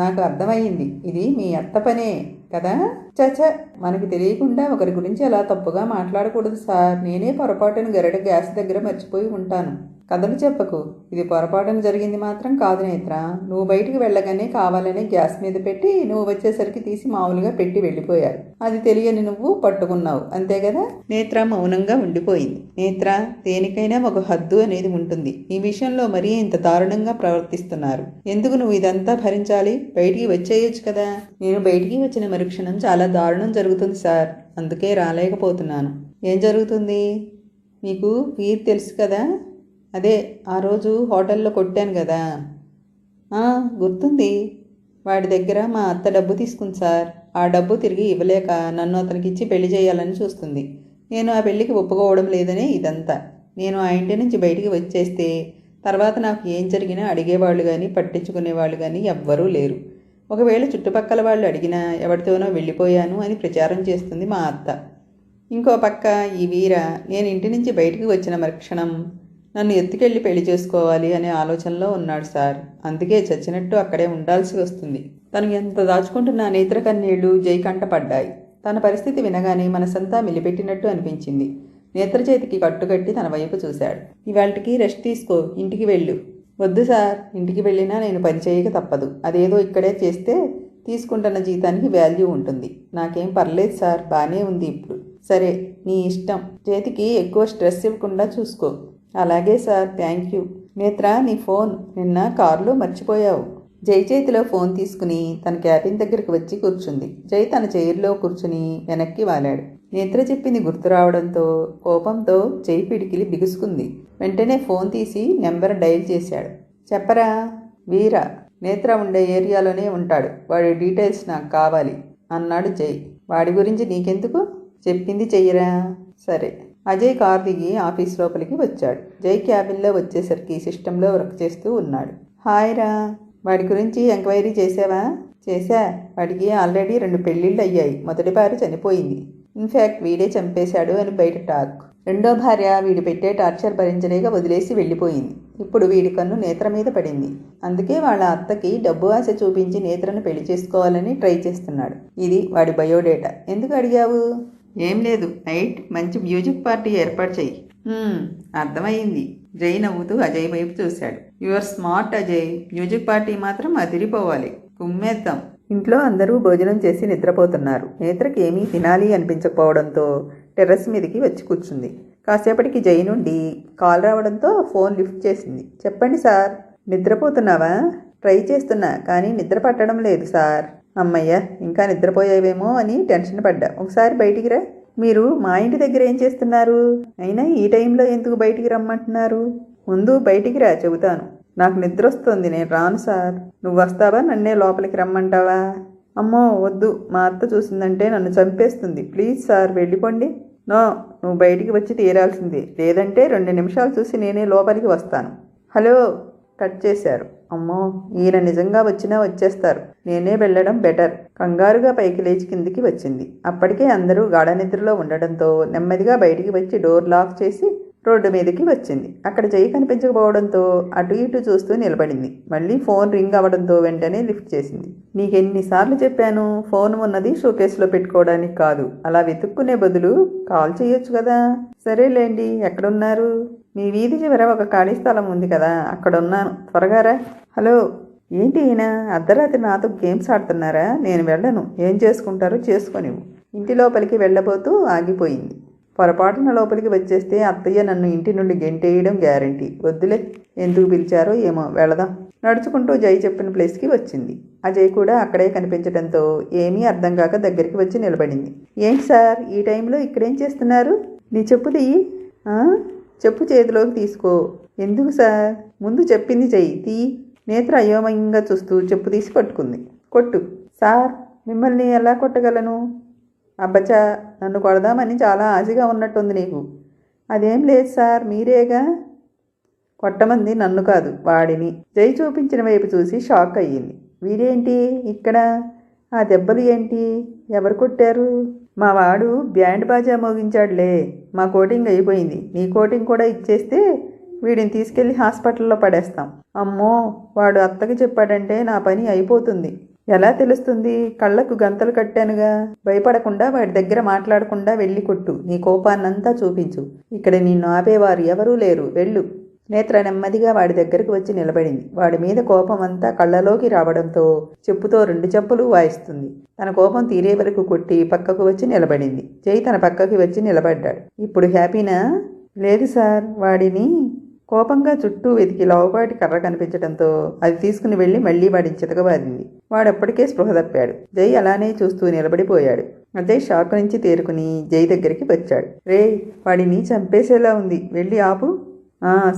నాకు అర్థమయ్యింది, ఇది మీ అత్త పనే కదా. చచ, మనకి తెలియకుండా ఒకరి గురించి అలా తప్పుగా మాట్లాడకూడదు సార్. నేనే పొరపాటున గరిట గ్యాస్ దగ్గర మర్చిపోయి ఉంటాను. కథలు చెప్పకు, ఇది పొరపాటున జరిగింది మాత్రం కాదు నేత్ర. నువ్వు బయటికి వెళ్ళగానే కావాలనే గ్యాస్ మీద పెట్టి నువ్వు వచ్చేసరికి తీసి మామూలుగా పెట్టి వెళ్ళిపోయారు. అది తెలియని నువ్వు పట్టుకున్నావు, అంతే కదా. నేత్ర మౌనంగా ఉండిపోయింది. నేత్ర, దేనికైనా ఒక హద్దు అనేది ఉంటుంది. ఈ విషయంలో మరీ ఇంత దారుణంగా ప్రవర్తిస్తున్నారు. ఎందుకు నువ్వు ఇదంతా భరించాలి? బయటికి వచ్చేయచ్చు కదా. నేను బయటికి వచ్చిన మరుక్షణం చాలా దారుణం జరుగుతుంది సార్, అందుకే రాలేకపోతున్నాను. ఏం జరుగుతుంది? మీకు వీర్ తెలుసు కదా, అదే ఆ రోజు హోటల్లో కొట్టాను కదా. గుర్తుంది. వాడి దగ్గర మా అత్త డబ్బు తీసుకుంది సార్. ఆ డబ్బు తిరిగి ఇవ్వలేక నన్ను అతనికి ఇచ్చి పెళ్లి చేయాలని చూస్తుంది. నేను ఆ పెళ్లికి ఒప్పుకోవడం లేదనే ఇదంతా. నేను ఆ ఇంటి నుంచి బయటికి వచ్చేస్తే తర్వాత నాకు ఏం జరిగినా అడిగేవాళ్ళు కానీ పట్టించుకునేవాళ్ళు కానీ ఎవ్వరూ లేరు. ఒకవేళ చుట్టుపక్కల వాళ్ళు అడిగినా ఎవరితోనో వెళ్ళిపోయాను అని ప్రచారం చేస్తుంది మా అత్త. ఇంకో పక్క ఈ వీర నేను ఇంటి నుంచి బయటికి వచ్చిన మరుక్షణం నన్ను ఎత్తుకెళ్ళి పెళ్లి చేసుకోవాలి అనే ఆలోచనలో ఉన్నాడు సార్. అందుకే చచ్చినట్టు అక్కడే ఉండాల్సి వస్తుంది. తను ఎంత దాచుకుంటున్న నేత్ర కన్నీళ్లు జై కంట పడ్డాయి. తన పరిస్థితి వినగానే మనసంతా మిలిపెట్టినట్టు అనిపించింది. నేత్ర చేతికి కట్టుకట్టి తన వైపు చూశాడు. ఇవాళకి రెస్ట్ తీసుకో, ఇంటికి వెళ్ళు. వద్దు సార్, ఇంటికి వెళ్ళినా నేను పని చేయక తప్పదు. అదేదో ఇక్కడే చేస్తే తీసుకుంటున్న జీతానికి వాల్యూ ఉంటుంది. నాకేం పర్లేదు సార్, బాగానే ఉంది ఇప్పుడు. సరే, నీ ఇష్టం. చేతికి ఎక్కువ స్ట్రెస్ ఇవ్వకుండా చూసుకో. అలాగే సార్, థ్యాంక్ యూ. నేత్ర, నీ ఫోన్ నిన్న కారులో మర్చిపోయావు. జై చేతిలో ఫోన్ తీసుకుని తన క్యాబిన్ దగ్గరికి వచ్చి కూర్చుంది. జై తన చైర్లో కూర్చుని వెనక్కి వాలాడు. నేత్ర చెప్పింది గుర్తు రావడంతో కోపంతో జై పిడికిలి బిగుసుకుంది. వెంటనే ఫోన్ తీసి నెంబర్ డయల్ చేశాడు. చెప్పరా? వీర నేత్ర ఉండే ఏరియాలోనే ఉంటాడు. వాడి డీటెయిల్స్ నాకు కావాలి అన్నాడు జై. వాడి గురించి నీకెందుకు? చెప్పింది చెయ్యరా? సరే. అజయ్ కార్ దిగి ఆఫీస్ లోపలికి వచ్చాడు. జై క్యాబిన్లో వచ్చేసరికి సిస్టంలో వర్క్ చేస్తూ ఉన్నాడు. హాయ్ రా. వాడి గురించి ఎంక్వైరీ చేసావా? చేశా. వాడికి ఆల్రెడీ 2 పెళ్ళిళ్ళు అయ్యాయి. మొదటి భార్య చనిపోయింది. ఇన్ఫ్యాక్ట్ వీడే చంపేశాడు అని బయట టాక్. రెండో భార్య వీడి పెట్టే టార్చర్ భరించలేక వదిలేసి వెళ్ళిపోయింది. ఇప్పుడు వీడి కన్ను నేత్ర మీద పడింది. అందుకే వాళ్ళ అత్తకి డబ్బు ఆశ చూపించి నేత్రను పెళ్లి చేసుకోవాలని ట్రై చేస్తున్నాడు. ఇది వాడి బయోడేటా. ఎందుకు అడిగావు? ఏం లేదు, నైట్ మంచి మ్యూజిక్ పార్టీ ఏర్పాటు చెయ్యి. అర్థమయ్యింది. జై నవ్వుతూ అజయ్ వైపు చూశాడు. Your smart Ajay. Music party మాత్రం అదిరిపోవాలి. కుమ్మేద్దాం. ఇంట్లో అందరూ భోజనం చేసి నిద్రపోతున్నారు. నేత్రకి ఏమీ తినాలి అనిపించకపోవడంతో టెర్రస్ మీదకి వచ్చి కూర్చుంది. కాసేపటికి జై నుండి కాల్ రావడంతో ఫోన్ లిఫ్ట్ చేసింది. చెప్పండి సార్. నిద్రపోతున్నావా? ట్రై చేస్తున్నా కానీ నిద్ర పట్టడం లేదు సార్. అమ్మయ్య, ఇంకా నిద్రపోయావేమో అని టెన్షన్ పడ్డా. ఒకసారి బయటికి రా. మీరు మా ఇంటి దగ్గర ఏం చేస్తున్నారు? అయినా ఈ టైంలో ఎందుకు బయటికి రమ్మంటున్నారు? ముందు బయటికి రా, చెబుతాను. నాకు నిద్ర వస్తుంది, నేను రాను సార్. నువ్వు వస్తావా, నన్నే లోపలికి రమ్మంటావా? అమ్మో వద్దు, మా అత్త చూసిందంటే నన్ను చంపేస్తుంది. ప్లీజ్ సార్, వెళ్ళిపోండి. నో, నువ్వు బయటికి వచ్చి తీరాల్సిందే, లేదంటే 2 నిమిషాలు చూసి నేనే లోపలికి వస్తాను. హలో. కట్ చేశారు. అమ్మో, ఈయన నిజంగా వచ్చినా వచ్చేస్తారు, నేనే వెళ్ళడం బెటర్. కంగారుగా పైకి లేచి కిందికి వచ్చింది. అప్పటికే అందరూ గాఢ నిద్రలో ఉండడంతో నెమ్మదిగా బయటికి వచ్చి డోర్ లాక్ చేసి రోడ్డు మీదకి వచ్చింది. అక్కడ జై కనిపించకపోవడంతో అటు ఇటు చూస్తూ నిలబడింది. మళ్ళీ ఫోన్ రింగ్ అవ్వడంతో వెంటనే లిఫ్ట్ చేసింది. నీకెన్నిసార్లు చెప్పాను, ఫోన్ ఉన్నది షోకేస్లో పెట్టుకోవడానికి కాదు, అలా వెతుక్కునే బదులు కాల్ చేయొచ్చు కదా. సరేలేండి, ఎక్కడున్నారు? మీ వీధి చివర ఒక ఖాళీ స్థలం ఉంది కదా, అక్కడ ఉన్నాను, త్వరగా రా. హలో. ఏంటి ఈయన అర్ధరాత్రి నాతో గేమ్స్ ఆడుతున్నారా? నేను వెళ్ళను, ఏం చేసుకుంటారో చేసుకొనివ్వు. ఇంటి లోపలికి వెళ్ళబోతూ ఆగిపోయింది. పొరపాటున లోపలికి వచ్చేస్తే అత్తయ్య నన్ను ఇంటి నుండి గెంటేయడం గ్యారంటీ. వద్దులే, ఎందుకు పిలిచారో ఏమో, వెళదాం. నడుచుకుంటూ జై చెప్పిన ప్లేస్కి వచ్చింది. అజయ్ కూడా అక్కడే కనిపించడంతో ఏమీ అర్థం కాక దగ్గరికి వచ్చి నిలబడింది. ఏంటి సార్, ఈ టైంలో ఇక్కడేం చేస్తున్నారు? నీ చెప్పు తీయి. చెప్పు చేతిలోకి తీసుకో. ఎందుకు సార్? ముందు చెప్పింది చెయ్యి, తీ. నేత్ర అయోమయంగా చూస్తూ చెప్పు తీసి పట్టుకుంది. కొట్టు. సార్, మిమ్మల్ని ఎలా కొట్టగలను? అబ్బచ్చా, నన్ను కొడదామని చాలా ఆశగా ఉన్నట్టుంది నీకు. అదేం లేదు సార్, మీరేగా. కొట్టమంది నన్ను కాదు, వాడిని. జై చూపించిన వైపు చూసి షాక్ అయ్యింది. వీడేంటి ఇక్కడ? ఆ దెబ్బలు ఏంటి? ఎవరు కొట్టారు? మా వాడు బ్యాండ్ బాజా మోగించాడులే. మా కోటింగ్ అయిపోయింది, నీ కోటింగ్ కూడా ఇచ్చేస్తే వీడిని తీసుకెళ్లి హాస్పిటల్లో పడేస్తాం. అమ్మో, వాడు అత్తకి చెప్పాడంటే నా పని అయిపోతుంది. ఎలా తెలుస్తుంది? కళ్ళకు గంతలు కట్టానుగా. భయపడకుండా వాడి దగ్గర మాట్లాడకుండా వెళ్ళి కొట్టు, నీ కోపాన్నంతా చూపించు. ఇక్కడ నిన్ను ఆపేవారు ఎవరూ లేరు, వెళ్ళు. నేత్ర నెమ్మదిగా వాడి దగ్గరకు వచ్చి నిలబడింది. వాడి మీద కోపం అంతా కళ్ళలోకి రావడంతో చెప్పుతో 2 చెప్పులు వాయిస్తుంది. తన కోపం తీరే వరకు కొట్టి పక్కకు వచ్చి నిలబడింది. జై తన పక్కకి వచ్చి నిలబడ్డాడు. ఇప్పుడు హ్యాపీనా? లేదు సార్. వాడిని కోపంగా చుట్టూ వెతికి లావుపాటి కర్ర కనిపించడంతో అది తీసుకుని వెళ్ళి మళ్లీ వాడిని చితకబాదింది. వాడప్పటికే స్పృహ తప్పాడు. జై అలానే చూస్తూ నిలబడిపోయాడు. అజయ్ షాక్ నుంచి తేరుకుని జై దగ్గరికి వచ్చాడు. రే, వాడిని చంపేసేలా ఉంది, వెళ్ళి ఆపు.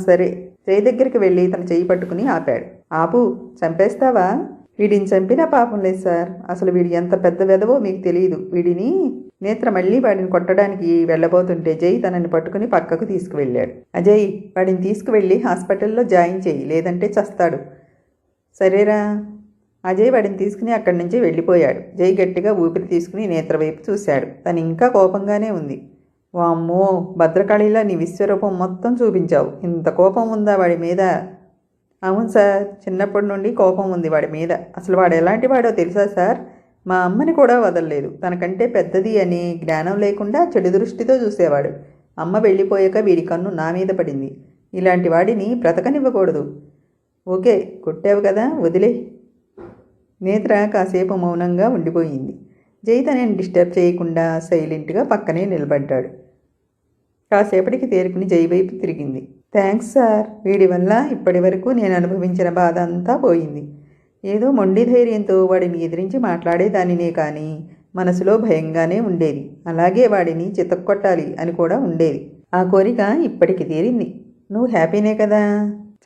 సరే. జై దగ్గరికి వెళ్ళి తన చెయ్యి పట్టుకుని ఆపాడు. ఆపు, చంపేస్తావా? వీడిని చంపినా పాపం లేదు సార్. అసలు వీడి ఎంత పెద్ద వెదవో మీకు తెలియదు. వీడిని. నేత్ర మళ్ళీ వాడిని కొట్టడానికి వెళ్ళబోతుంటే జై తనని పట్టుకుని పక్కకు తీసుకువెళ్ళాడు. అజయ్, వాడిని తీసుకువెళ్ళి హాస్పిటల్లో జాయిన్ చేయి, లేదంటే చస్తాడు. సరేరా. అజయ్ వాడిని తీసుకుని అక్కడి నుంచి వెళ్ళిపోయాడు. జై గట్టిగా ఊపిరి తీసుకుని నేత్ర వైపు చూశాడు. తను ఇంకా కోపంగానే ఉంది. వామ్మో, భద్రకాళిలా నీ విశ్వరూపం మొత్తం చూపించావు. ఇంత కోపం ఉందా వాడి మీద? అవును సార్, చిన్నప్పటి నుండి కోపం ఉంది వాడి మీద. అసలు వాడు ఎలాంటి వాడో తెలుసా సార్? మా అమ్మని కూడా వదలలేదు. తనకంటే పెద్దది అని జ్ఞానం లేకుండా చెడు దృష్టితో చూసేవాడు. అమ్మ వెళ్ళిపోయాక వీడి కన్ను నా మీద పడింది. ఇలాంటి వాడిని బ్రతకనివ్వకూడదు. ఓకే, కొట్టావు కదా, వదిలే. నేత్ర కాసేపు మౌనంగా ఉండిపోయింది. జై తనని డిస్టర్బ్ చేయకుండా సైలెంట్గా పక్కనే నిలబడ్డాడు. కాసేపటికి తేరుకుని జై వైపు తిరిగింది. థ్యాంక్స్ సార్, వీడి వల్ల ఇప్పటి వరకు నేను అనుభవించిన బాధ అంతా పోయింది. ఏదో మొండి ధైర్యంతో వాడిని ఎదిరించి మాట్లాడేదానినే కానీ మనసులో భయంగానే ఉండేది. అలాగే వాడిని చితక్కొట్టాలి అని కూడా ఉండేది. ఆ కోరిక ఇప్పటికి తీరింది. నువ్వు హ్యాపీనే కదా?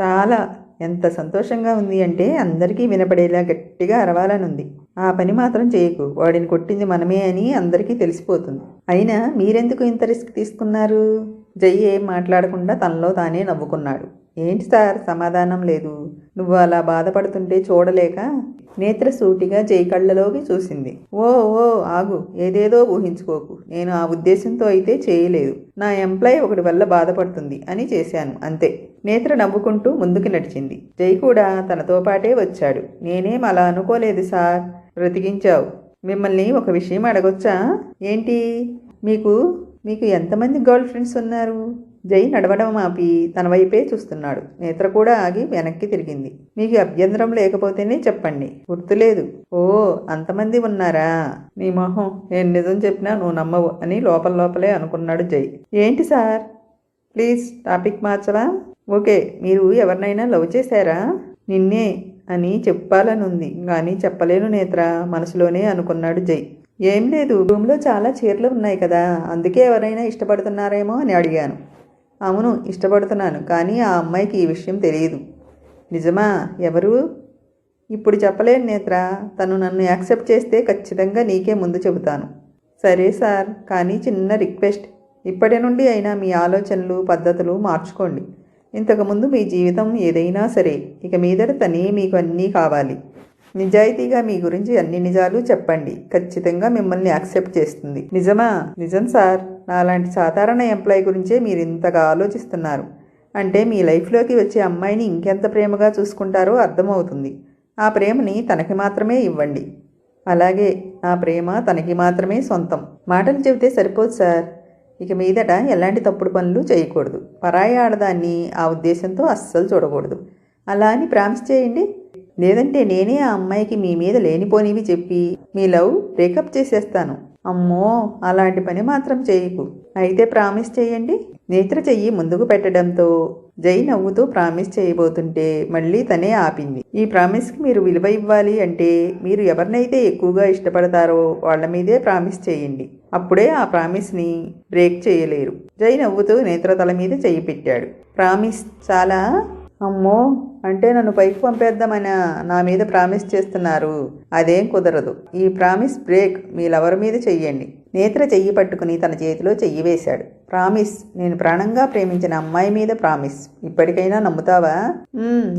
చాలా. ఎంత సంతోషంగా ఉంది అంటే అందరికీ వినపడేలా గట్టిగా అరవాలనుంది. ఆ పని మాత్రం చేయకు, వాడిని కొట్టింది మనమే అని అందరికీ తెలిసిపోతుంది. అయినా మీరెందుకు ఇంత రిస్క్ తీసుకున్నారు? జై ఏం మాట్లాడకుండా తనలో తానే నవ్వుకున్నాడు. ఏంటి సార్, సమాధానం లేదు? నువ్వు అలా బాధపడుతుంటే చూడలేక నేత్ర సూటిగా జై కళ్ళలోకి చూసింది. ఓ ఆగు, ఏదేదో ఊహించుకోకు. నేను ఆ ఉద్దేశంతో అయితే చేయలేదు. నా ఎంప్లాయ్ ఒకటి వల్ల బాధపడుతుంది అని చేశాను, అంతే. నేత్ర నవ్వుకుంటూ ముందుకు నడిచింది. జై కూడా తనతో పాటే వచ్చాడు. నేనేం అలా అనుకోలేదు సార్. బ్రతికించావు. మిమ్మల్ని ఒక విషయం అడగొచ్చా? ఏంటి? మీకు ఎంతమంది గర్ల్ ఫ్రెండ్స్ ఉన్నారు? జై నడవడం ఆపి తన వైపే చూస్తున్నాడు. నేత్ర కూడా ఆగి వెనక్కి తిరిగింది. మీకు అభ్యంతరం లేకపోతేనే చెప్పండి. గుర్తులేదు. ఓ, అంతమంది ఉన్నారా? నీ మొహం, నేను నిజం చెప్పినా నువ్వు నమ్మవు అని లోపలే అనుకున్నాడు జై. ఏంటి సార్? ప్లీజ్ టాపిక్ మార్చవా? ఓకే, మీరు ఎవరినైనా లవ్ చేశారా? నిన్నే అని చెప్పాలనుంది కానీ చెప్పలేను నేత్ర, మనసులోనే అనుకున్నాడు జై. ఏం లేదు, రూమ్లో చాలా చీరలు ఉన్నాయి కదా, అందుకే ఎవరైనా ఇష్టపడుతున్నారేమో అని అడిగాను. అవును, ఇష్టపడుతున్నాను, కానీ ఆ అమ్మాయికి ఈ విషయం తెలియదు. నిజమా? ఎవరు? ఇప్పుడు చెప్పలేను నేత్ర, తను నన్ను యాక్సెప్ట్ చేస్తే ఖచ్చితంగా నీకే ముందు చెబుతాను. సరే సార్, కానీ చిన్న రిక్వెస్ట్, ఇప్పటి నుండి అయినా మీ ఆలోచనలు పద్ధతులు మార్చుకోండి. ఇంతకుముందు మీ జీవితం ఏదైనా సరే, ఇక మీదట తనే మీకు అన్నీ కావాలి. నిజాయితీగా మీ గురించి అన్ని నిజాలు చెప్పండి, ఖచ్చితంగా మిమ్మల్ని యాక్సెప్ట్ చేస్తుంది. నిజమా? నిజం సార్, నాలాంటి సాధారణ ఎంప్లాయ్ గురించే మీరు ఇంతగా ఆలోచిస్తున్నారు అంటే మీ లైఫ్లోకి వచ్చే అమ్మాయిని ఇంకెంత ప్రేమగా చూసుకుంటారో అర్థమవుతుంది. ఆ ప్రేమని తనకి మాత్రమే ఇవ్వండి. అలాగే, ఆ ప్రేమ తనకి మాత్రమే సొంతం. మాటలు చెబితే సరిపోదు సార్, ఇక మీదట ఎలాంటి తప్పుడు పనులు చేయకూడదు. పరాయి ఆడదాన్ని ఆ ఉద్దేశంతో అస్సలు చూడకూడదు. అలా అని ప్రామిస్ చేయండి, లేదంటే నేనే ఆ అమ్మాయికి మీ మీద లేనిపోనివి చెప్పి మీ లవ్ బ్రేకప్ చేసేస్తాను. అమ్మో, అలాంటి పని మాత్రం చేయకు. అయితే ప్రామిస్ చేయండి. నేత్ర చెయ్యి ముందుకు పెట్టడంతో జై నవ్వుతూ ప్రామిస్ చేయబోతుంటే మళ్ళీ తనే ఆపింది. ఈ ప్రామిస్కి మీరు విలువ ఇవ్వాలి అంటే మీరు ఎవరినైతే ఎక్కువగా ఇష్టపడతారో వాళ్ళ మీదే ప్రామిస్ చేయండి. అప్పుడే ఆ ప్రామిస్ని బ్రేక్ చేయలేరు. జై నవ్వుతూ నేత్ర తల మీద చెయ్యి పెట్టాడు. ప్రామిస్ చాలా? అమ్మో, అంటే నన్ను పైకి పంపేద్దామని నా మీద ప్రామిస్ చేస్తున్నారు? అదేం కుదరదు. ఈ ప్రామిస్ బ్రేక్ మీ లవర్ మీద చెయ్యండి. నేత్ర చెయ్యి పట్టుకుని తన చేతిలో చెయ్యి వేశాడు. ప్రామిస్, నేను ప్రాణంగా ప్రేమించిన అమ్మాయి మీద ప్రామిస్. ఇప్పటికైనా నమ్ముతావా?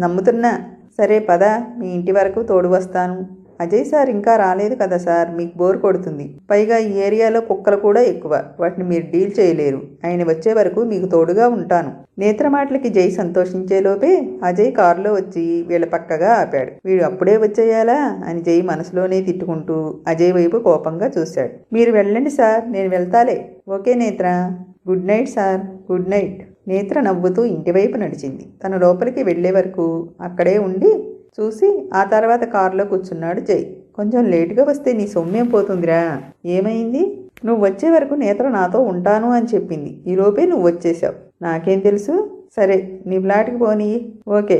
నమ్ముతున్నా. సరే పద, మీ ఇంటి వరకు తోడు వస్తాను. అజయ్ సార్ ఇంకా రాలేదు కదా సార్, మీకు బోర్ కొడుతుంది. పైగా ఈ ఏరియాలో కుక్కలు కూడా ఎక్కువ, వాటిని మీరు డీల్ చేయలేరు. ఆయన వచ్చే వరకు మీకు తోడుగా ఉంటాను. నేత్ర మాటలకి జై సంతోషించేలోపే అజయ్ కారులో వచ్చి వీళ్ళ పక్కగా ఆపాడు. వీడు అప్పుడే వచ్చేయాలా అని జై మనసులోనే తిట్టుకుంటూ అజయ్ వైపు కోపంగా చూశాడు. మీరు వెళ్ళండి సార్, నేను వెళ్తాలే. ఓకే నేత్ర, good night sir. Good night. నేత్ర నవ్వుతూ ఇంటివైపు నడిచింది. తను లోపలికి వెళ్లే వరకు అక్కడే ఉండి చూసి ఆ తర్వాత కారులో కూర్చున్నాడు జై. కొంచెం లేటుగా వస్తే నీ సొమ్మేం పోతుందిరా? ఏమైంది? నువ్వు వచ్చే వరకు నేత్ర నాతో ఉంటాను అని చెప్పింది. ఈలోపే నువ్వు వచ్చేసావు. నాకేం తెలుసు? సరే, నీ ఫ్లాట్కి పోనీ. ఓకే.